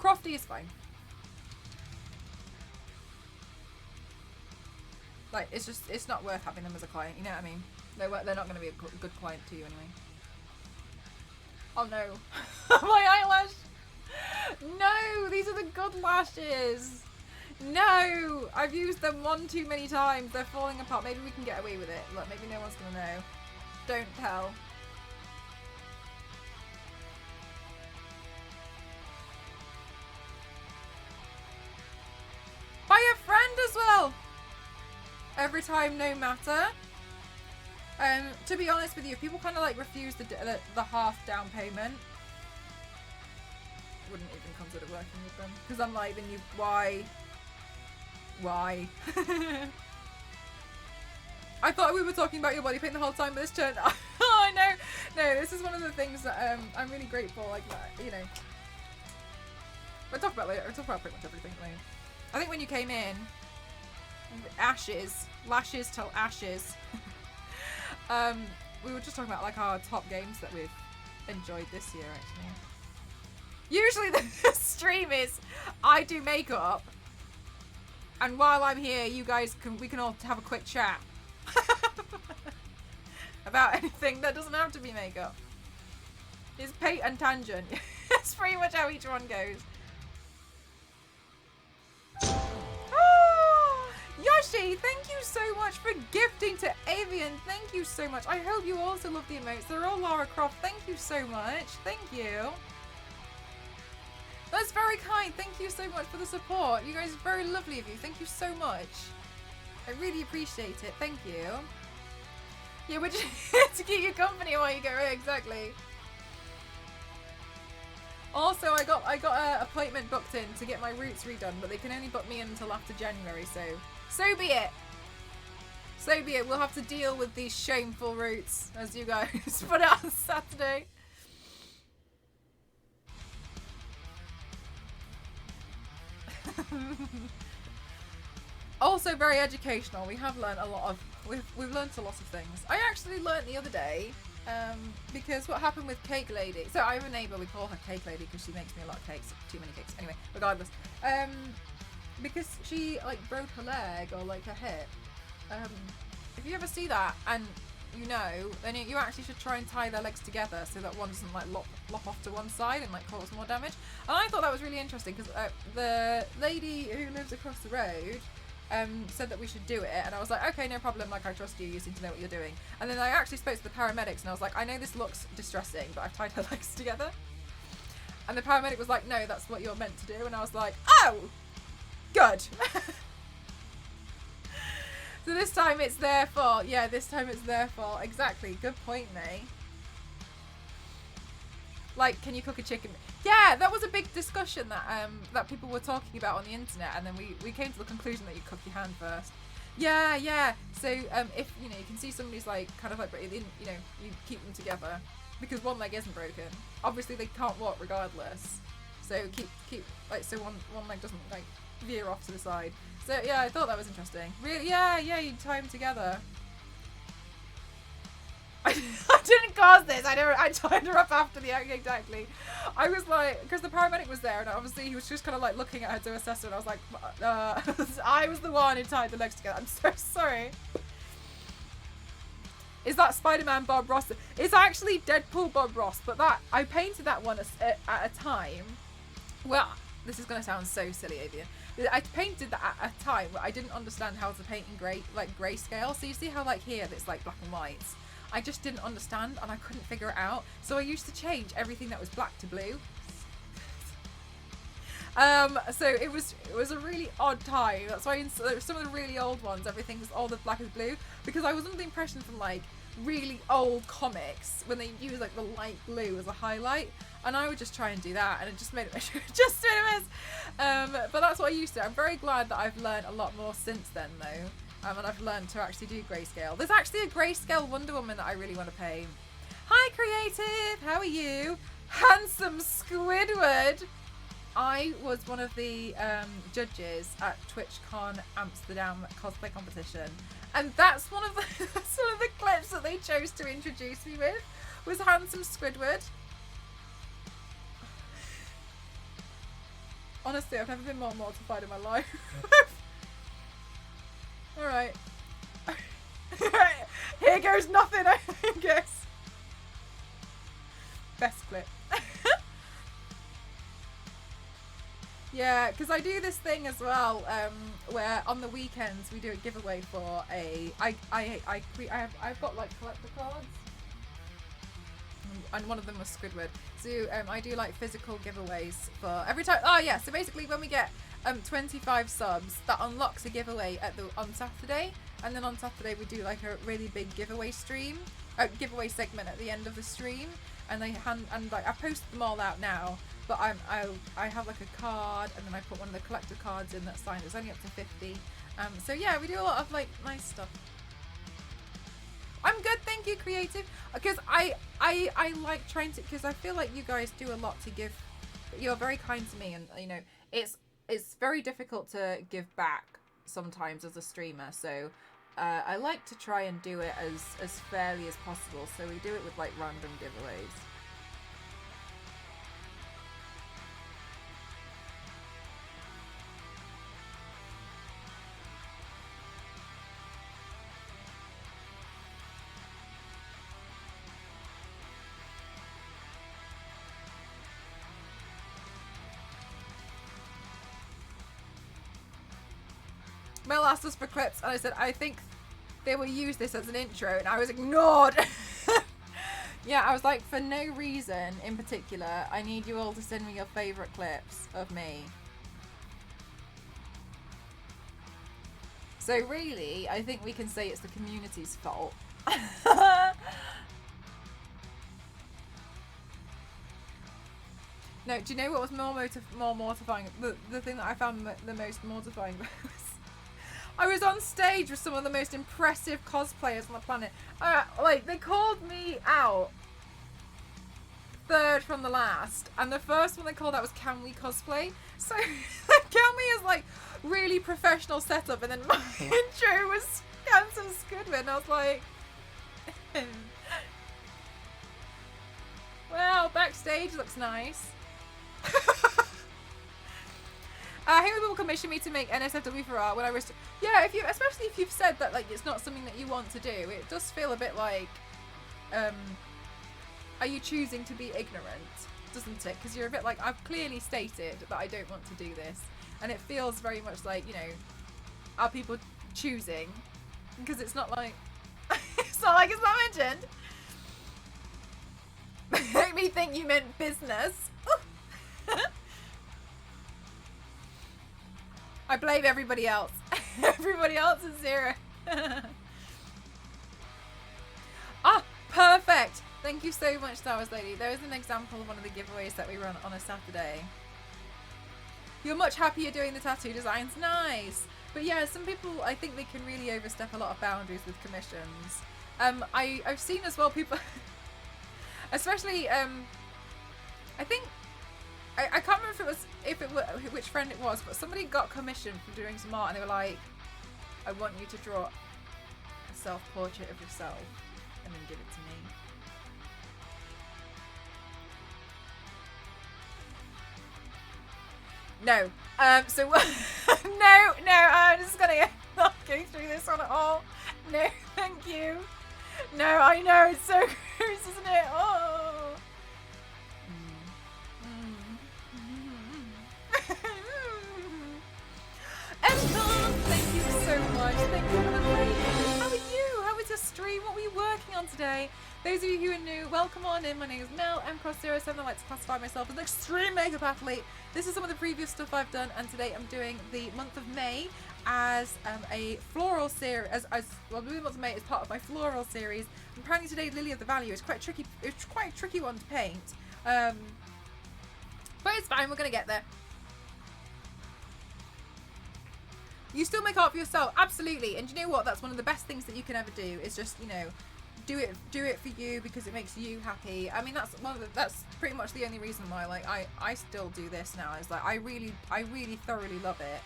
Crofty is fine. Like, it's not worth having them as a client, you know what I mean? They're not going to be a good client to you anyway. Oh no. My eyelash! No! These are the good lashes! No! I've used them one too many times. They're falling apart. Maybe we can get away with it. Look, maybe no one's going to know. Don't tell. Buy a friend as well! Every time, no matter. To be honest with you, if people kind of like refuse the half down payment, I wouldn't even consider working with them, because I'm like, then why? I thought we were talking about your body paint the whole time, but this turned. Oh no, this is one of the things that I'm really grateful. Like, you know, we'll talk about later. We'll talk about pretty much everything later. I think when you came in, lashes till ashes. We were just talking about like our top games that we've enjoyed this year actually. Usually the stream is I do makeup, and while I'm here we can all have a quick chat about anything that doesn't have to be makeup. It's paint and tangent. It's pretty much how each one goes. Yoshi, thank you so much for gifting to Avian. Thank you so much. I hope you also love the emotes. They're all Lara Croft. Thank you so much. Thank you. That's very kind. Thank you so much for the support. You guys are very lovely of you. Thank you so much. I really appreciate it. Thank you. Yeah, we're just to keep you company while you go away. Exactly. Also, I got an appointment booked in to get my roots redone, but they can only book me in until after January, so be it. So be it. We'll have to deal with these shameful roots as you guys put it on Saturday. Also very educational. We have learned a lot of we've learned a lot of things. I actually learned the other day because what happened with Cake Lady. So I have a neighbour, we call her Cake Lady because she makes me a lot of cakes, too many cakes. Anyway, regardless, because she like broke her leg or like her hip. If you ever see that and you know, then you actually should try and tie their legs together so that one doesn't like lop off to one side and like cause more damage. And I thought that was really interesting because the lady who lives across the road said that we should do it, and I was like, okay, no problem, like I trust you, you seem to know what you're doing. And then I actually spoke to the paramedics and I was like, I know this looks distressing, but I've tied her legs together. And the paramedic was like, no, that's what you're meant to do. And I was like, oh, good. So this time it's their fault. Yeah, this time it's their fault. Exactly. Good point, May. Like, can you cook a chicken? Yeah, that was a big discussion that that people were talking about on the internet, and then we came to the conclusion that you cook your hand first. Yeah. So if you know you can see somebody's like kind of like you know you keep them together because one leg isn't broken. Obviously they can't walk regardless. So keep like so one leg doesn't like veer off to the side. So yeah, I thought that was interesting. Really, yeah, you tie them together. I didn't cause this. I tied her up after the act, exactly. I was like, because the paramedic was there, and obviously he was just kind of like looking at her to assess her, and I was like, I was the one who tied the legs together. I'm so sorry. Is that Spider-Man Bob Ross? It's actually Deadpool Bob Ross, but that I painted that one at a time. Well, this is gonna sound so silly, Avian. I painted that at a time where I didn't understand how to paint in grayscale. So you see how like here it's like black and white. I just didn't understand and I couldn't figure it out. So I used to change everything that was black to blue. So it was a really odd time. That's why in some of the really old ones, everything was all the black is blue, because I was under the impression from like really old comics when they use like the light blue as a highlight, and I would just try and do that, and it just made it just made it miss. But that's what I used to. I'm very glad that I've learned a lot more since then, though. And I've learned to actually do grayscale. There's actually a grayscale Wonder Woman that I really want to paint. Hi, Creative! How are you? Handsome Squidward. I was one of the judges at TwitchCon Amsterdam cosplay competition, and that's one of the clips that they chose to introduce me with was Handsome Squidward. Honestly, I've never been more mortified in my life. All right. Here goes nothing, I guess. Best clip. Yeah, because I do this thing as well, where on the weekends we do a giveaway for I've got like collector cards, and one of them was Squidward. So I do like physical giveaways for every time. Oh yeah, so basically when we get 25 subs, that unlocks a giveaway on Saturday, and then on Saturday we do like a really big giveaway giveaway segment at the end of the stream, and I posted them all out now. But I have like a card, and then I put one of the collector cards in that's signed. It's only up to 50. So yeah, we do a lot of like nice stuff. I'm good, thank you, Creative. Because I like trying to, because I feel like you guys do a lot to give. You're very kind to me, and you know it's very difficult to give back sometimes as a streamer. So I like to try and do it as fairly as possible. So we do it with like random giveaways. Mel asked us for clips, and I said, I think they will use this as an intro, and I was ignored. Yeah, I was like, for no reason in particular, I need you all to send me your favourite clips of me. So really, I think we can say it's the community's fault. No, do you know what was more mortifying? The thing that I found the most mortifying was I was on stage with some of the most impressive cosplayers on the planet. Like, they called me out third from the last, and the first one they called out was Can We Cosplay? So, Can We is like really professional setup, and then my intro was Handsome Squidward, and I was like, well, backstage looks nice. Here will commission me to make NSFW for art when I was. Yeah, especially if you've said that like it's not something that you want to do, it does feel a bit like, are you choosing to be ignorant? Doesn't it? Because you're a bit like, I've clearly stated that I don't want to do this, and it feels very much like, you know, are people choosing? Because it's not like it's not mentioned. Make me think you meant business. I blame everybody else. Everybody else is zero. Perfect. Thank you so much, Star Wars Lady. There is an example of one of the giveaways that we run on a Saturday. You're much happier doing the tattoo designs. Nice. But yeah, some people, I think they can really overstep a lot of boundaries with commissions. I've seen as well people, especially, I think, I can't remember if it was which friend it was, but somebody got commissioned for doing some art, and they were like, I want you to draw a self-portrait of yourself and then give it to me. No. So no, I'm just gonna not go through this one at all. No, thank you. No, I know, it's so gross, isn't it? Oh. Emcon, thank you so much. Thank you for the rating. How are you? How was your stream? What were you working on today? Those of you who are new, welcome on in. My name is Mel, mcross07. I like to classify myself as an extreme makeup athlete. This is some of the previous stuff I've done, and today I'm doing the month of May as a floral series. Well, the month of May is part of my floral series. And apparently today, Lily of the Valley is quite tricky. It's quite a tricky one to paint, but it's fine. We're gonna get there. You still make art for yourself, absolutely. And you know what? That's one of the best things that you can ever do. Is just, you know, do it for you because it makes you happy. I mean, that's pretty much the only reason why, like, I still do this now, is like I really thoroughly love it.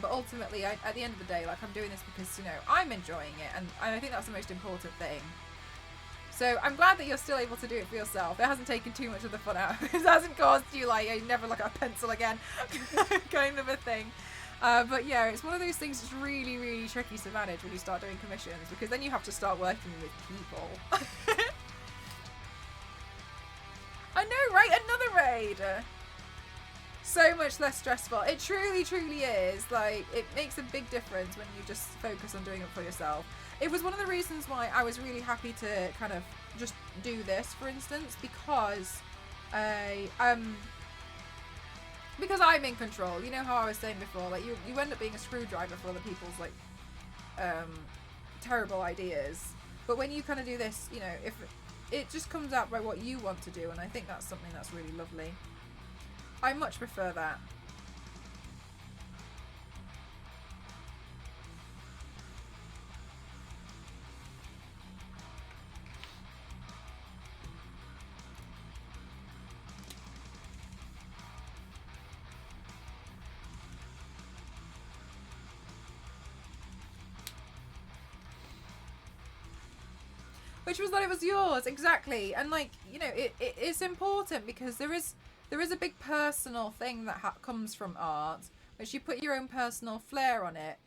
But ultimately, at the end of the day, like, I'm doing this because, you know, I'm enjoying it, and I think that's the most important thing. So I'm glad that you're still able to do it for yourself. It hasn't taken too much of the fun out. It hasn't caused you, like, you never look at a pencil again kind of a thing. But yeah, it's one of those things that's really tricky to manage when you start doing commissions, because then you have to start working with people. I know, right? Another raid! So much less stressful. It truly is. Like, it makes a big difference when you just focus on doing it for yourself. It was one of the reasons why I was really happy to kind of just do this, for instance, because because I'm in control. You know how I was saying before, like, you end up being a screwdriver for other people's, like, terrible ideas. But when you kind of do this, you know, if it just comes out by what you want to do, and I think that's something that's really lovely. I much prefer that. Which was that it was yours, exactly. And, like, you know, it's important because there is a big personal thing that comes from art, which you put your own personal flair on it.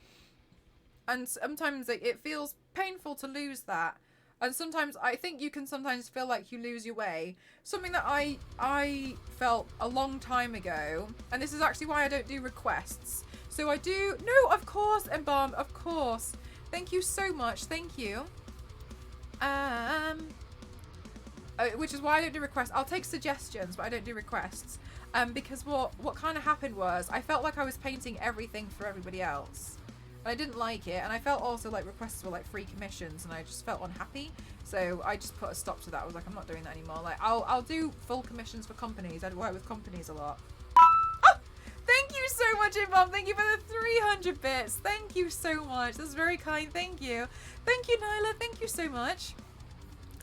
And sometimes it feels painful to lose that. And sometimes I think you can sometimes feel like you lose your way. Something that I felt a long time ago, and this is actually why I don't do requests. So I do, no, of course, Embalm, of course. Thank you so much, thank you. Which is why I don't do requests. I'll take suggestions, but I don't do requests. Because what kind of happened was I felt like I was painting everything for everybody else. And I didn't like it, and I felt also like requests were like free commissions, and I just felt unhappy. So I just put a stop to that. I was like, I'm not doing that anymore. Like, I'll do full commissions for companies. I work with companies a lot. Oh, thank you so much, Imam. Thank you for the 300 bits. Thank you so much. That's very kind. Thank you. Thank you, Nyla. Thank you so much.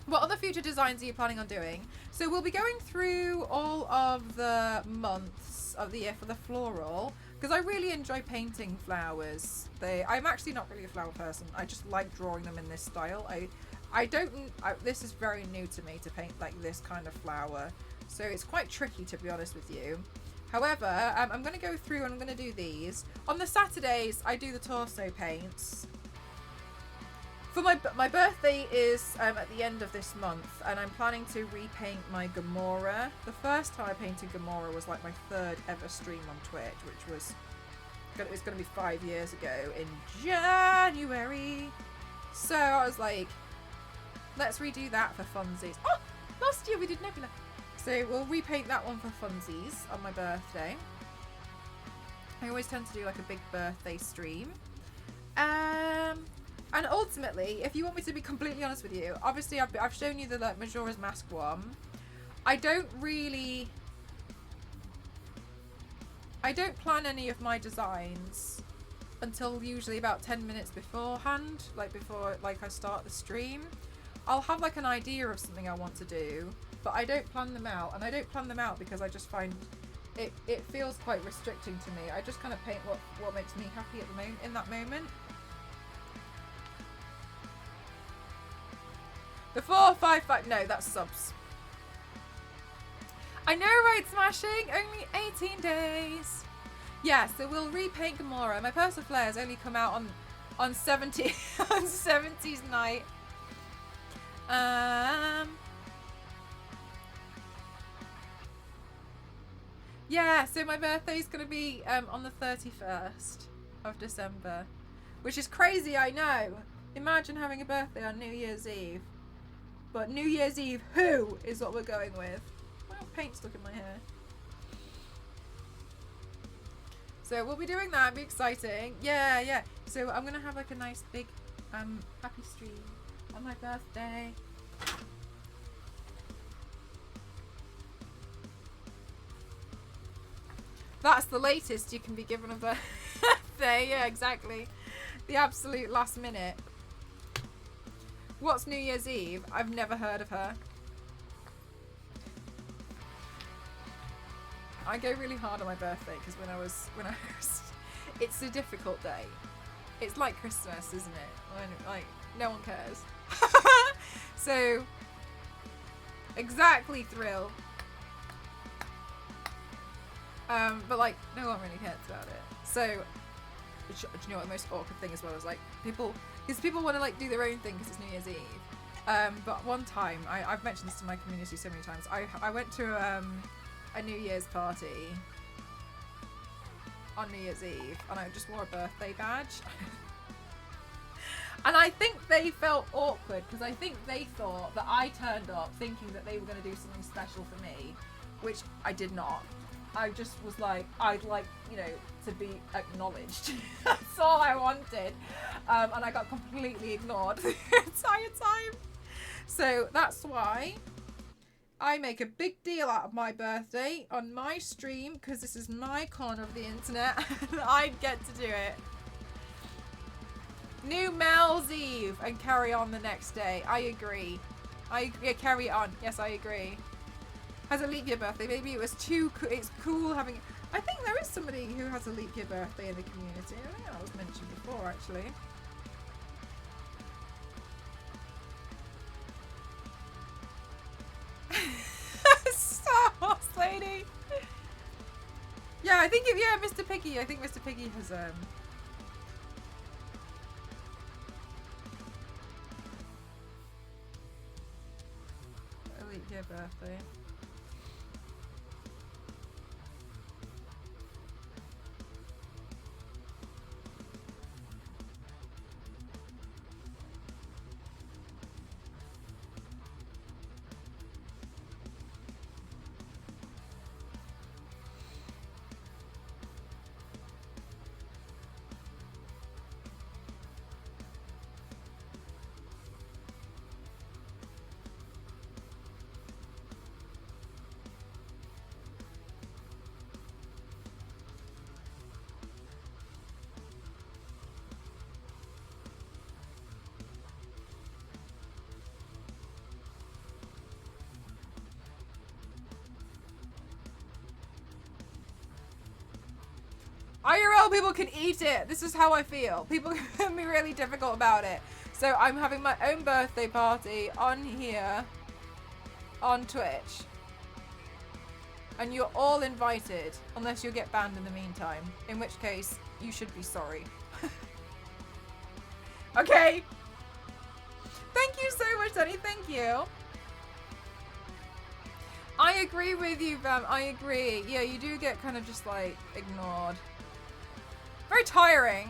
What other future designs are you planning on doing? So we'll be going through all of the months of the year for the floral, because I really enjoy painting flowers. I'm actually not really a flower person. I just like drawing them in this style. This is very new to me to paint like this kind of flower. So it's quite tricky, to be honest with you. However, I'm going to go through and I'm going to do these. On the Saturdays, I do the torso paints. For my birthday is at the end of this month, and I'm planning to repaint my Gamora. The first time I painted Gamora was like my 3rd ever stream on Twitch, which was going to be 5 years ago in January. So I was like, let's redo that for funsies. Oh, last year we did Nebula. So we'll repaint that one for funsies on my birthday. I always tend to do like a big birthday stream. And ultimately, if you want me to be completely honest with you, obviously I've shown you the like Majora's Mask one. I don't plan any of my designs until usually about 10 minutes beforehand, like before I start the stream. I'll have like an idea of something I want to do, but I don't plan them out. And I don't plan them out because I just find it feels quite restricting to me. I just kind of paint what makes me happy at the moment, in that moment. The 455, no, that's subs. I know, right, Smashing? Only 18 days. Yeah, so we'll repaint Gamora. My personal flares only come out on 70 on 70s night. Yeah, so my birthday's gonna be on the 31st of December, which is crazy, I know. Imagine having a birthday on New Year's Eve. But New Year's Eve, who is what we're going with. Well, paint stuck in my hair. So we'll be doing that. It'll be exciting. Yeah. So I'm gonna have like a nice big happy stream on my birthday. That's the latest you can be given a birthday. Yeah, exactly. The absolute last minute. What's New Year's Eve? I've never heard of her. I go really hard on my birthday because when I was, it's a difficult day. It's like Christmas, isn't it? When, like, no one cares. So, exactly thrill. But like, no one really cares about it. So, do you know what the most awkward thing as well is? Like, people want to like do their own thing because it's New Year's Eve. But one time, I've mentioned this to my community so many times. I went to a New Year's party on New Year's Eve, and I just wore a birthday badge. And I think they felt awkward because I think they thought that I turned up thinking that they were going to do something special for me, which I did not. I just was like, I'd like, you know, to be acknowledged. That's all I wanted. And I got completely ignored the entire time. So that's why I make a big deal out of my birthday on my stream, because this is my corner of the internet and I get to do it. New Mel's Eve and carry on the next day. I agree. Yeah, carry on. Yes, I agree. Has a leap year birthday. Maybe it was too it's cool having... I think there is somebody who has a leap year birthday in the community. I think that was mentioned before, actually. Star Wars lady. Yeah, I think Mr. Piggy. I think Mr. Piggy has a leap year birthday. IRL people can eat it. This is how I feel. People can be really difficult about it. So I'm having my own birthday party on here, on Twitch. And you're all invited, unless you get banned in the meantime. In which case, you should be sorry. Okay. Thank you so much, Danny. Thank you. I agree with you, Vam. I agree. Yeah, you do get kind of just like ignored. Very tiring.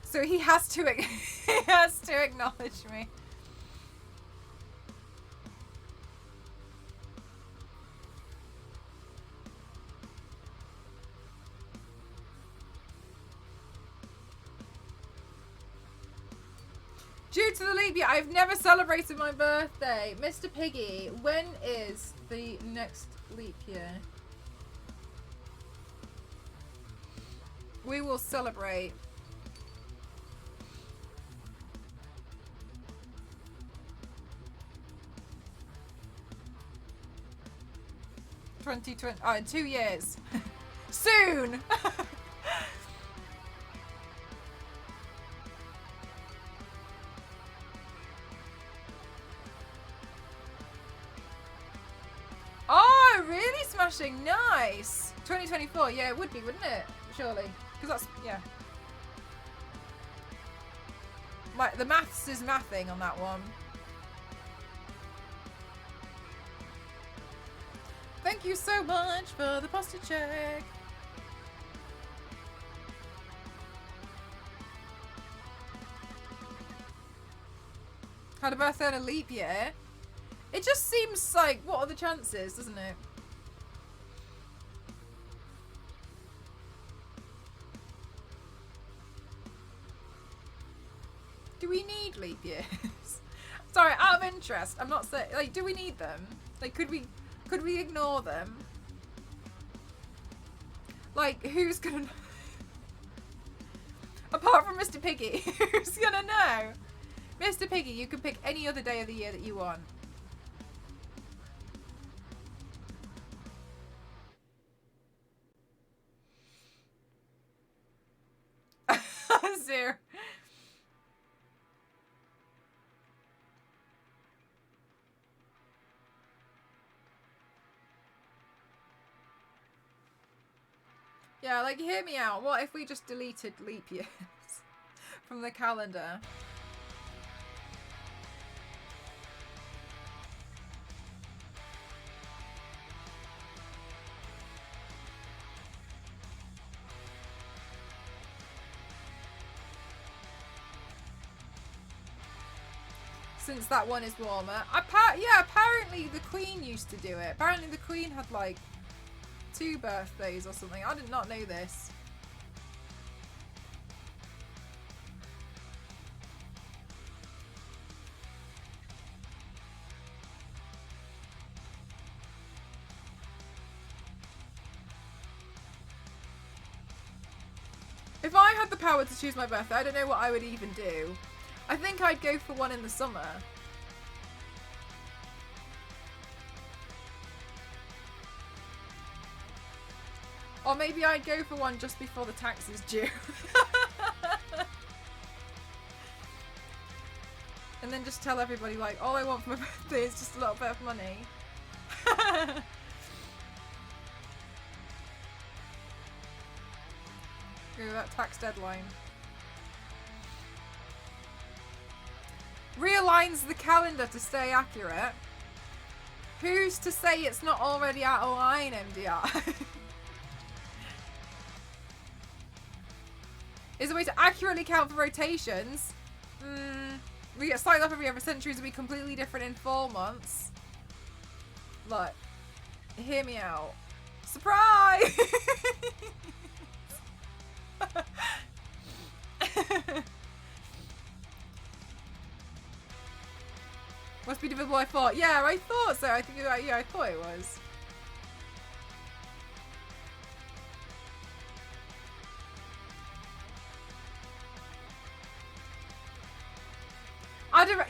So he has to acknowledge me. Due to the leap year, I've never celebrated my birthday. Mr. Piggy, when is the next leap year? We will celebrate. In 2 years. Soon! Oh, really smashing. Nice. 2024. Yeah, it would be, wouldn't it? Surely. Because that's, yeah. The maths is mathing on that one. Thank you so much for the posture check. Had a birthday on a leap year. It just seems like, what are the chances, doesn't it? Do we need leap years? Sorry, out of interest, I'm not saying, like, do we need them? Like, could we ignore them? Like, who's gonna... Apart from Mr. Piggy, who's gonna know? Mr. Piggy, you can pick any other day of the year that you want. Zero. Yeah, like, hear me out. What if we just deleted leap years from the calendar? Since that one is warmer. Yeah, apparently the Queen used to do it. Apparently the Queen had like 2 birthdays or something. I did not know this. If I had the power to choose my birthday, I don't know what I would even do. I think I'd go for one in the summer. Or maybe I'd go for one just before the tax is due. And then just tell everybody, like, all I want for my birthday is just a little bit of money. Ooh, that tax deadline. Realigns the calendar to stay accurate. Who's to say it's not already out of line, MDR? Is a way to accurately count for rotations. We get slightly off every other centuries will be completely different in 4 months. Look, hear me out. Surprise! Must be divisible, I thought. Yeah, I thought so. I think yeah, I thought it was.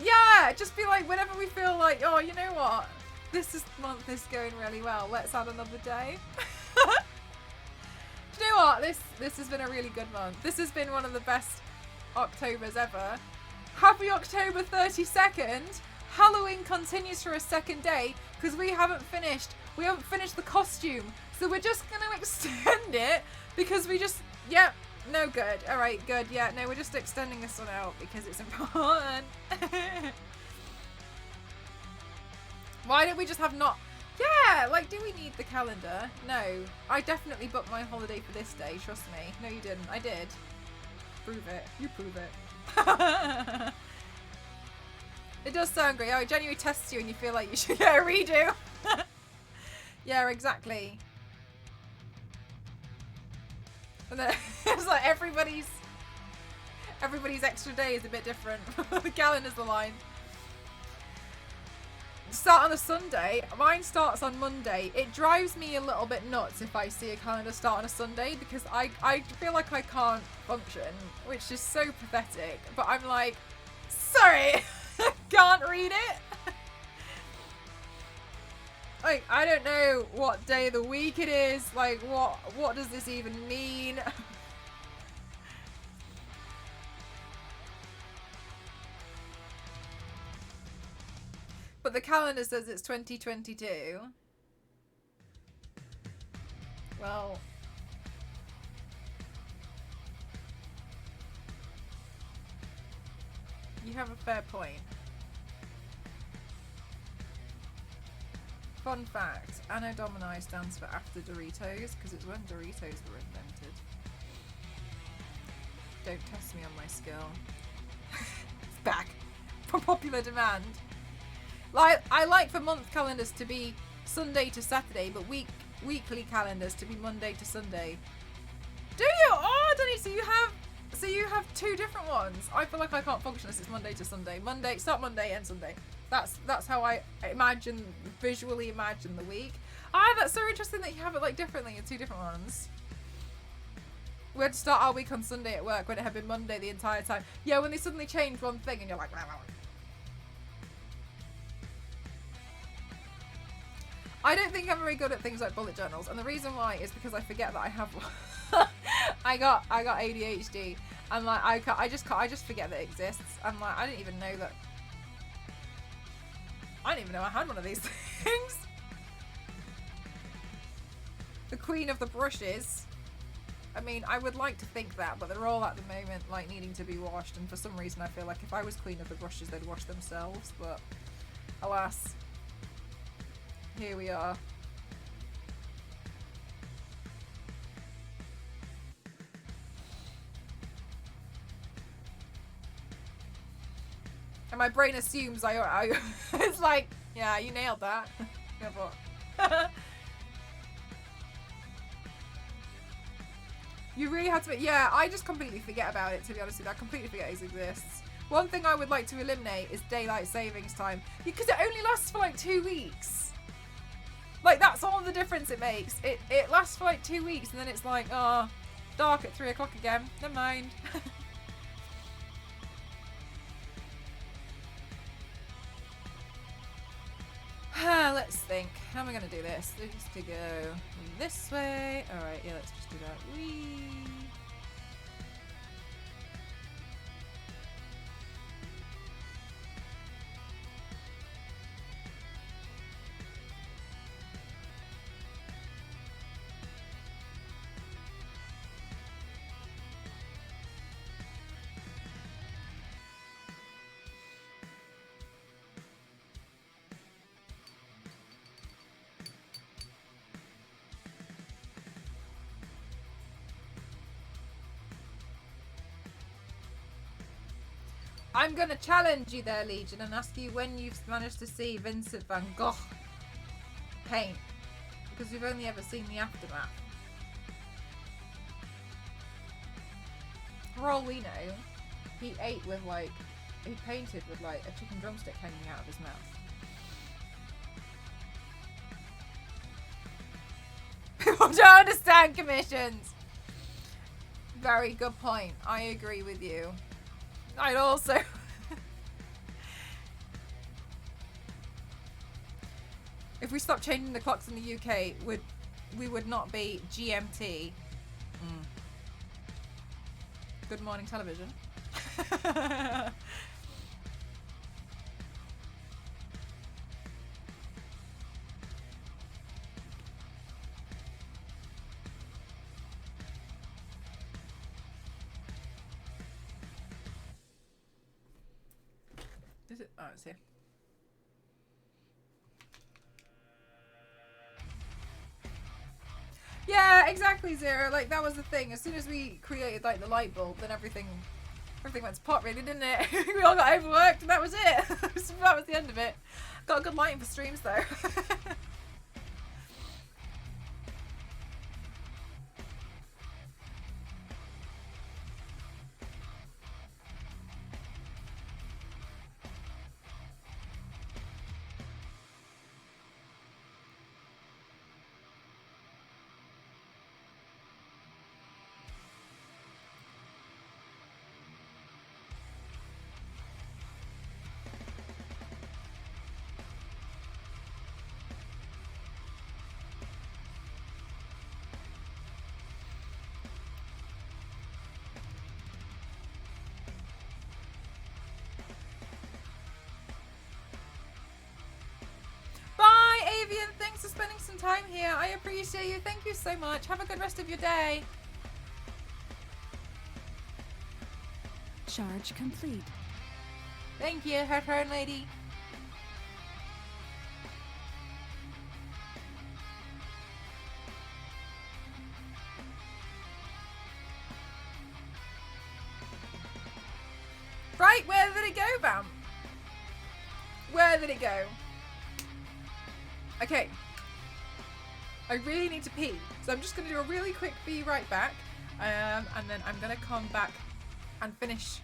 Yeah, just be like, whenever we feel like, oh, you know what? This month is going really well. Let's add another day. Do you know what? This has been a really good month. This has been one of the best Octobers ever. Happy October 32nd. Halloween continues for a second day because we haven't finished the costume. So we're just going to extend it because we just, yep. No, good. Alright, good. Yeah, no, we're just extending this one out because it's important. Why don't we just have not... Yeah, like, do we need the calendar? No. I definitely booked my holiday for this day, trust me. No, you didn't. I did. Prove it. You prove it. It does sound great. Oh, it genuinely tests you and you feel like you should get a redo. Yeah, exactly. And then it's like everybody's extra day is a bit different. The calendar's aligned. Start on a Sunday. Mine starts on Monday. It drives me a little bit nuts if I see a calendar start on a Sunday because I feel like I can't function, which is so pathetic. But I'm like, sorry, can't read it. Like, I don't know what day of the week it is. Like, what does this even mean? But the calendar says it's 2022. Well... You have a fair point. Fun fact, Anno Domini stands for after Doritos, because it's when Doritos were invented. Don't test me on my skill. It's back. For popular demand. Like, I like for month calendars to be Sunday to Saturday, but weekly calendars to be Monday to Sunday. Do you? Oh, Danny, so you have 2 different ones. I feel like I can't function as it's Monday to Sunday. Start Monday, end Sunday. That's how I visually imagine the week. Ah, that's so interesting that you have it like differently in 2 different ones. We had to start our week on Sunday at work when it had been Monday the entire time. Yeah, when they suddenly change one thing and you're like, wow. I don't think I'm very good at things like bullet journals, and the reason why is because I forget that I have one. I got ADHD, and like I just forget that it exists. And like I didn't even know I had one of these things. The queen of the brushes. I mean, I would like to think that, but they're all at the moment like needing to be washed, and for some reason I feel like if I was queen of the brushes they'd wash themselves, but alas, here we are. And my brain assumes I it's like, yeah, you nailed that. Yeah, but you really had to. Yeah, I just completely forget about it, to be honest with you. I completely forget it exists. One thing I would like to eliminate is daylight savings time, because it only lasts for like 2 weeks. Like, that's all the difference it makes. It lasts for like 2 weeks, and then it's like, oh, dark at 3 o'clock again. Never mind. Let's think. How am I going to do this? Just to go this way. Alright, yeah, let's just do that. Whee! I'm gonna challenge you there, Legion, and ask you when you've managed to see Vincent van Gogh paint, because we've only ever seen the aftermath. For all we know, he ate with like, he painted with like a chicken drumstick hanging out of his mouth. People don't understand commissions. Very good point. I agree with you. I'd also if we stopped changing the clocks in the UK, we would not be GMT. Good morning television. Is it? Oh, it's here. Yeah, exactly, Zero. Like, that was the thing. As soon as we created like the light bulb, then everything went to pot, really, didn't it? We all got overworked, and that was it. That was the end of it. Got a good lighting for streams though. Thanks for spending some time here. I appreciate you. Thank you so much. Have a good rest of your day. Charge complete. Thank you, her turn, lady. Right, where did it go, Vamp? Where did it go? Okay. I really need to pee, so I'm just going to do a really quick be right back, and then I'm going to come back and finish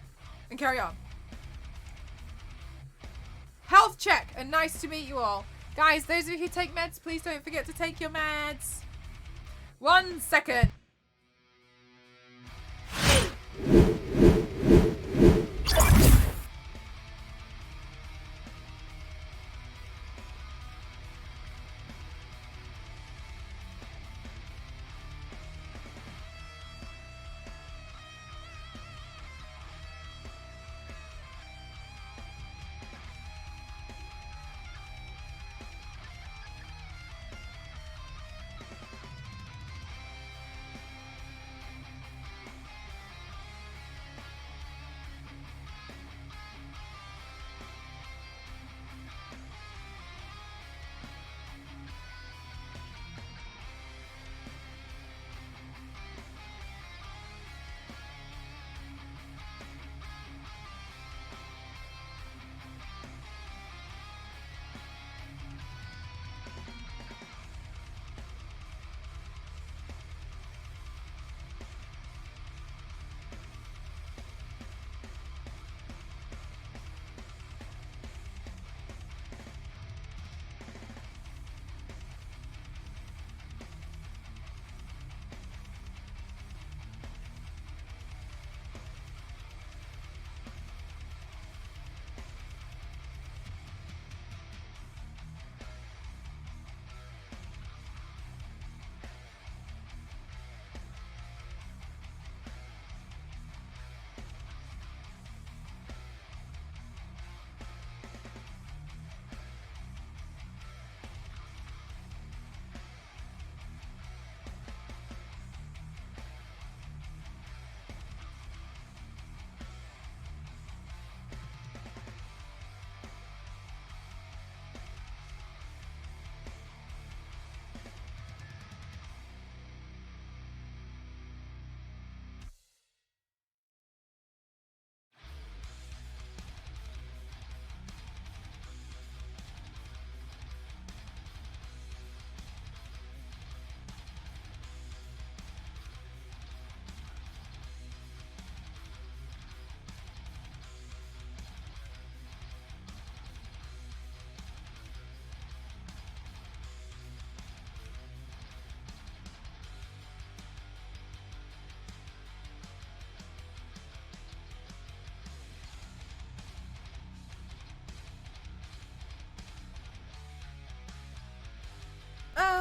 and carry on. Health check, and nice to meet you all. Guys, those of you who take meds, please don't forget to take your meds. 1 second.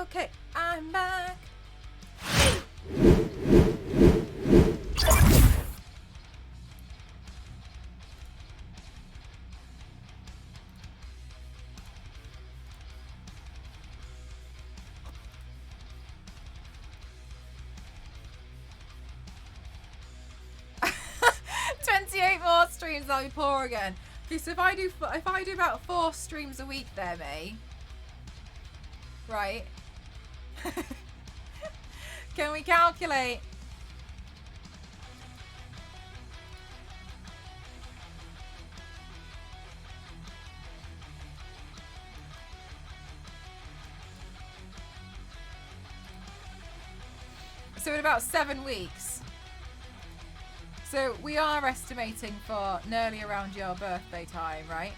Okay, I'm back. More streams, I'll be poor again. Okay, so if I do about 4 streams a week there, May, right? Can we calculate? So in about 7 weeks. So we are estimating for nearly around your birthday time, right?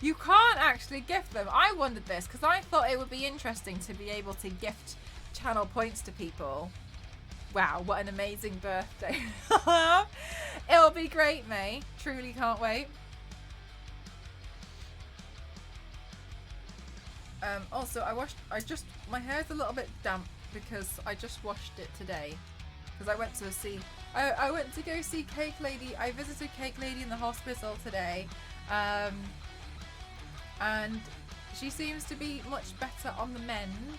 You can't actually gift them. I wondered this because I thought it would be interesting to be able to gift channel points to people. Wow, what an amazing birthday. It'll be great, May. Truly can't wait. Also, my hair's a little bit damp because I just washed it today. Because I went to see, I went to go see Cake Lady. I visited Cake Lady in the hospital today. And she seems to be much better on the mend.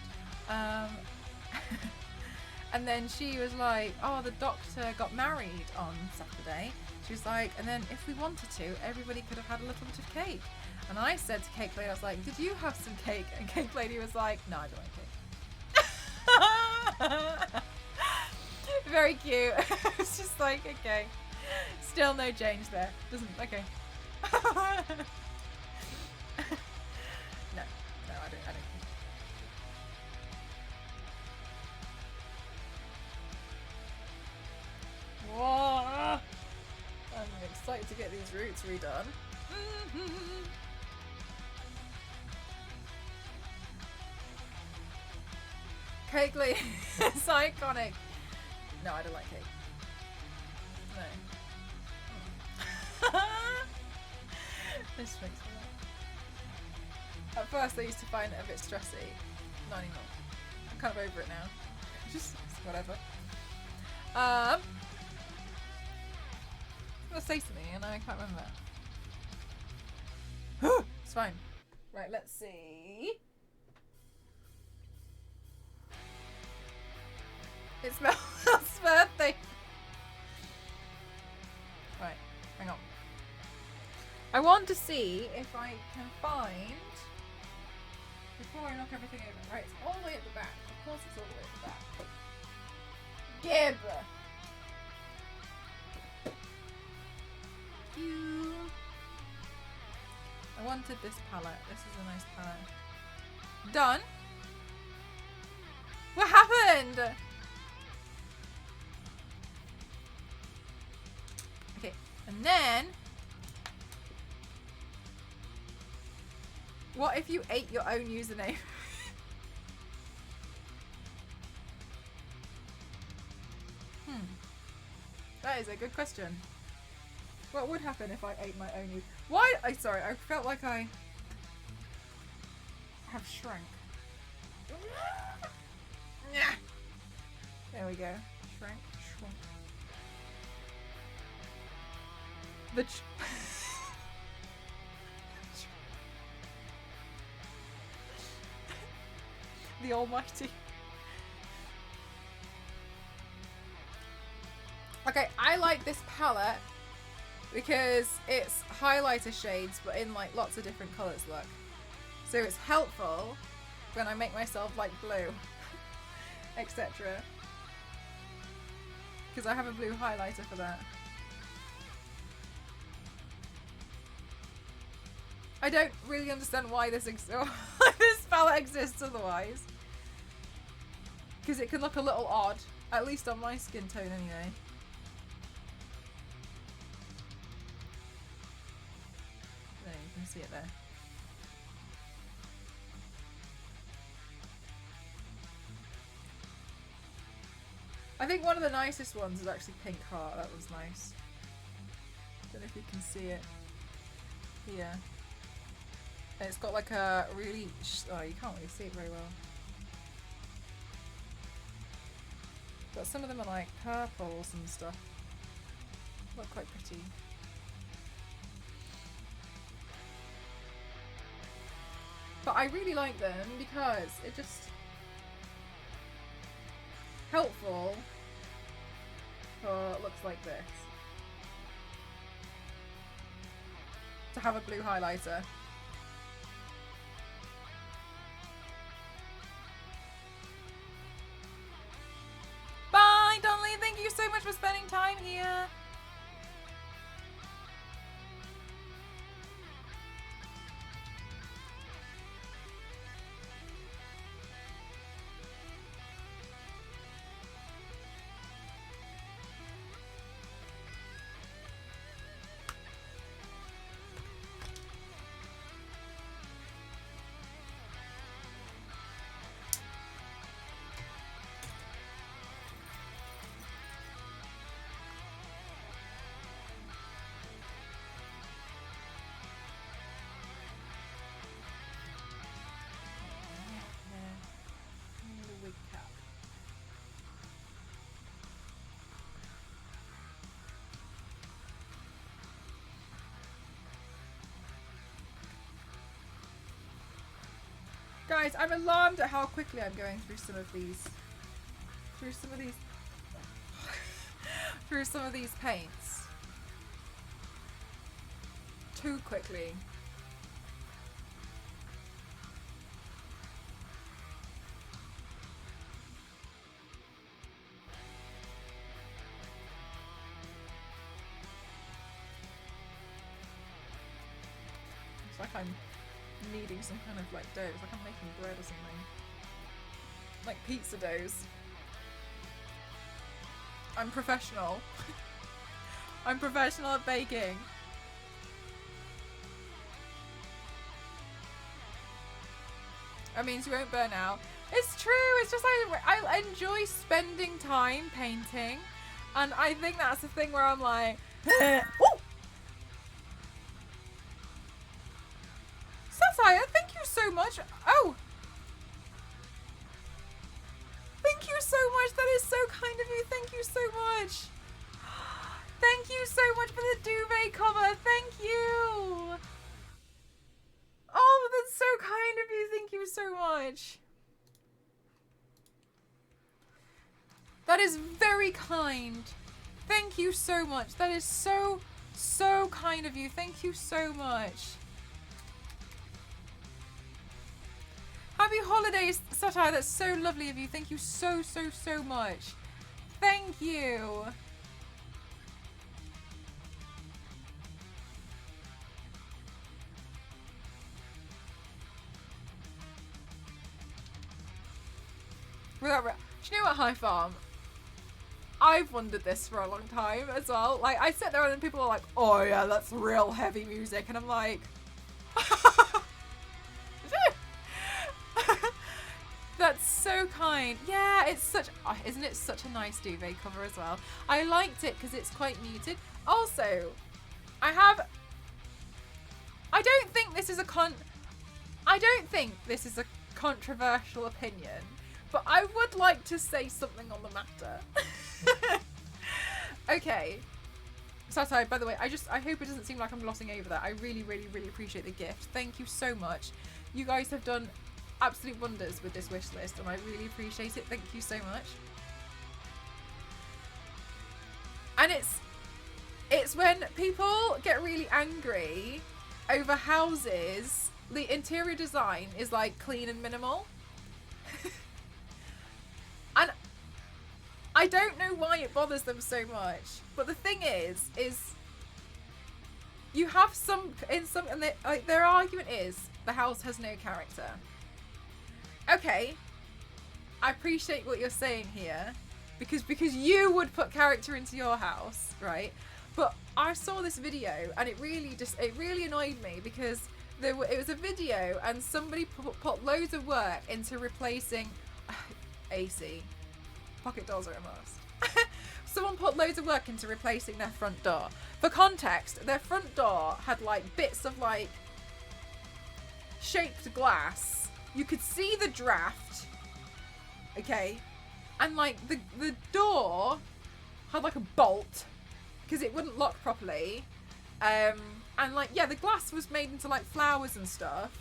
And then she was like, oh, the doctor got married on Saturday. She was like, and then if we wanted to, everybody could have had a little bit of cake. And I said to Cake Lady, I was like, did you have some cake? And Cake Lady was like, no, I don't like cake. Very cute. It's just like, okay. Still no change there. Doesn't, okay. No, I don't. Whoa! I'm excited to get these roots redone. Cake Lady is iconic. No, I don't like cake. No. This makes me laugh. At first I used to find it a bit stressy. Not anymore. I'm kind of over it now. Just whatever. I'm gonna say something and I can't remember. It's fine. Right, let's see. It's Mel's birthday. Right, hang on. I want to see if I can find, before I knock everything over. Right, it's all the way at the back. Of course it's all the way at the back. Gib! You. I wanted this palette. This is a nice palette. Done. What happened? Okay, and then what if you ate your own username? That is a good question. What would happen if I ate my own username? Why? Sorry, I felt like I have shrunk. There we go. Shrunk. The the almighty. Okay, I like this palette because it's highlighter shades but in like lots of different colours, look. So it's helpful when I make myself like blue, etc. Because I have a blue highlighter for that. I don't really understand why this palette exists otherwise. Because it can look a little odd. At least on my skin tone anyway. There, you can see it there. I think one of the nicest ones is actually Pink Heart. That was nice. Don't know if you can see it here. And it's got like a really... oh, you can't really see it very well. But some of them are like purples and stuff. Look quite pretty. But I really like them because it just... helpful for looks like this. To have a blue highlighter. Bye, Donnelly! Thank you so much for spending time here! Guys, I'm alarmed at how quickly I'm going through some of these. Through some of these paints. Too quickly. It's like I'm kneading some kind of like dough. It's like I'm making bread or something. Like pizza doughs. I'm professional. I'm professional at baking. That means you won't burn out. It's true. It's just I enjoy spending time painting, and I think that's the thing where I'm like, oh! Satire, thank you so much. Oh, thank you so much. That is so kind of you. Thank you so much. Thank you so much for the duvet cover. Thank you. Oh, that's so kind of you. Thank you so much. That is very kind. Thank you so much. That is so, so kind of you. Thank you so much. Happy holidays, Satire. That's so lovely of you. Thank you so, so, so much. Thank you. Do you know what, High Farm? I've wondered this for a long time as well. Like, I sit there and people are like, oh yeah, that's real heavy music. And I'm like... That's so kind. Yeah, it's such... Oh, isn't it such a nice duvet cover as well? I liked it because it's quite muted. Also, I don't think this is a controversial opinion, but I would like to say something on the matter. Okay. Satire, by the way, I hope it doesn't seem like I'm glossing over that. I really, really, really appreciate the gift. Thank you so much. You guys have done absolute wonders with this wish list, and I really appreciate it. Thank you so much. And it's when people get really angry over houses, the interior design is like clean and minimal. And I don't know why it bothers them so much, but the thing is you have some, and their argument is the house has no character. okay, I appreciate what you're saying here, because you would put character into your house, right? But I saw this video and it really annoyed me because it was a video and somebody put loads of work into replacing AC. Pocket doors are a must. Someone put loads of work into replacing their front door. For context, their front door had like bits of like shaped glass. You could see the draft. Okay, and like the door had like a bolt because it wouldn't lock properly, and like yeah, the glass was made into like flowers and stuff,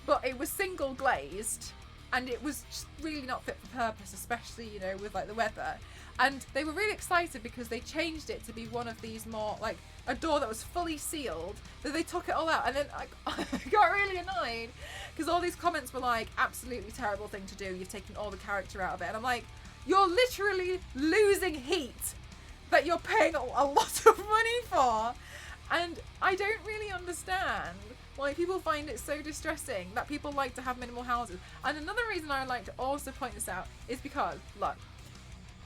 but it was single glazed and it was just really not fit for purpose, especially, you know, with like the weather. And they were really excited because they changed it to be one of these more like a door that was fully sealed, that they took it all out. And then I got really annoyed because all these comments were like, absolutely terrible thing to do, you've taken all the character out of it. And I'm like, you're literally losing heat that you're paying a lot of money for. And I don't really understand why people find it so distressing that people like to have minimal houses. And another reason I would like to also point this out is because, look,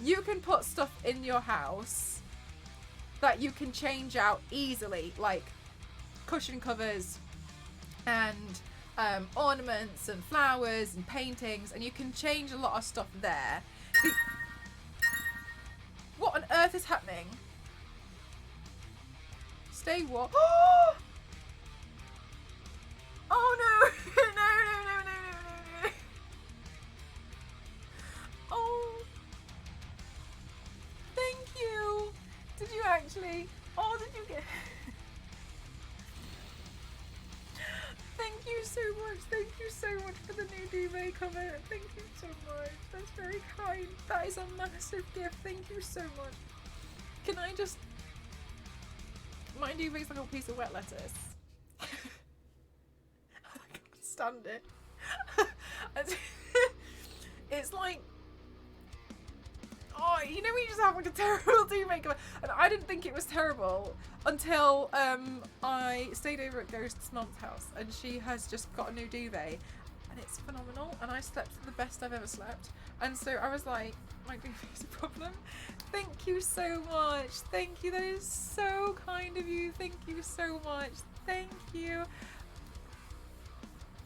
you can put stuff in your house that you can change out easily, like cushion covers and ornaments and flowers and paintings, and you can change a lot of stuff there. What on earth is happening? Stay what? Oh no! No. Oh. Thank you. Did you actually? Oh, did you get? Thank you so much. Thank you so much for the new duvet cover. Thank you so much. That's very kind. That is a massive gift. Thank you so much. Can I just? My duvet's like a piece of wet lettuce. I can't stand it. It's like, oh, you know when you just have like a terrible duvet cover, and I didn't think it was terrible until I stayed over at Ghost's mum's house, and she has just got a new duvet, and it's phenomenal, and I slept the best I've ever slept, and so I was like, my duvet's a problem. Thank you so much. Thank you. That is so kind of you. Thank you so much. Thank you.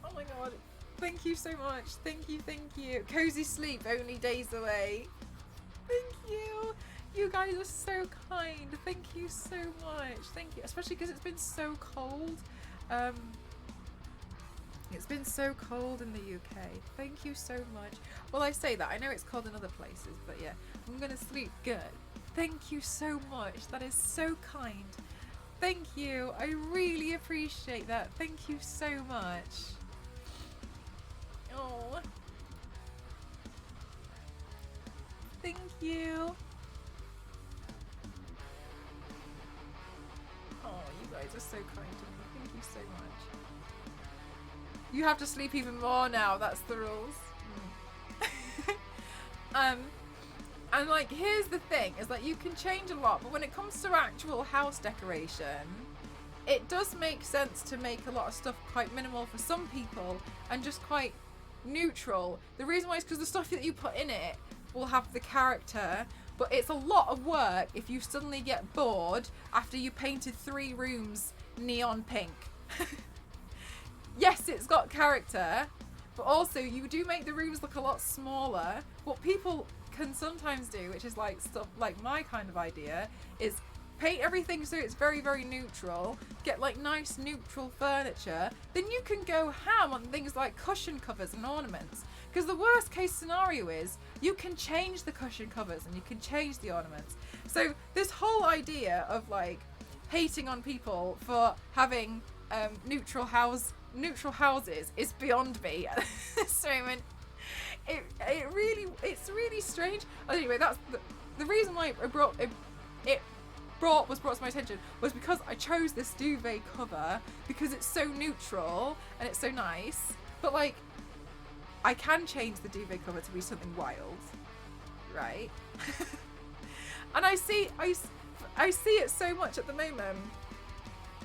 Oh my god. Thank you so much. Thank you. Thank you. Cozy sleep only days away. Thank you. You guys are so kind. Thank you so much. Thank you. Especially because it's been so cold. It's been so cold in the UK. Thank you so much. Well, I say that. I know it's cold in other places, but yeah, I'm gonna sleep good. Thank you so much. That is so kind. Thank you. I really appreciate that. Thank you so much. Oh. Thank you. Oh, you guys are so kind to me. Thank you so much. You have to sleep even more now. That's the rules. And like, here's the thing: is like you can change a lot, but when it comes to actual house decoration, it does make sense to make a lot of stuff quite minimal for some people and just quite neutral. The reason why is because the stuff that you put in it will have the character, but it's a lot of work if you suddenly get bored after you painted 3 rooms neon pink. Yes, it's got character, but also you do make the rooms look a lot smaller. What people can sometimes do, which is like stuff like my kind of idea, is paint everything so it's very, very neutral, get like nice neutral furniture, then you can go ham on things like cushion covers and ornaments. Because the worst case scenario is you can change the cushion covers and you can change the ornaments. So this whole idea of like hating on people for having neutral houses is beyond me at this moment. It's really strange. Anyway, that's the reason why it was brought to my attention was because I chose this duvet cover because it's so neutral and it's so nice. But like, I can change the duvet cover to be something wild, right? And I see it so much at the moment.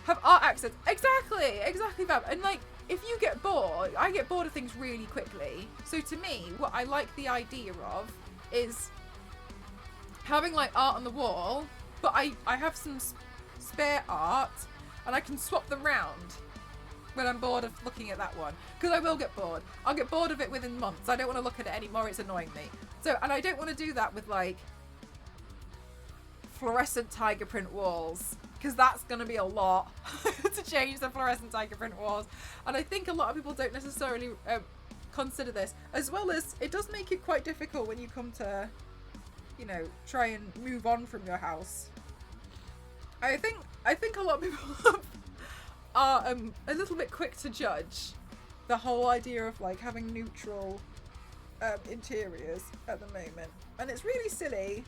Have art accents. Exactly, Fab. And like, if you get bored, I get bored of things really quickly. So to me, what I like the idea of is having like art on the wall, but I have some spare art and I can swap them round when I'm bored of looking at that one. Because I will get bored. I'll get bored of it within months. I don't want to look at it anymore. It's annoying me. So, and I don't want to do that with like fluorescent tiger print walls, because that's going to be a lot to change the fluorescent tiger print walls. And I think a lot of people don't necessarily consider this, as well as it does make it quite difficult when you come to, you know, try and move on from your house. I think a lot of people are a little bit quick to judge the whole idea of like having neutral interiors at the moment, and it's really silly.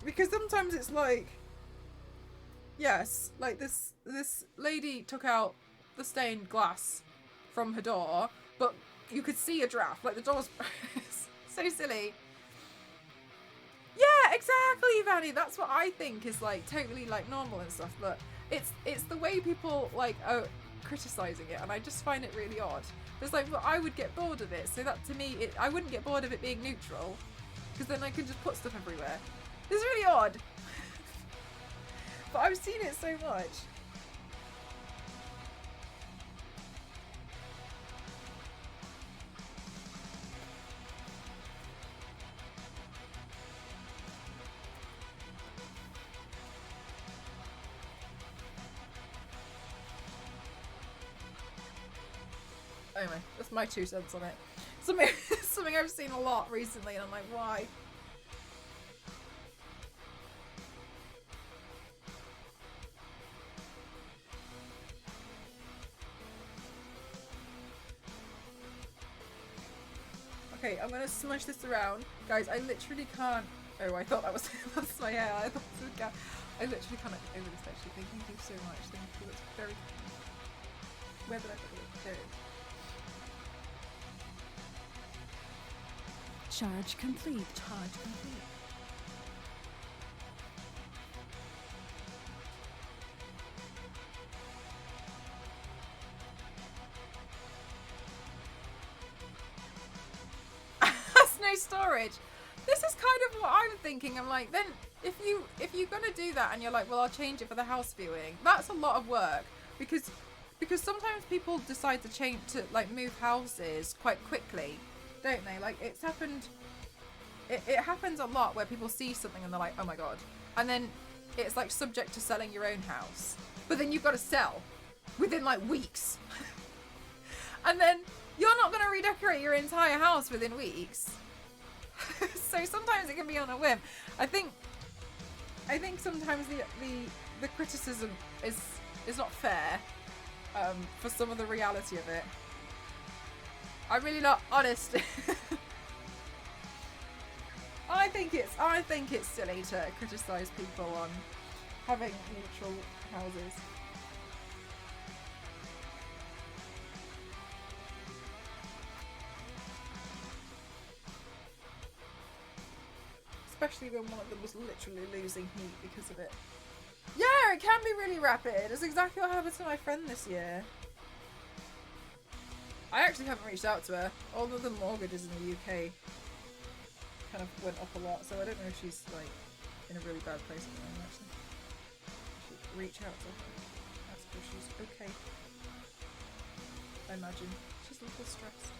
Because sometimes it's like, yes, like this lady took out the stained glass from her door, but you could see a draft. Like the door's so silly. Yeah, exactly, Vanny. That's what I think is like totally like normal and stuff. But it's the way people like criticizing it, and I just find it really odd. It's like, well, I would get bored of it. So that to me, I wouldn't get bored of it being neutral, because then I could just put stuff everywhere. It's really odd. But I've seen it so much. Anyway, that's my 2 cents on it. Something I've seen a lot recently, and I'm like, why? Okay, I'm gonna smush this around. Guys, I literally can't... Oh, I thought that was... that's my hair. I thought it was... I literally can't get over this, actually. Thank you so much. Thank you. It's very... Where did I put it? There it is. Charge complete. Charge complete. No storage. This is kind of what I'm thinking. I'm like, then if you're gonna do that and you're like, well, I'll change it for the house viewing, that's a lot of work, because sometimes people decide to change to like move houses quite quickly, don't they? Like it's happened. It happens a lot where people see something and they're like, oh my god, and then it's like subject to selling your own house, but then you've got to sell within like weeks, and then you're not going to redecorate your entire house within weeks. So sometimes it can be on a whim. I think sometimes the criticism is not fair for some of the reality of it. I'm really not honest. I think it's silly to criticize people on having neutral houses. Especially when one of them was literally losing heat because of it. Yeah, it can be really rapid. That's exactly what happened to my friend this year. I actually haven't reached out to her. All of the mortgages in the UK kind of went up a lot, so I don't know if she's like in a really bad place at the moment actually. I should reach out to her. Ask her if she's okay. I imagine. She's a little stressed.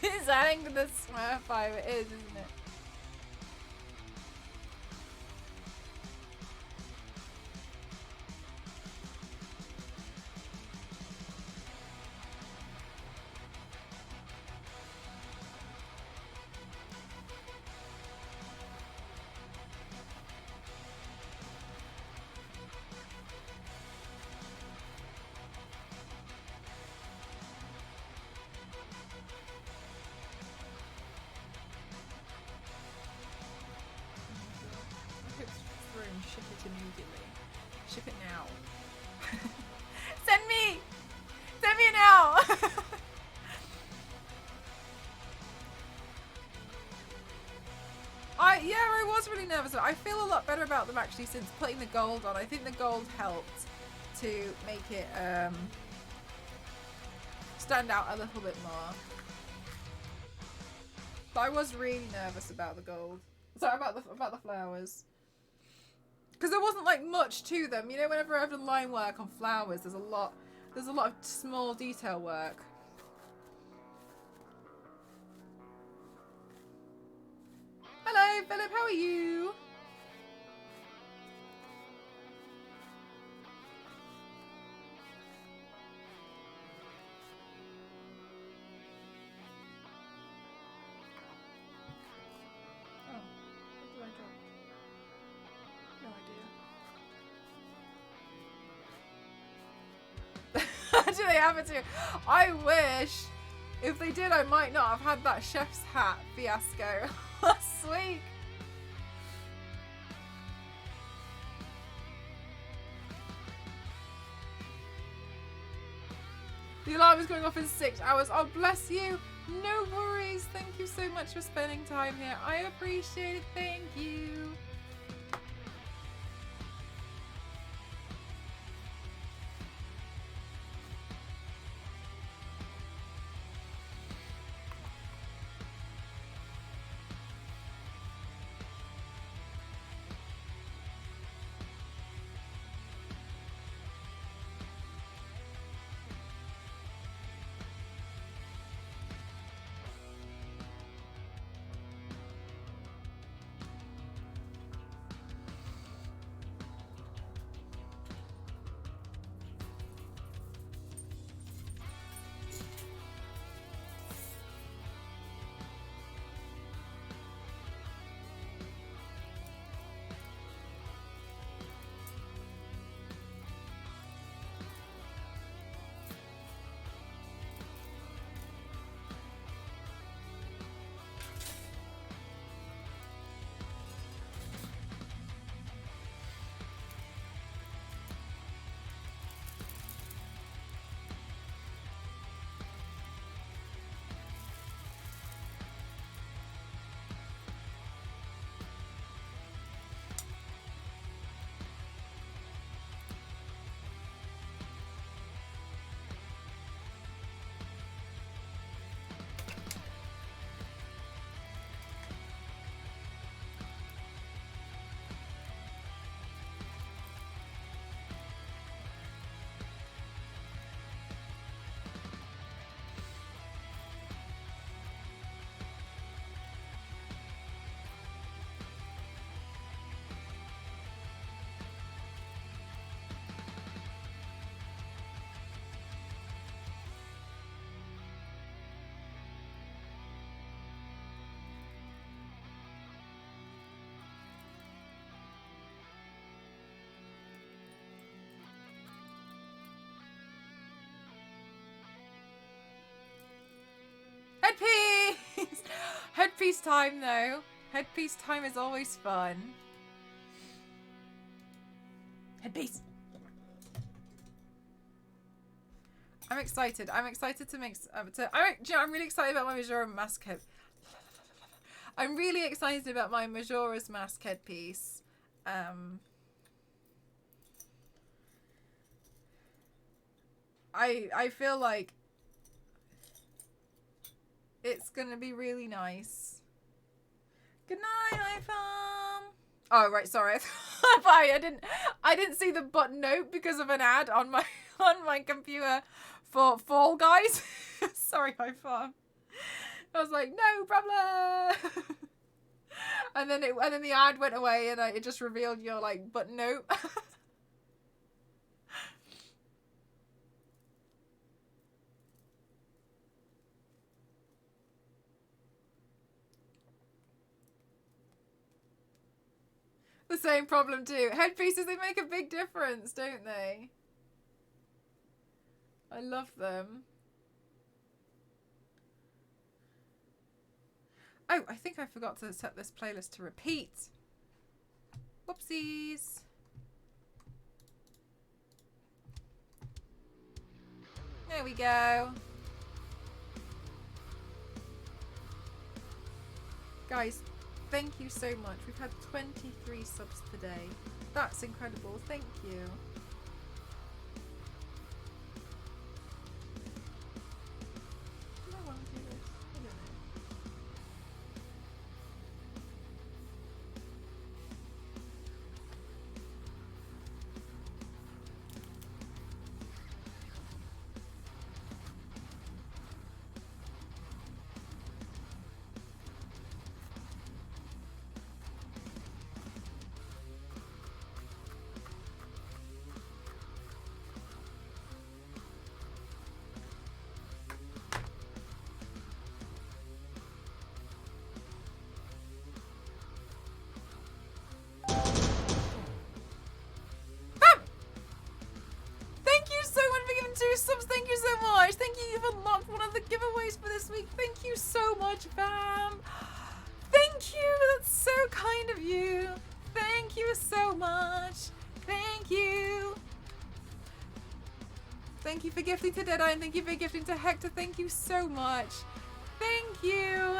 It's adding to the Smurf 5, it is, isn't it? and ship it immediately. Ship it now. Send me! Send me now! Yeah, I was really nervous. I feel a lot better about them actually since putting the gold on. I think the gold helped to make it stand out a little bit more. But I was really nervous about the gold. Sorry, about the flowers. Because there wasn't like much to them. You know, whenever I've done line work on flowers, there's a lot of small detail work. Hello, Philip, how are you? Oh, what did I drop? No idea. Do they have it too? I wish. If they did, I might not have had that chef's hat fiasco last week. The alarm is going off in 6 hours. Oh, bless you. No worries. Thank you so much for spending time here. I appreciate it. Thank you. Headpiece! Headpiece time though. Headpiece time is always fun. Headpiece! I'm excited. I'm excited to make... I'm really excited about my Majora mask head. I'm really excited about my Majora's Mask headpiece. I feel like it's gonna be really nice. Good night, iPhone. Oh right, sorry. Bye. I didn't see the button note because of an ad on my computer for Fall Guys. Sorry, iPhone. I was like, no problem. and then the ad went away and it just revealed your like button note. The same problem too. Headpieces, they make a big difference, don't they? I love them. Oh, I think I forgot to set this playlist to repeat. Whoopsie. DMCs. There we go. Guys, thank you so much. We've had 23 subs today. That's incredible. Thank you. Do I want to do this? I don't know. Two subs, thank you so much. Thank you, you've unlocked one of the giveaways for this week. Thank you so much, fam. Thank you, that's so kind of you. Thank you so much. Thank you. Thank you for gifting to Deadeye and thank you for gifting to Hector. Thank you so much. Thank you.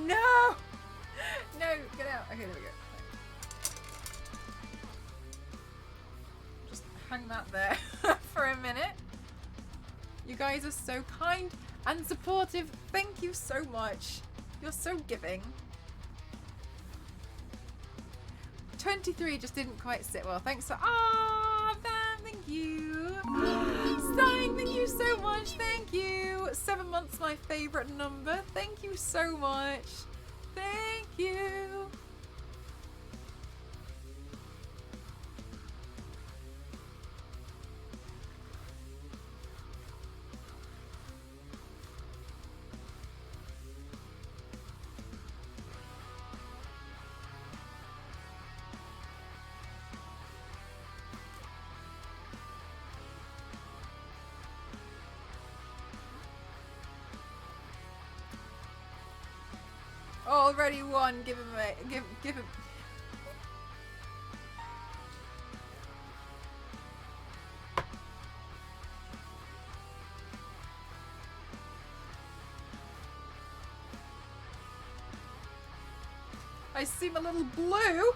No! No, get out. Okay, there we go. Just hang that there for a minute. You guys are so kind and supportive. Thank you so much. You're so giving. 23 just didn't quite sit well. Thanks for... Ah, thank you. Stein, thank you so much. Thank you. 7 months, my favourite number. Thank you so much. Thank you. Already won. Give him a give him. I seem a little blue.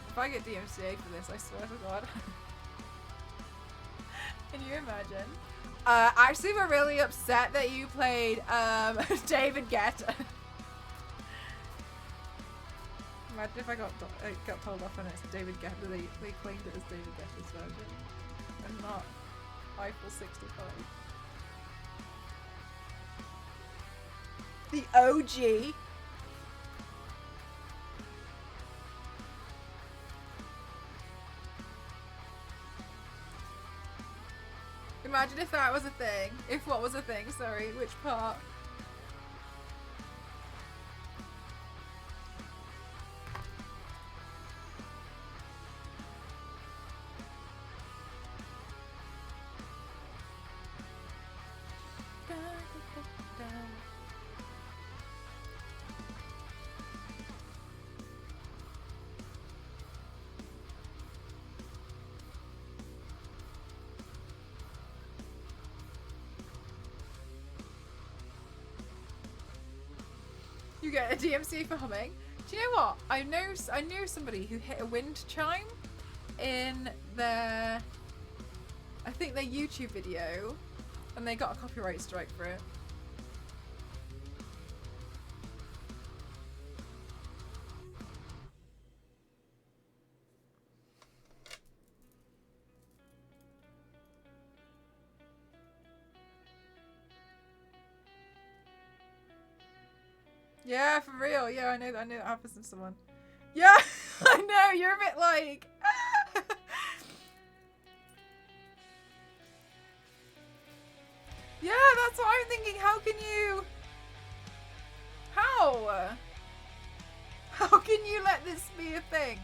If I get DMCA for this, I swear to God. Can you imagine? Actually, we're really upset that you played David Guetta. Imagine if I got told off and it's David Guetta. They claimed it as David Guetta's version and not Eiffel 65. The OG. Imagine if that was a thing. If what was a thing, sorry. Which part? You get a DMCA for humming. Do you know what? I knew somebody who hit a wind chime in their... I think their YouTube video, and they got a copyright strike for it. Yeah, for real. Yeah, I know that happens to someone. Yeah, I know. You're a bit like. Yeah, that's what I'm thinking. How can you? How? How can you let this be a thing?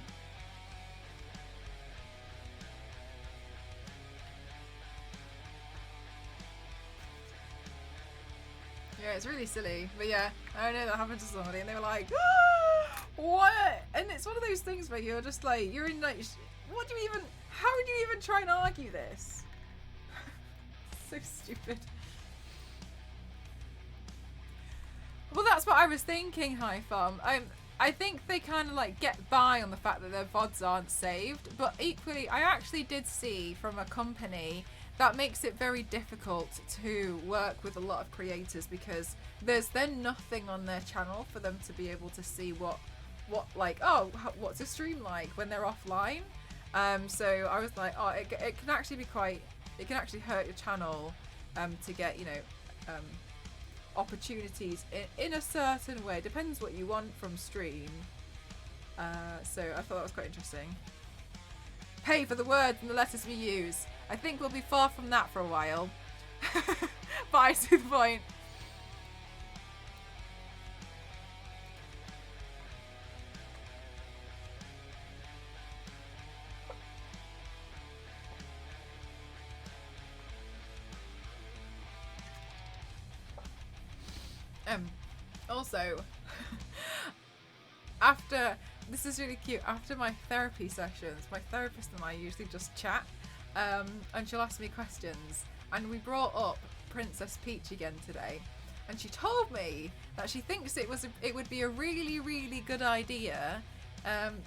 Yeah, it's really silly. But yeah, I know that happened to somebody and they were like, ah, what? And it's one of those things where you're just like, you're in like, what do you even, how do you even try and argue this? So stupid. Well, that's what I was thinking, Hi Farm. I think they kind of like get by on the fact that their VODs aren't saved, but equally, I actually did see from a company that makes it very difficult to work with a lot of creators because there's then nothing on their channel for them to be able to see what like, oh, what's a stream like when they're offline. So I was like, oh, it can actually be quite, it can actually hurt your channel to get, you know, opportunities in a certain way. Depends what you want from stream. So I thought that was quite interesting. Pay for the words and the letters we use. I think we'll be far from that for a while. But I see the point. Also, after, this is really cute, after my therapy sessions, my therapist and I usually just chat, and she'll ask me questions, and we brought up Princess Peach again today, and she told me that she thinks it would be a really, really good idea,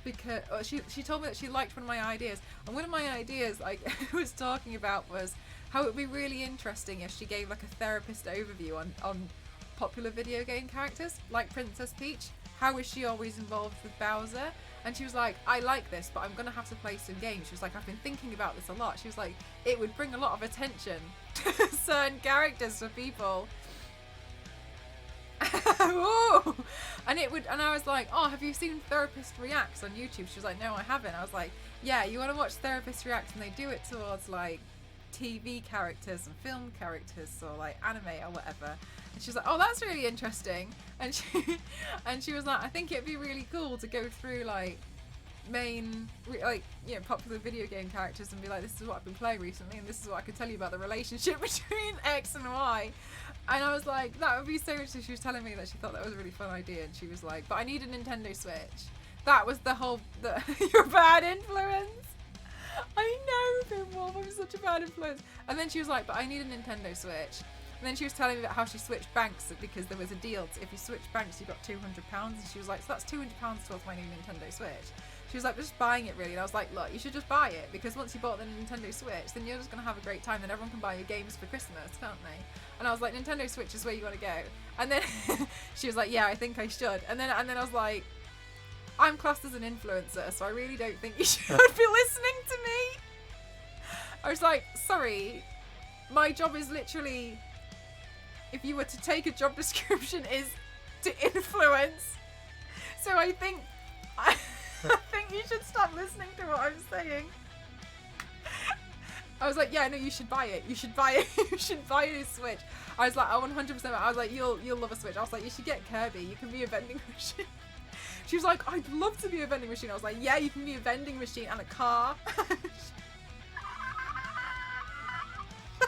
because she told me that she liked one of my ideas, and one of my ideas I was talking about was how it would be really interesting if she gave like a therapist overview on popular video game characters like Princess Peach. How is she always involved with Bowser? And she was like, I like this, but I'm gonna have to play some games. She was like, I've been thinking about this a lot. She was like, it would bring a lot of attention to certain characters for people. Ooh. And it would, and I was like, oh, have you seen Therapist Reacts on YouTube? She was like, no, I haven't. I was like, yeah, you want to watch Therapist Reacts, and they do it towards like TV characters and film characters, or like anime or whatever. And she was like, oh, that's really interesting. And she was like, I think it'd be really cool to go through like main, like, you know, popular video game characters and be like, this is what I've been playing recently, and this is what I could tell you about the relationship between X and Y. And I was like, that would be so interesting. She was telling me that she thought that was a really fun idea, and she was like, but I need a Nintendo Switch. That was the whole, you're a bad influence. I know, Pinwolf, I'm such a bad influence. And then she was like, but I need a Nintendo Switch. And then she was telling me about how she switched banks because there was a deal. If you switch banks, you got £200. And she was like, so that's £200 towards my new Nintendo Switch. She was like, just buying it really. And I was like, look, you should just buy it, because once you bought the Nintendo Switch, then you're just going to have a great time, and everyone can buy your games for Christmas, can't they? And I was like, Nintendo Switch is where you want to go. And then she was like, yeah, I think I should. And then I was like, I'm classed as an influencer, so I really don't think you should be listening to me. I was like, sorry, my job is literally, if you were to take a job description, is to influence. So I think you should stop listening to what I'm saying. I was like, yeah, no, you should buy it. You should buy it. You should buy a Switch. I was like, oh, 100%. I was like, you'll love a Switch. I was like, you should get Kirby. You can be a vending machine. She was like, I'd love to be a vending machine. I was like, yeah, you can be a vending machine and a car.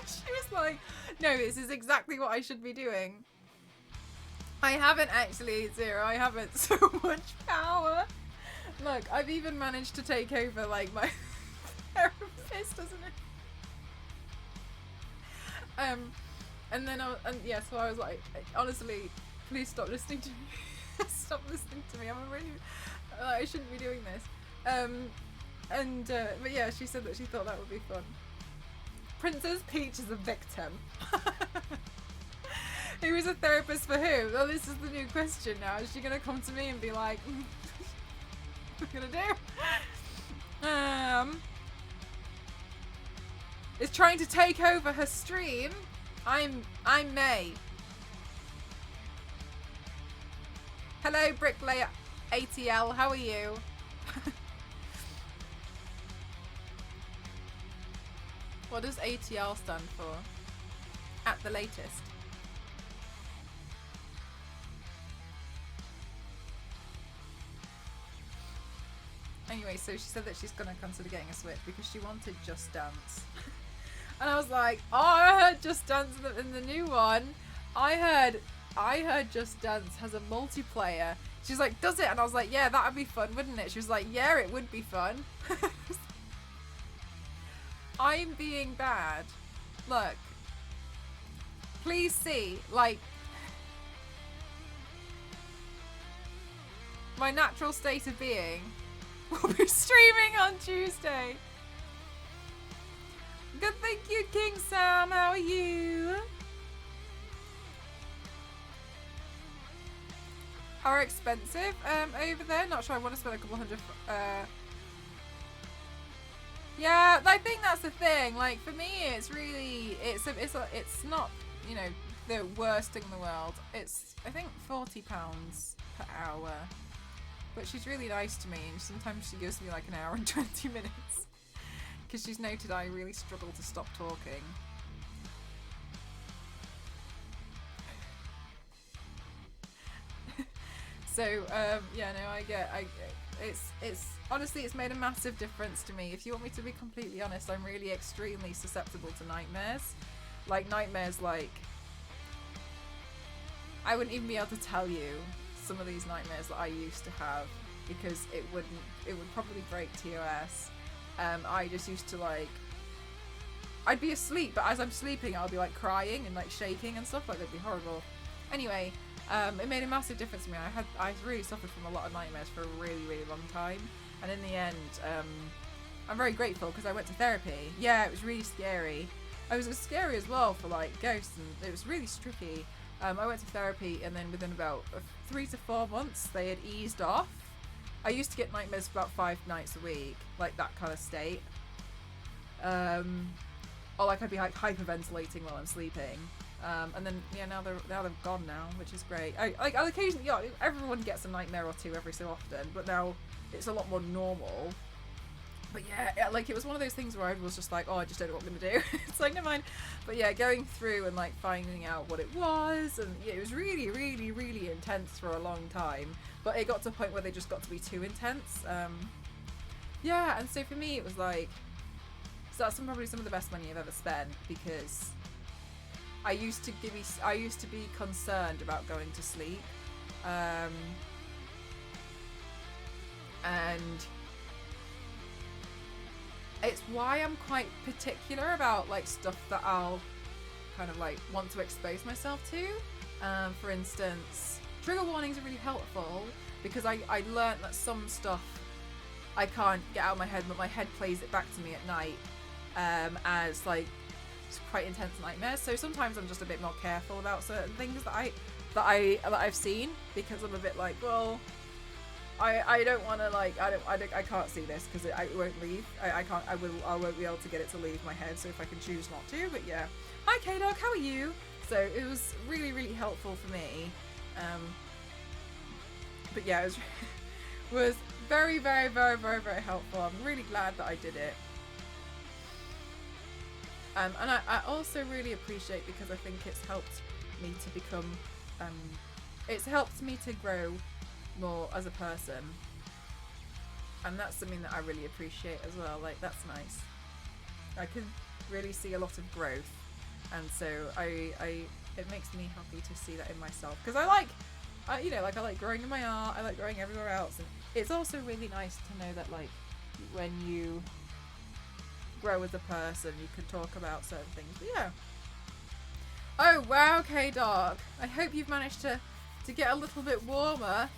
She was like, no, this is exactly what I should be doing. I haven't actually, Zero. I haven't so much power. Look, I've even managed to take over, like, my therapist, doesn't it? And then yeah, so I was like, honestly, please stop listening to me. Stop listening to me. I'm really, I shouldn't be doing this. But yeah, she said that she thought that would be fun. Princess Peach is a victim. Who is a therapist for who? Well, this is the new question now. Is she gonna come to me and be like, what are we gonna do? Is trying to take over her stream. I'm May. Hello, Bricklayer ATL. How are you? What does ATL stand for? At the latest. Anyway, so she said that she's gonna consider getting a Switch because she wanted Just Dance. And I was like, oh, I heard Just Dance in the new one. I heard Just Dance has a multiplayer. She's like, does it? And I was like, yeah, that'd be fun, wouldn't it? She was like, yeah, it would be fun. I'm being bad. Look. Please see, like, my natural state of being will be streaming on Tuesday. Good, thank you, King Sam. How are you? How are expensive over there? Not sure. I want to spend a couple hundred. Yeah, I think that's the thing. Like for me, it's really it's not, you know, the worst thing in the world. It's I think £40 per hour. But she's really nice to me, and sometimes she gives me like an hour and 20 minutes. Because she's noted I really struggle to stop talking. So, yeah, no, it's honestly, it's made a massive difference to me. If you want me to be completely honest, I'm really extremely susceptible to nightmares. Like, I wouldn't even be able to tell you some of these nightmares that I used to have, because it would probably break TOS. I just used to, like, I'd be asleep, but as I'm sleeping I'll be like crying and like shaking and stuff. Like, that'd be horrible. Anyway, it made a massive difference to me. I really suffered from a lot of nightmares for a really, really long time, and in the end, I'm very grateful because I went to therapy. Yeah, it was really scary. It was scary as well for like ghosts, and it was really tricky. I went to therapy, and then within about 3 to 4 months they had eased off. I used to get nightmares for about 5 nights a week, like that kind of state. Or like I'd be like hyperventilating while I'm sleeping. And then yeah, now they're gone now, which is great. I'll occasionally, yeah, everyone gets a nightmare or two every so often, but now it's a lot more normal. But yeah, like it was one of those things where I was just like, oh, I just don't know what I'm gonna do. It's like, never mind. But yeah, going through and like finding out what it was, and yeah, it was really, really, really intense for a long time. But it got to a point where they just got to be too intense. Yeah, and so for me, it was like, so that's probably some of the best money I've ever spent, because I used to be concerned about going to sleep, and it's why I'm quite particular about like stuff that I'll kind of like want to expose myself to. For instance, trigger warnings are really helpful because I learned that some stuff I can't get out of my head, but my head plays it back to me at night as like quite intense nightmares. So sometimes I'm just a bit more careful about certain things that I've seen, because I'm a bit like, well, I don't want to like I can't see this because it won't leave. I won't be able to get it to leave my head. So if I can choose not to, but yeah. Hi K-Dog, how are you? So it was really, really helpful for me. But yeah, it was very, very, very, very, very helpful. I'm really glad that I did it. And I also really appreciate, because I think it's helped me to become, it's helped me to grow more as a person, and that's something that I really appreciate as well. Like, that's nice. I can really see a lot of growth, and so it makes me happy to see that in myself, because I like growing in my art, I like growing everywhere else, and it's also really nice to know that like when you grow as a person you can talk about certain things. But yeah. Oh wow, K-Dog, I hope you've managed to get a little bit warmer.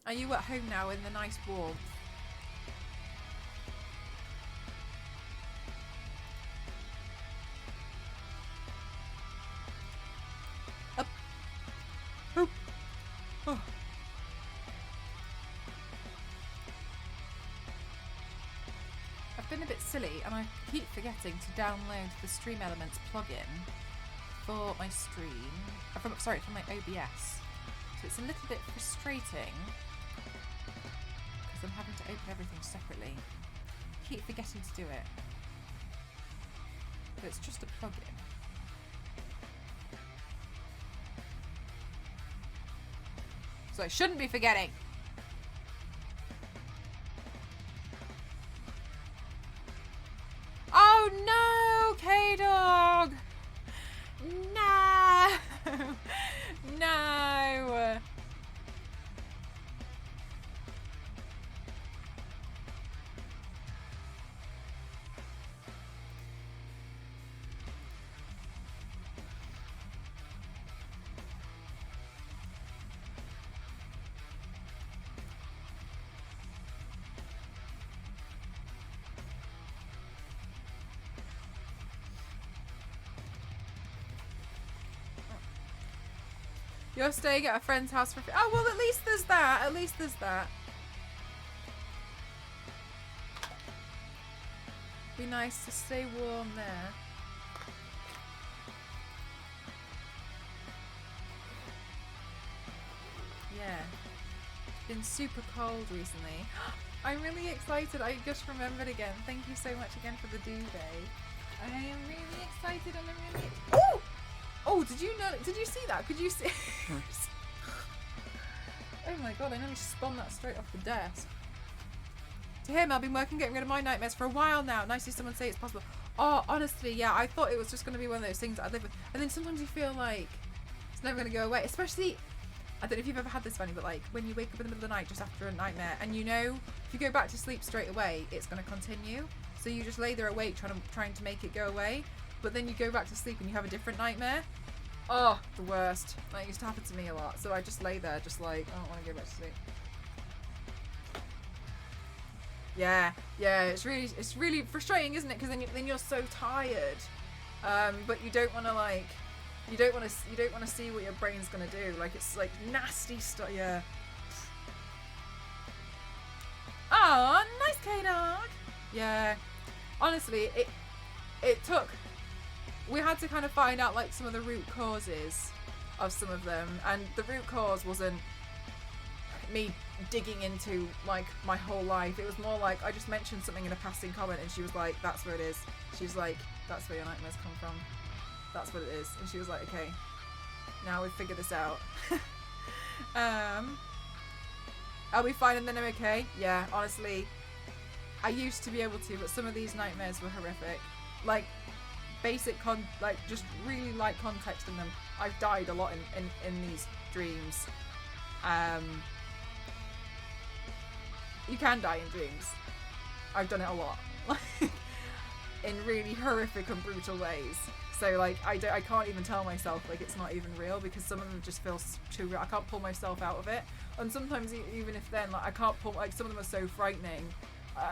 Are you at home now in the nice warmth? been a bit silly and I keep forgetting to download the Stream Elements plugin for my stream, from my OBS. So it's a little bit frustrating because I'm having to open everything separately. Keep forgetting to do it. But it's just a plugin. So I shouldn't be forgetting. Oh no, K-Dog! No! No! You're staying at a friend's house for... Oh, well, at least there's that. At least there's that. Be nice to stay warm there. Yeah. It's been super cold recently. I'm really excited. I just remembered again. Thank you so much again for the duvet. I am really excited and I'm really... Oh! Oh, did you know? Did you see that? Could you see? Oh my god, I nearly spun that straight off the desk. To him, I've been working getting rid of my nightmares for a while now. Nice to see someone say it's possible. Oh, honestly, yeah, I thought it was just going to be one of those things that I live with. And then sometimes you feel like it's never going to go away. Especially, I don't know if you've ever had this, Fanny, but like when you wake up in the middle of the night just after a nightmare and you know if you go back to sleep straight away, it's going to continue. So you just lay there awake trying to make it go away. But then you go back to sleep and you have a different nightmare. Oh, the worst. That used to happen to me a lot. So I just lay there just like, I don't want to go back to sleep. Yeah, it's really frustrating, isn't it? Because then you're so tired. But you don't want to you don't want to see what your brain's going to do. Like it's like nasty stuff. Yeah. Oh, nice K-Dog. Yeah. Honestly, it took... We had to kind of find out like some of the root causes of some of them, and the root cause wasn't me digging into like my whole life. It was more like I just mentioned something in a passing comment and she was like, that's where it is. She was like, that's where your nightmares come from. That's what it is. And she was like, okay, now we've figured this out. Are we fine and then I'm okay? Yeah, honestly, I used to be able to, but some of these nightmares were horrific. Like basic just really light context in them. I've died a lot in these dreams. You can die in dreams. I've done it a lot. Like in really horrific and brutal ways. So like I can't even tell myself like it's not even real because some of them just feel too real. I can't pull myself out of it. And sometimes even if then like I can't pull, like some of them are so frightening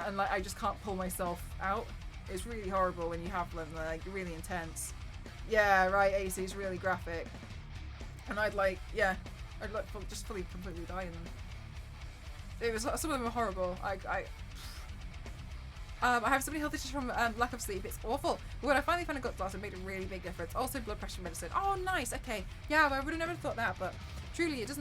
and like I just can't pull myself out. It's really horrible when you have them. They're like really intense. Yeah, right, AC is really graphic. And I'd like just fully completely die in them. It was, some of them are horrible. I have so many health issues from lack of sleep. It's awful. But when I finally found a gut blast, it made a really big difference. Also, blood pressure medicine. Oh, nice. Okay. Yeah, I would have never thought that, but truly, it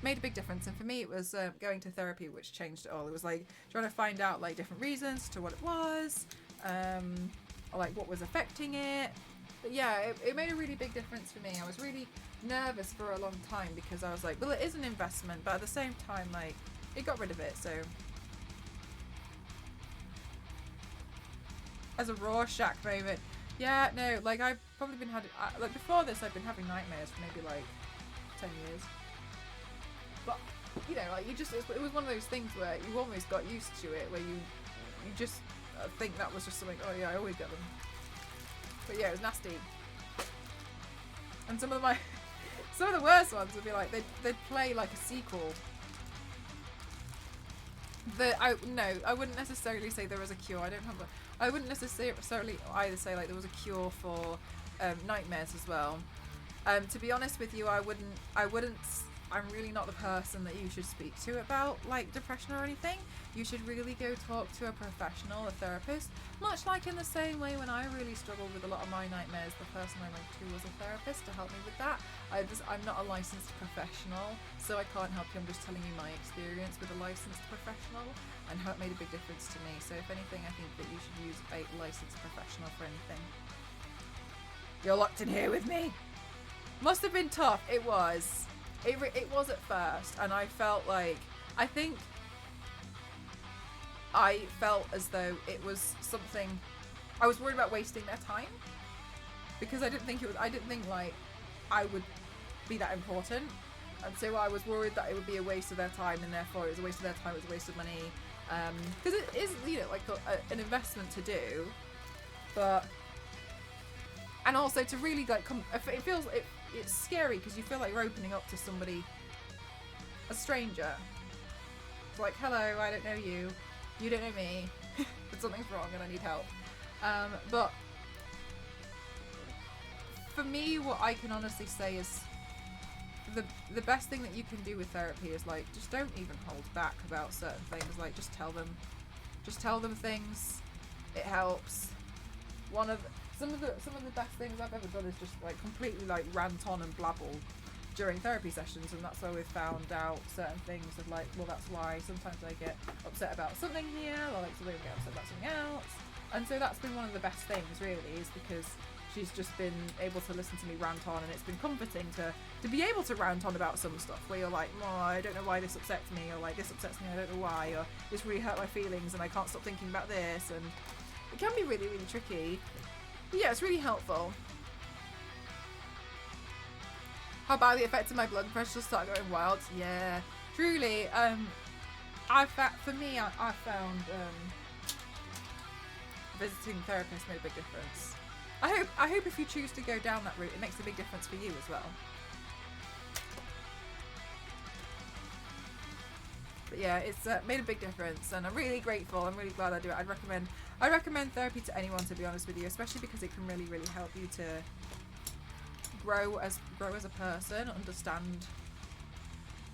made a big difference. And for me, it was going to therapy, which changed it all. It was like trying to find out like different reasons to what it was, or like what was affecting it. But yeah, it made a really big difference for me. I was really nervous for a long time because I was like, well, it is an investment, but at the same time, like, it got rid of it, so. As a Rorschach moment. Yeah, no, like I've probably been like before this I've been having nightmares for maybe like 10 years. But, you know, like it was one of those things where you almost got used to it, where you just think that was just something, oh yeah, I always get them. But yeah, it was nasty. And some of the worst ones would be like, they'd play like a sequel. I wouldn't necessarily say there was a cure. I wouldn't necessarily either say like there was a cure for nightmares as well. To be honest with you, I wouldn't I'm really not the person that you should speak to about like depression or anything. You should really go talk to a professional, a therapist. Much like in the same way when I really struggled with a lot of my nightmares, the person I went to was a therapist to help me with that. I'm not a licensed professional, so I can't help you. I'm just telling you my experience with a licensed professional and how it made a big difference to me. So if anything, I think that you should use a licensed professional for anything. You're locked in here with me. Must have been tough. It was. It was at first, and I felt like, I think I felt as though it was something, I was worried about wasting their time, because I didn't think like I would be that important, and so I was worried that it would be a waste of their time, and therefore it was a waste of their time, it was a waste of money, because it is, you know, like an investment to do, but, and also to really like it feels, it's scary because you feel like you're opening up to somebody, a stranger. It's like, hello, I don't know you, you don't know me, but something's wrong and I need help. But for me, what I can honestly say is the best thing that you can do with therapy is like, just don't even hold back about certain things. Like, just tell them things. It helps. Some of the best things I've ever done is just like completely like rant on and blabble during therapy sessions, and that's where we've found out certain things of like, well, that's why sometimes I get upset about something here, or like somebody will get upset about something else. And so that's been one of the best things really, is because she's just been able to listen to me rant on, and it's been comforting to be able to rant on about some stuff where you're like, oh, I don't know why this upsets me, or like this upsets me, I don't know why, or this really hurt my feelings and I can't stop thinking about this, and it can be really, really tricky. But yeah, it's really helpful. How badly affected my blood pressure started going wild. Yeah, truly. I found visiting therapists made a big difference. I hope if you choose to go down that route, it makes a big difference for you as well. But yeah, it's made a big difference, and I'm really grateful. I'm really glad I do it. I'd recommend therapy to anyone, to be honest with you, especially because it can really, really help you to grow as a person, understand,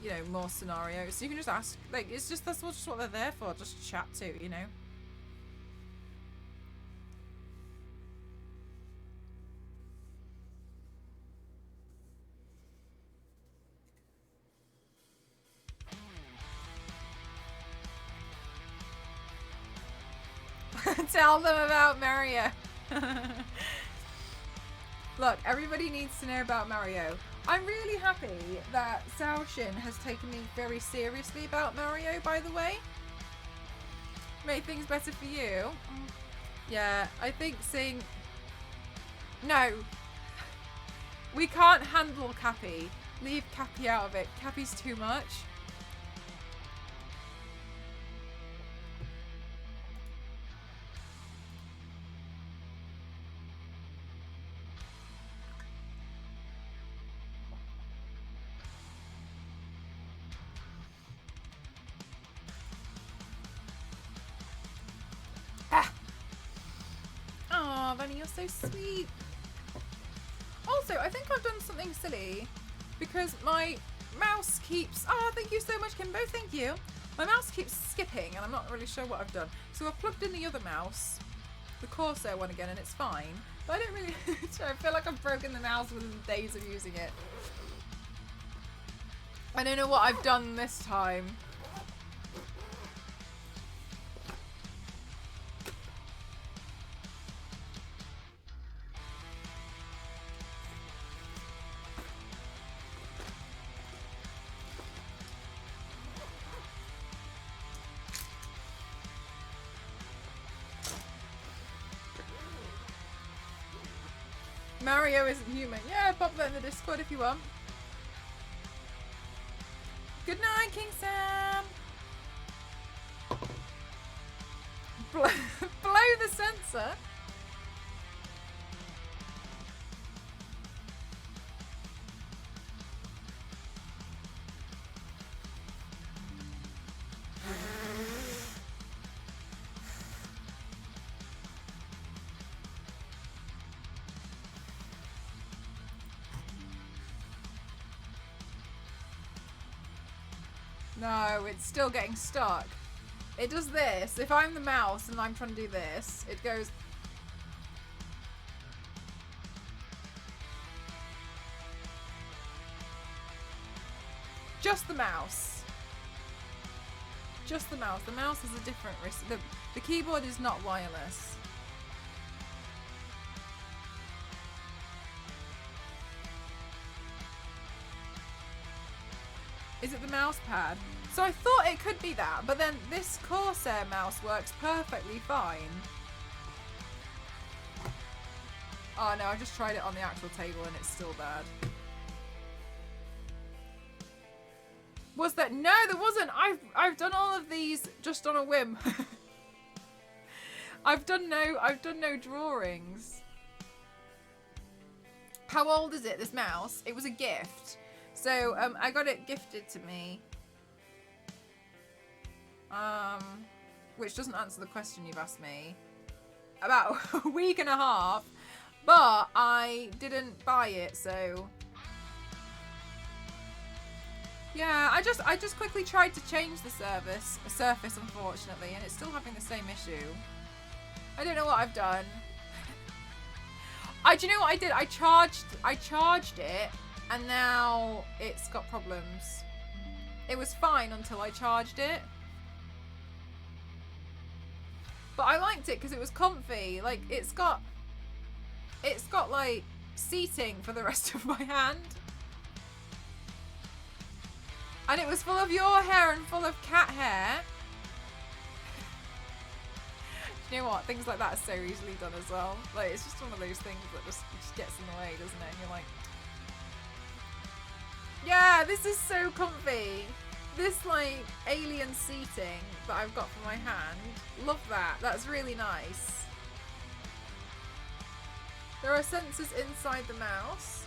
you know, more scenarios. So you can just ask, like, it's just, that's just what they're there for, just chat to, you know. Tell them about Mario. Look, everybody needs to know about Mario. I'm really happy that Saoshin has taken me very seriously about Mario, by the way. Made things better for you. Yeah, I think seeing... No. We can't handle Cappy. Leave Cappy out of it. Cappy's too much. Oh, Bunny, you're so sweet. Also, I think I've done something silly because my mouse keeps... Oh, thank you so much, Kimbo. Thank you. My mouse keeps skipping and I'm not really sure what I've done. So I've plugged in the other mouse, the Corsair one again, and it's fine. But I don't really... I feel like I've broken the mouse within days of using it. I don't know what I've done this time. Mario isn't human. Yeah, pop that in the Discord if you want. Good night, King Sam. Blow the sensor. No, it's still getting stuck. It does this. If I'm the mouse and I'm trying to do this, it goes... Just the mouse. Just the mouse. The mouse is a different risk. The keyboard is not wireless. Is it the mouse pad? So I thought it could be that, but then this Corsair mouse works perfectly fine. Oh no, I just tried it on the actual table and it's still bad. Was that? No, there wasn't. I've done all of these just on a whim. I've done no drawings. How old is it, this mouse? It was a gift. So I got it gifted to me. Which doesn't answer the question you've asked me. About a week and a half. But I didn't buy it, so yeah, I just quickly tried to change the surface unfortunately, and it's still having the same issue. I don't know what I've done. Do you know what I did? I charged it and now it's got problems. It was fine until I charged it. But I liked it because it was comfy. Like it's got like seating for the rest of my hand. And it was full of your hair and full of cat hair. Do you know what? Things like that are so easily done as well. Like, it's just one of those things that just gets in the way, doesn't it? And you're like, yeah, this is so comfy. This, like, alien seating that I've got for my hand. Love that. That's really nice. There are sensors inside the mouse.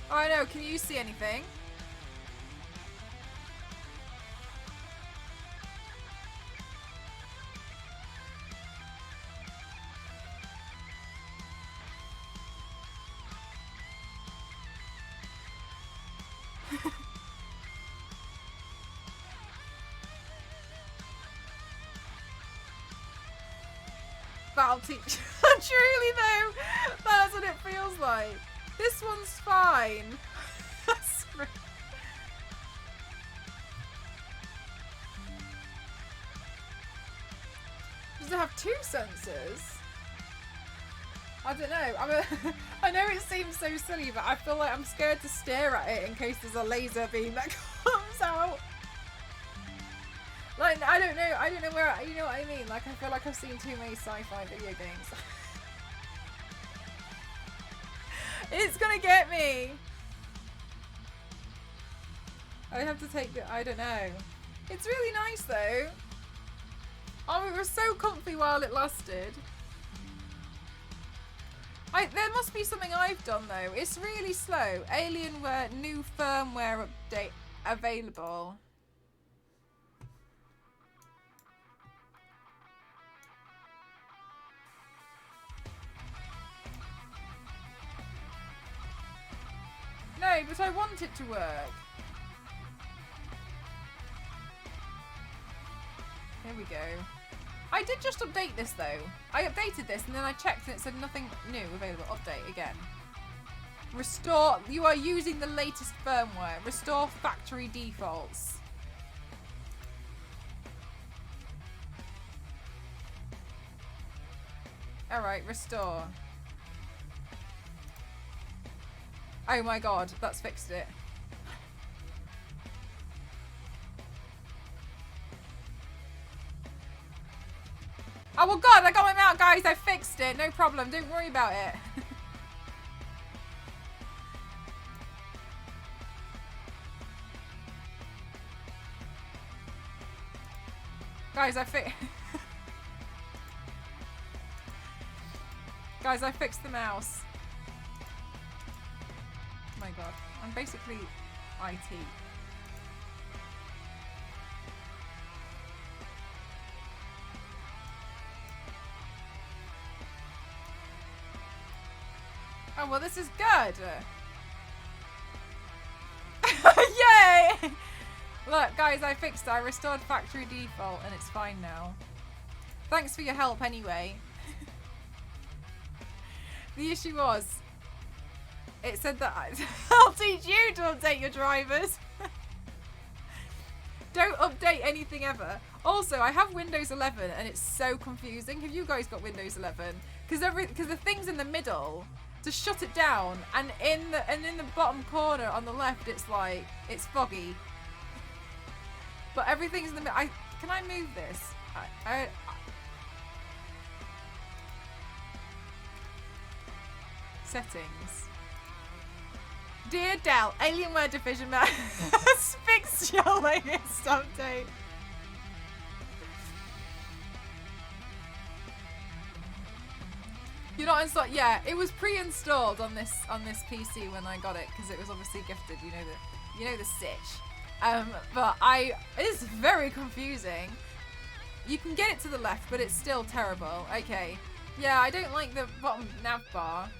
Oh, I know. Can you see anything? That'll teach. Truly though, that's what it feels like. This one's fine. Does it have two sensors? I don't know. I know it seems so silly, but I feel like I'm scared to stare at it in case there's a laser beam that comes out. Like, I don't know where, you know what I mean? Like, I feel like I've seen too many sci-fi video games. It's gonna get me! I have to take the, I don't know. It's really nice though. Oh, it was so comfy while it lasted. There must be something I've done though. It's really slow. Alienware, new firmware update available. No, but I want it to work. Here we go. I did just update this though. I updated this and then I checked and it said nothing new available. Update again. Restore. You are using the latest firmware. Restore factory defaults. Alright, restore. Oh my god, that's fixed it. Oh well god, I got him out guys, I fixed it, no problem, don't worry about it. Guys, Guys, I fixed the mouse. Oh my god, I'm basically IT. Oh, well, this is good. Yay! Look, guys, I fixed it. I restored factory default, and it's fine now. Thanks for your help anyway. The issue was, it said that I'll teach you to update your drivers. Don't update anything ever. Also, I have Windows 11 and it's so confusing. Have you guys got Windows 11? Because the thing's in the middle to shut it down, and in the bottom corner on the left, it's like it's foggy. But everything's in the middle. Can I move this? Settings. Dear Dell, Alienware Division man. Fix your latest update. You're not installed. Yeah, it was pre-installed on this PC when I got it because it was obviously gifted. You know the sitch. But it's very confusing. You can get it to the left, but it's still terrible. Okay. Yeah, I don't like the bottom nav bar.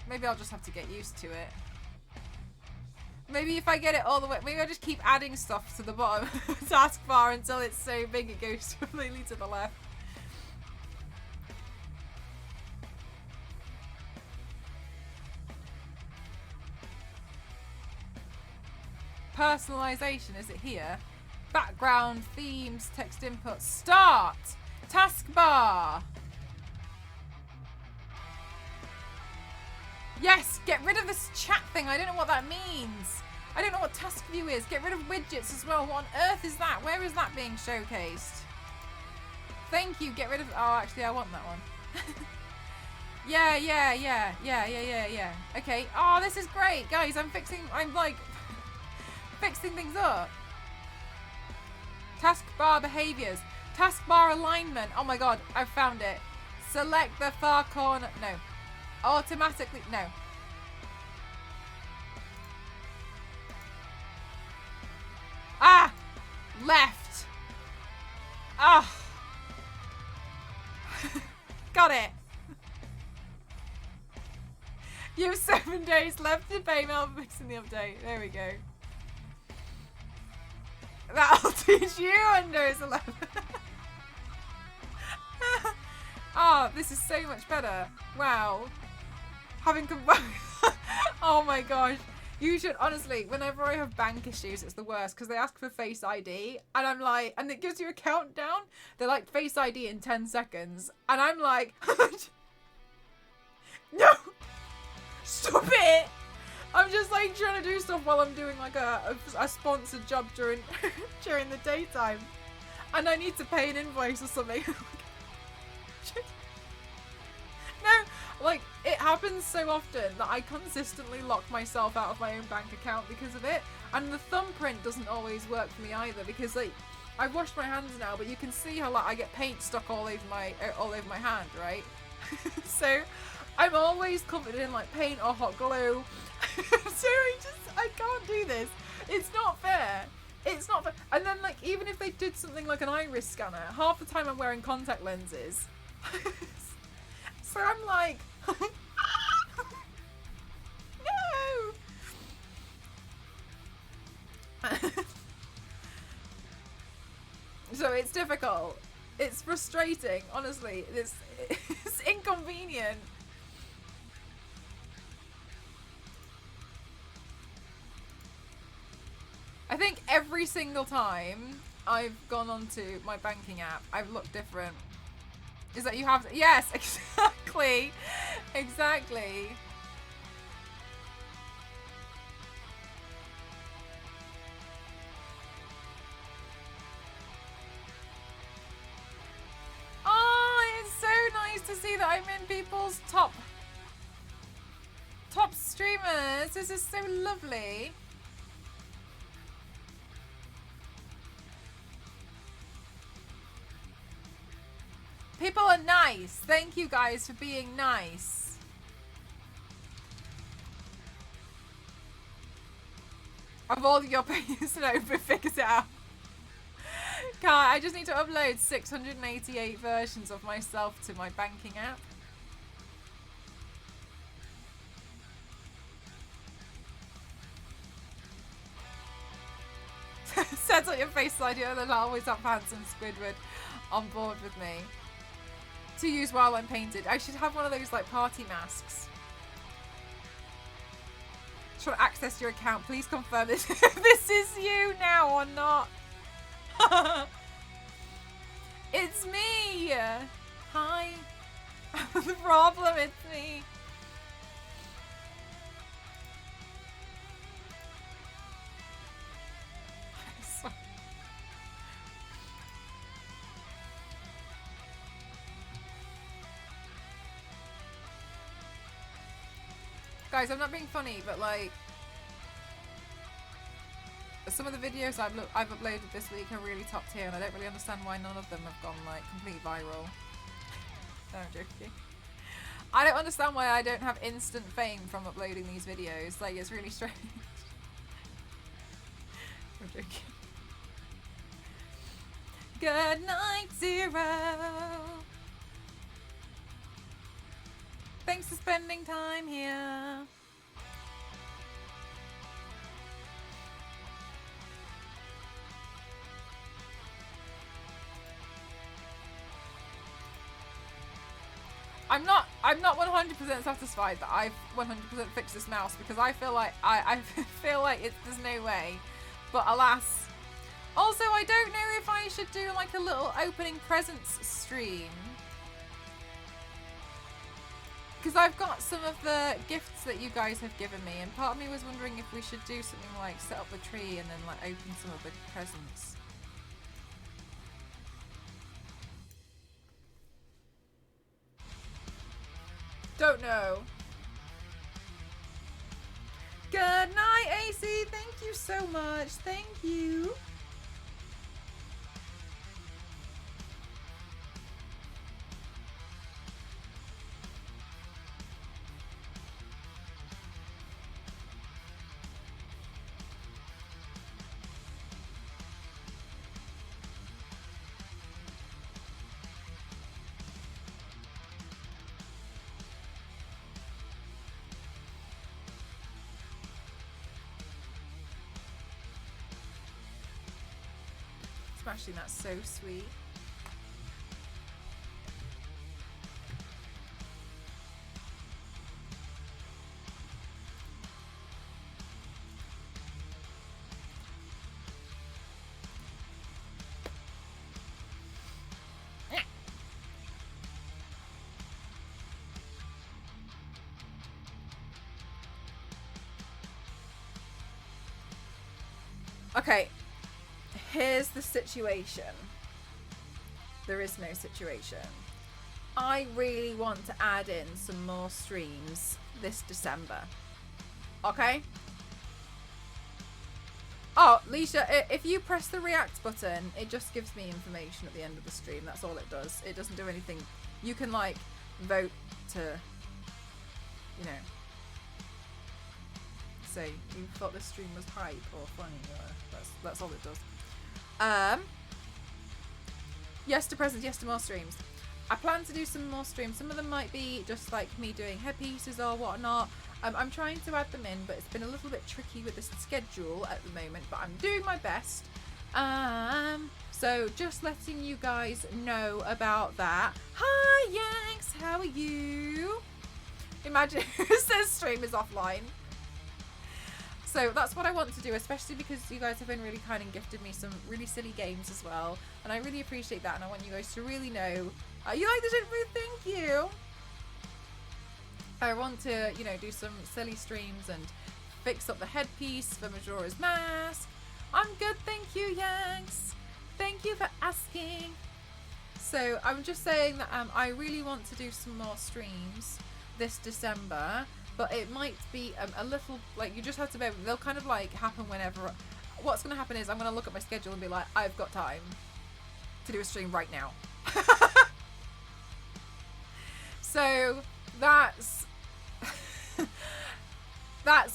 Maybe I'll just have to get used to it. Maybe if I get it all the way, maybe I just keep adding stuff to the bottom taskbar until it's so big it goes completely to the left. Personalization, is it here? Background, themes, text input, start, taskbar. Yes, get rid of this chat thing. I don't know what that means. I don't know what task view is. Get rid of widgets as well. What on earth is that? Where is that being showcased? Thank you. Get rid of... Oh, actually, I want that one. Yeah. Okay. Oh, this is great. Guys, I'm like... fixing things up. Taskbar behaviors. Taskbar alignment. Oh my god, I found it. Select the far corner. No. Automatically. No. Ah! Left. Ah! Got it. You have 7 days left to pay Mel for fixing the update. There we go. That'll teach you Windows 11. Oh, this is so much better. Wow. Having combined... Oh my gosh. You should, honestly, whenever I have bank issues, it's the worst because they ask for Face ID and I'm like, and it gives you a countdown. They're like, Face ID in 10 seconds. And I'm like, no, stop it. I'm just like trying to do stuff while I'm doing like a sponsored job during during the daytime, and I need to pay an invoice or something. No, like it happens so often that I consistently lock myself out of my own bank account because of it, and the thumbprint doesn't always work for me either because like I've washed my hands now, but you can see how like I get paint stuck all over my hand, right? So I'm always covered in like paint or hot glue. So I can't do this. It's not fair. It's not fair. And then like even if they did something like an iris scanner, half the time I'm wearing contact lenses. So I'm like no. So it's difficult. It's frustrating, honestly. It's inconvenient. I think every single time I've gone onto my banking app, I've looked different. Is that you have to, yes, exactly. Exactly. Oh, it's so nice to see that I'm in people's top streamers. This is so lovely. People are nice. Thank you guys for being nice. Of all your pages, no, but figures it out. God, I just need to upload 688 versions of myself to my banking app. on your face idea, and then I'll always have handsome Squidward on board with me to use while I'm painted. I should have one of those like party masks. Trying to access your account. Please confirm this. This is you now or not. It's me. Hi. The problem, it's me. Guys, I'm not being funny, but like some of the videos I've uploaded this week are really top tier, and I don't really understand why none of them have gone like complete viral. No, I'm joking. I don't understand why I don't have instant fame from uploading these videos. Like, it's really strange. I'm joking. Good night, Zero. Thanks for spending time here. I'm not 100% satisfied that I've 100% fixed this mouse, because I feel like I feel like there's no way. But alas. Also, I don't know if I should do like a little opening presents stream, because I've got some of the gifts that you guys have given me, and part of me was wondering if we should do something like set up the tree and then like open some of the presents. Don't know. Good night, AC. Thank you so much. Thank you. Smashing, that's so sweet. Okay. Here's the situation. There is no situation. I really want to add in some more streams this December. Okay? Oh, Leisha, if you press the react button, it just gives me information at the end of the stream. That's all it does. It doesn't do anything. You can like vote to, you know, say you thought this stream was hype or funny. That's all it does. Yes to presents, yes to more streams. I plan to do some more streams. Some of them might be just like me doing headpieces or whatnot. I'm trying to add them in, but it's been a little bit tricky with this schedule at the moment, but I'm doing my best. So just letting you guys know about that. Hi Yanks, how are you? Imagine it says stream is offline. So that's what I want to do, especially because you guys have been really kind and gifted me some really silly games as well. And I really appreciate that, and I want you guys to really know. You like the shit food? Thank you! I want to, you know, do some silly streams and fix up the headpiece for Majora's Mask. I'm good, thank you, Yanks. Thank you for asking. So I'm just saying that I really want to do some more streams this December. But it might be a little, like, you just have to be able, they'll kind of like happen whenever. What's going to happen is I'm going to look at my schedule and be like, I've got time to do a stream right now. So that's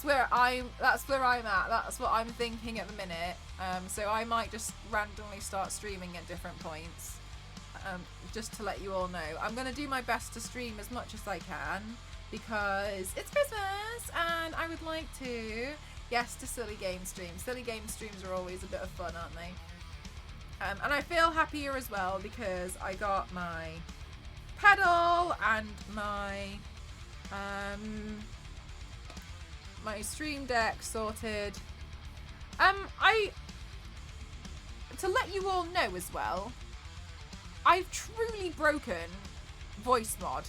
where I'm at. That's what I'm thinking at the minute. So I might just randomly start streaming at different points, just to let you all know. I'm going to do my best to stream as much as I can, because it's Christmas and I would like to Yes to silly game streams. Silly game streams are always a bit of fun, aren't they? And I feel happier as well because I got my pedal and my my stream deck sorted. To let you all know as well, I've truly broken voice mod.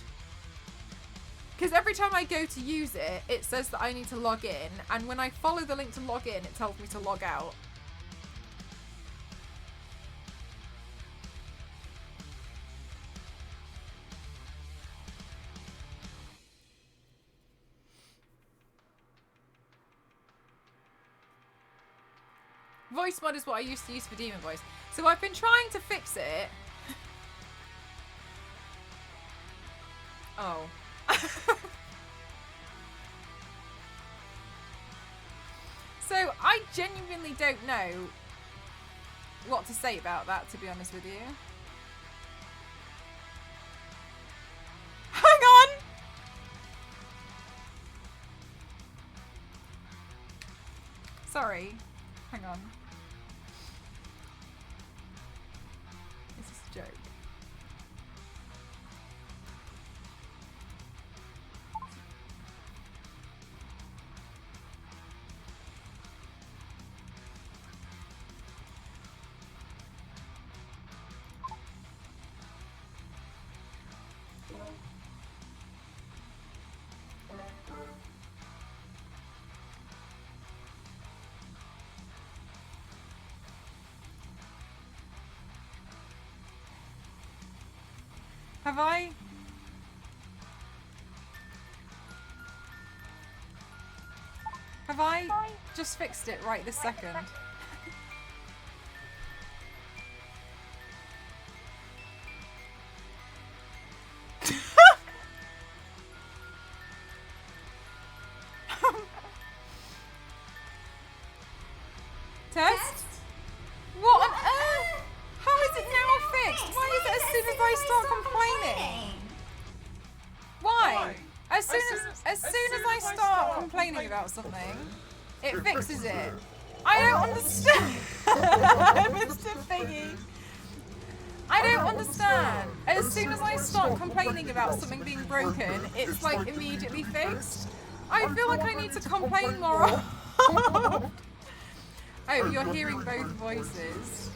Because every time I go to use it, it says that I need to log in, and when I follow the link to log in, it tells me to log out. Voice mod is what I used to use for Demon Voice. So I've been trying to fix it. Oh. So I genuinely don't know what to say about that, to be honest with you. Hang on! Sorry. Hang on. This is a joke. Have I? Have I just fixed it right this second? Test? What on earth? How is it now fixed? Why is it as soon as I start complaining? Why? As soon as I start complaining about something, it fixes it. I don't understand. Mr. Figgy. I don't understand. As soon as I start complaining about something being broken, it's like immediately fixed. I feel like I need to complain more. Oh, you're hearing both voices.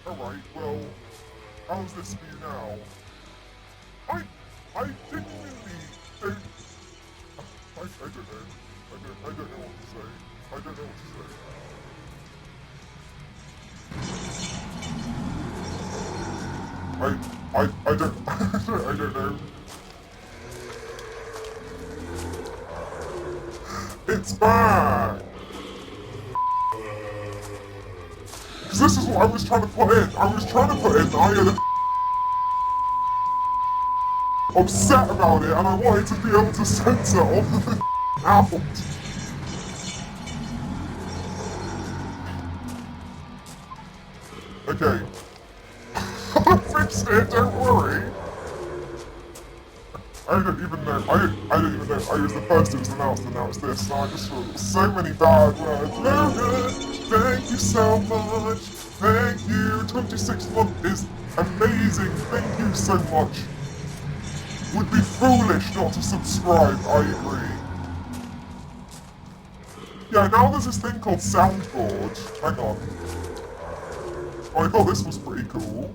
Alright, well, how's this for you now? I genuinely don't... I don't know. I don't know what to say. I don't know what to say. I don't know. It's back! Because this is what I was trying to put in. I was trying to put in that I had upset about it and I wanted to be able to censor all the out. Okay. I'll fix it, don't worry. I don't even know. I don't even know. I was the first who was announced this, and I just feel so many bad words. Logan, thank you so much. Thank you. 26 month is amazing. Thank you so much. Would be foolish not to subscribe, I agree. Yeah, now there's this thing called Soundboard. Hang on. Oh, I thought this was pretty cool.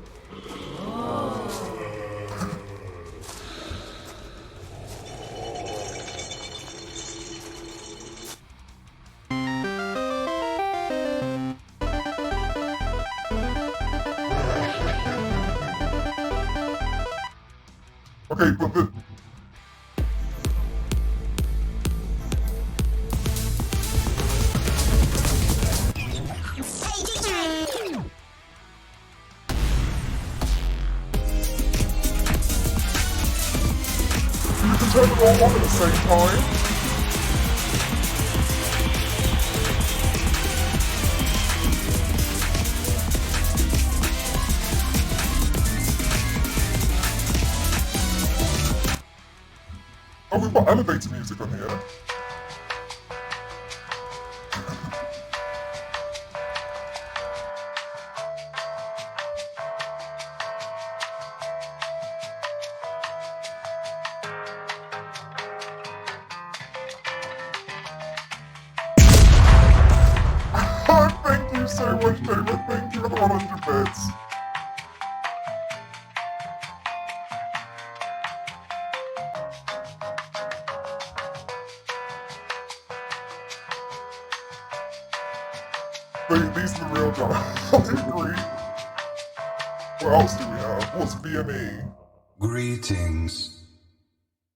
Okay, but the... You can turn it all on at the same time. Oh, we've got elevator music on here. very much, David. Thank you for the 100 bits. These are the real guys. I agree. What else do we have? What's VME? Greetings.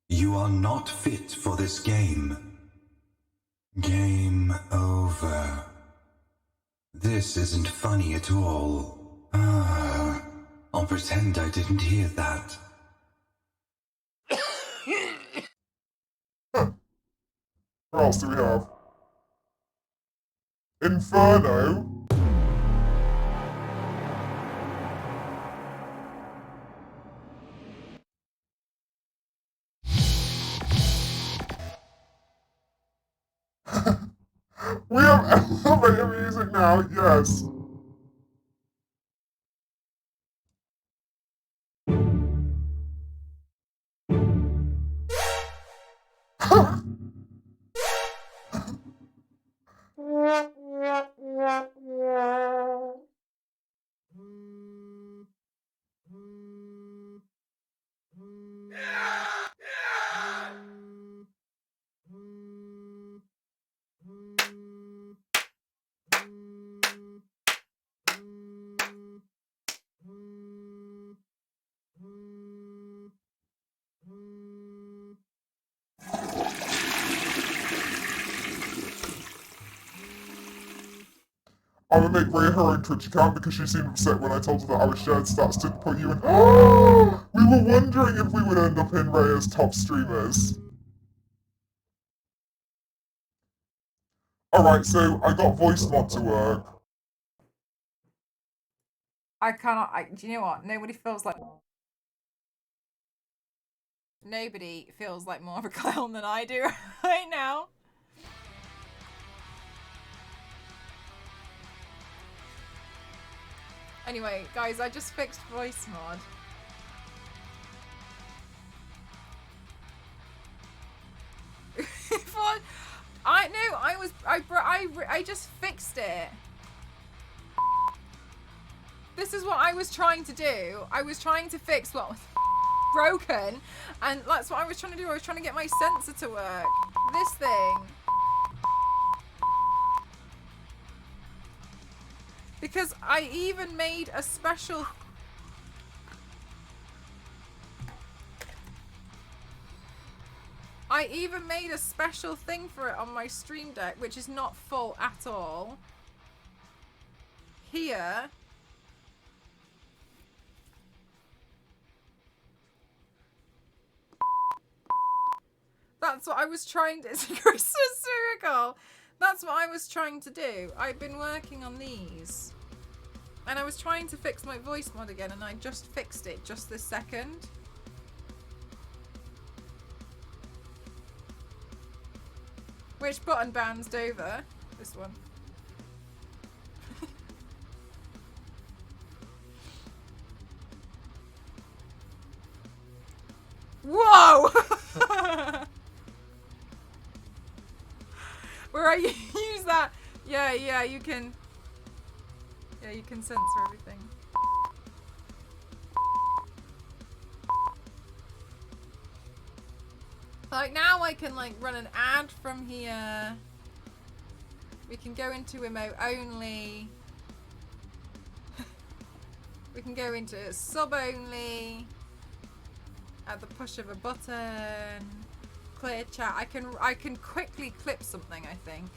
You are not fit for this game. Game over. This isn't funny at all. I'll pretend I didn't hear that. What else do we have? Inferno? We have elevator music now, yes. I'm gonna make Rhea her own Twitch account because she seemed upset when I told her that our shared stats didn't put you in. We were wondering if we would end up in Rhea's top streamers. Alright, so I got voice mod to work. I cannot. Do you know what? Nobody feels like more of a clown than I do right now. Anyway, guys, I just fixed voice mod. I just fixed it. This is what I was trying to do. I was trying to fix what was broken, and that's what I was trying to do. I was trying to get my sensor to work. This thing. Because I even made a special... thing for it on my Stream Deck, which is not full at all. Here. That's what I was trying to... It's a Christmas miracle. That's what I was trying to do. I've been working on these. And I was trying to fix my voice mod again, and I just fixed it just this second. Which button bounced over? This one. Whoa! Where I use that. Yeah, you can. Yeah, you can censor everything. Like now I can like run an ad from here. We can go into emote only. We can go into sub only. At the push of a button. Clear chat. I can quickly clip something, I think.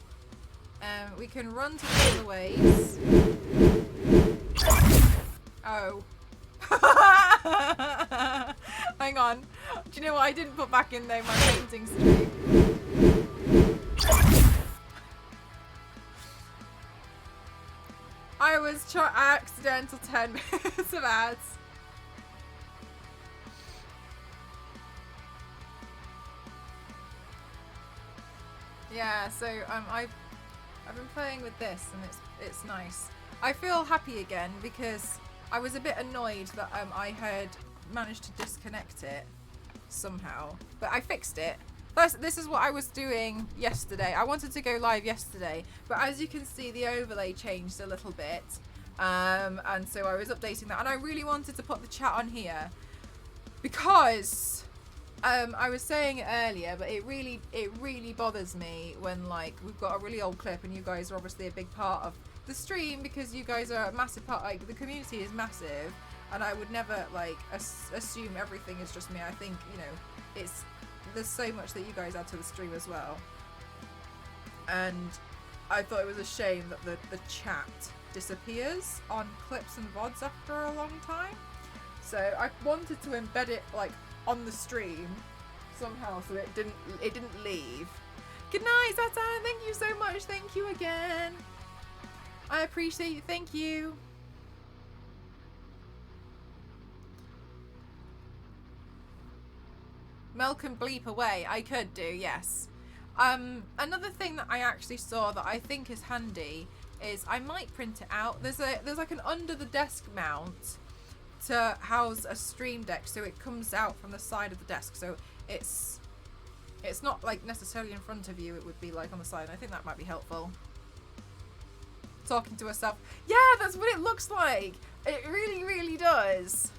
We can run to the other ways. Oh. Hang on. Do you know what I didn't put back in there? My painting stream. I was accidental 10 minutes of ads. Yeah, so I've been playing with this and it's nice. I feel happy again because I was a bit annoyed that I had managed to disconnect it somehow, but I fixed it. This is what I was doing yesterday. I wanted to go live yesterday, but as you can see, the overlay changed a little bit. And so I was updating that, and I really wanted to put the chat on here because I was saying it earlier, but it really bothers me when like we've got a really old clip and you guys are obviously a big part of the stream because you guys are a massive part. Like the community is massive, and I would never like assume everything is just me. I think, you know, there's so much that you guys add to the stream as well, and I thought it was a shame that the chat disappears on clips and VODs after a long time. So I wanted to embed it like on the stream somehow so it didn't leave. Good night, Satan. Thank you so much. Thank you again. I appreciate you. Thank you. Mel can bleep away. I could do, yes. Another thing that I actually saw that I think is handy is I might print it out. There's like an under the desk mount to house a stream deck, so it comes out from the side of the desk, so it's not like necessarily in front of you, it would be like on the side. I think that might be helpful. Talking to herself. Yeah, that's what it looks like. It really does.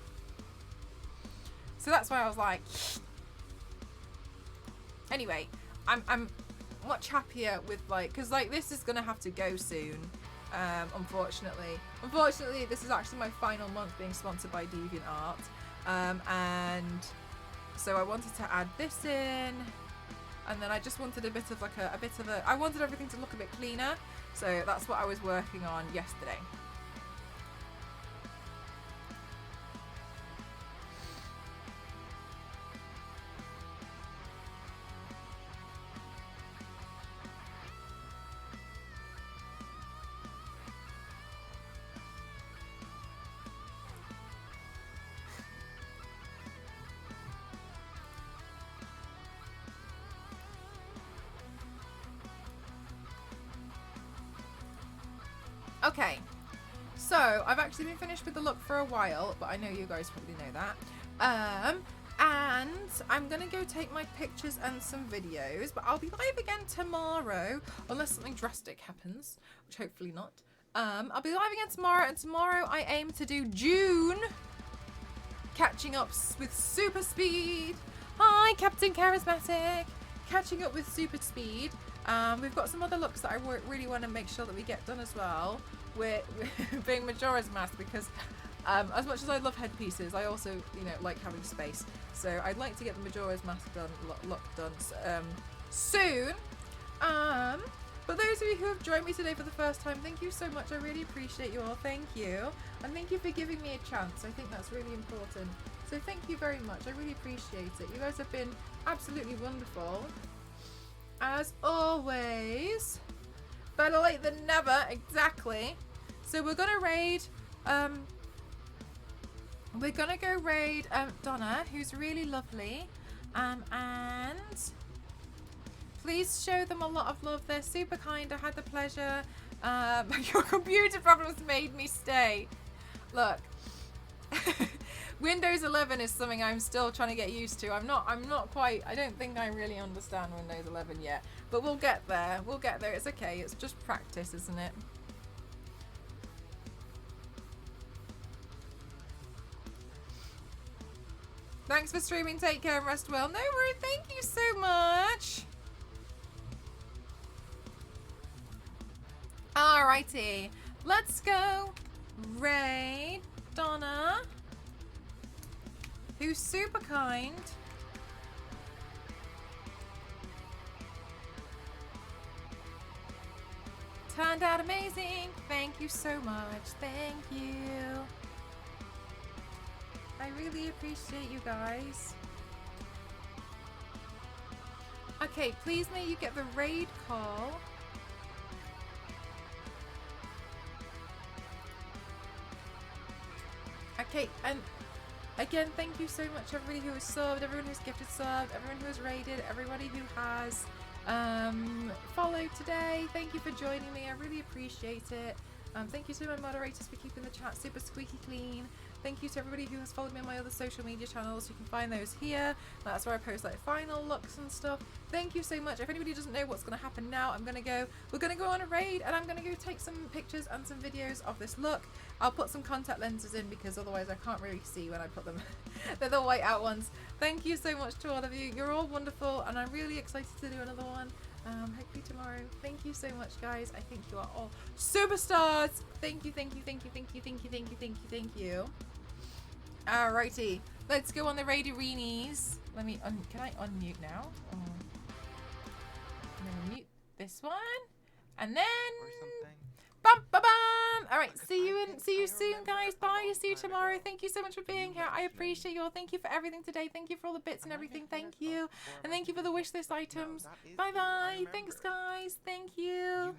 So that's why I was like, anyway, I'm much happier with like, because like this is gonna have to go soon, unfortunately this is actually my final month being sponsored by DeviantArt, and so I wanted to add this in, and then I just wanted a bit of I wanted everything to look a bit cleaner, so that's what I was working on yesterday. Okay, so I've actually been finished with the look for a while, but I know you guys probably know that. And I'm gonna go take my pictures and some videos, but I'll be live again tomorrow, unless something drastic happens, which hopefully not. I'll be live again tomorrow, and tomorrow I aim to do June, catching up with super speed. Hi, Captain Charismatic, catching up with super speed. We've got some other looks that I really want to make sure that we get done as well. We're being Majora's Mask because as much as I love headpieces, I also, you know, like having space. So I'd like to get the Majora's Mask look done soon. But those of you who have joined me today for the first time, thank you so much. I really appreciate you all. Thank you. And thank you for giving me a chance. I think that's really important. So thank you very much. I really appreciate it. You guys have been absolutely wonderful. As always. Better late than never, exactly. So we're gonna raid Donna, who's really lovely. And please show them a lot of love. They're super kind. I had the pleasure. Your computer problems made me stay. Look. Windows 11 is something I'm still trying to get used to. I'm not quite, I don't think I really understand Windows 11 yet, but we'll get there. We'll get there. It's okay. It's just practice, isn't it? Thanks for streaming. Take care and rest well. No worries. Thank you so much. Alrighty. Let's go raid Donna, who's super kind. Turned out amazing. Thank you so much. Thank you. I really appreciate you guys. Okay, please may you get the raid call. Okay, and again, thank you so much everybody who has subbed, everyone who's gifted subbed, everyone who has raided, everybody who has followed today. Thank you for joining me. I really appreciate it. Thank you to my moderators for keeping the chat super squeaky clean. Thank you to everybody who has followed me on my other social media channels. You can find those here. That's where I post like final looks and stuff. Thank you so much. If anybody doesn't know what's going to happen now, we're going to go on a raid and I'm going to go take some pictures and some videos of this look. I'll put some contact lenses in because otherwise I can't really see when I put them. They're the white out ones. Thank you so much to all of you. You're all wonderful and I'm really excited to do another one. Hopefully tomorrow. Thank you so much, guys. I think you are all superstars. Thank you, thank you, thank you, thank you, thank you, thank you, thank you, thank you. Alrighty, let's go on the raid arenas. Let me can I unmute now? Oh. I'm gonna mute this one, and then bum ba bum. All right, see you soon, guys. Bye. See you tomorrow. Thank you so much for being here. I appreciate you all. Thank you for everything today. Thank you for all the bits and everything. Thank you, and thank you for the wish list items. Bye bye. Thanks, guys. Thank you.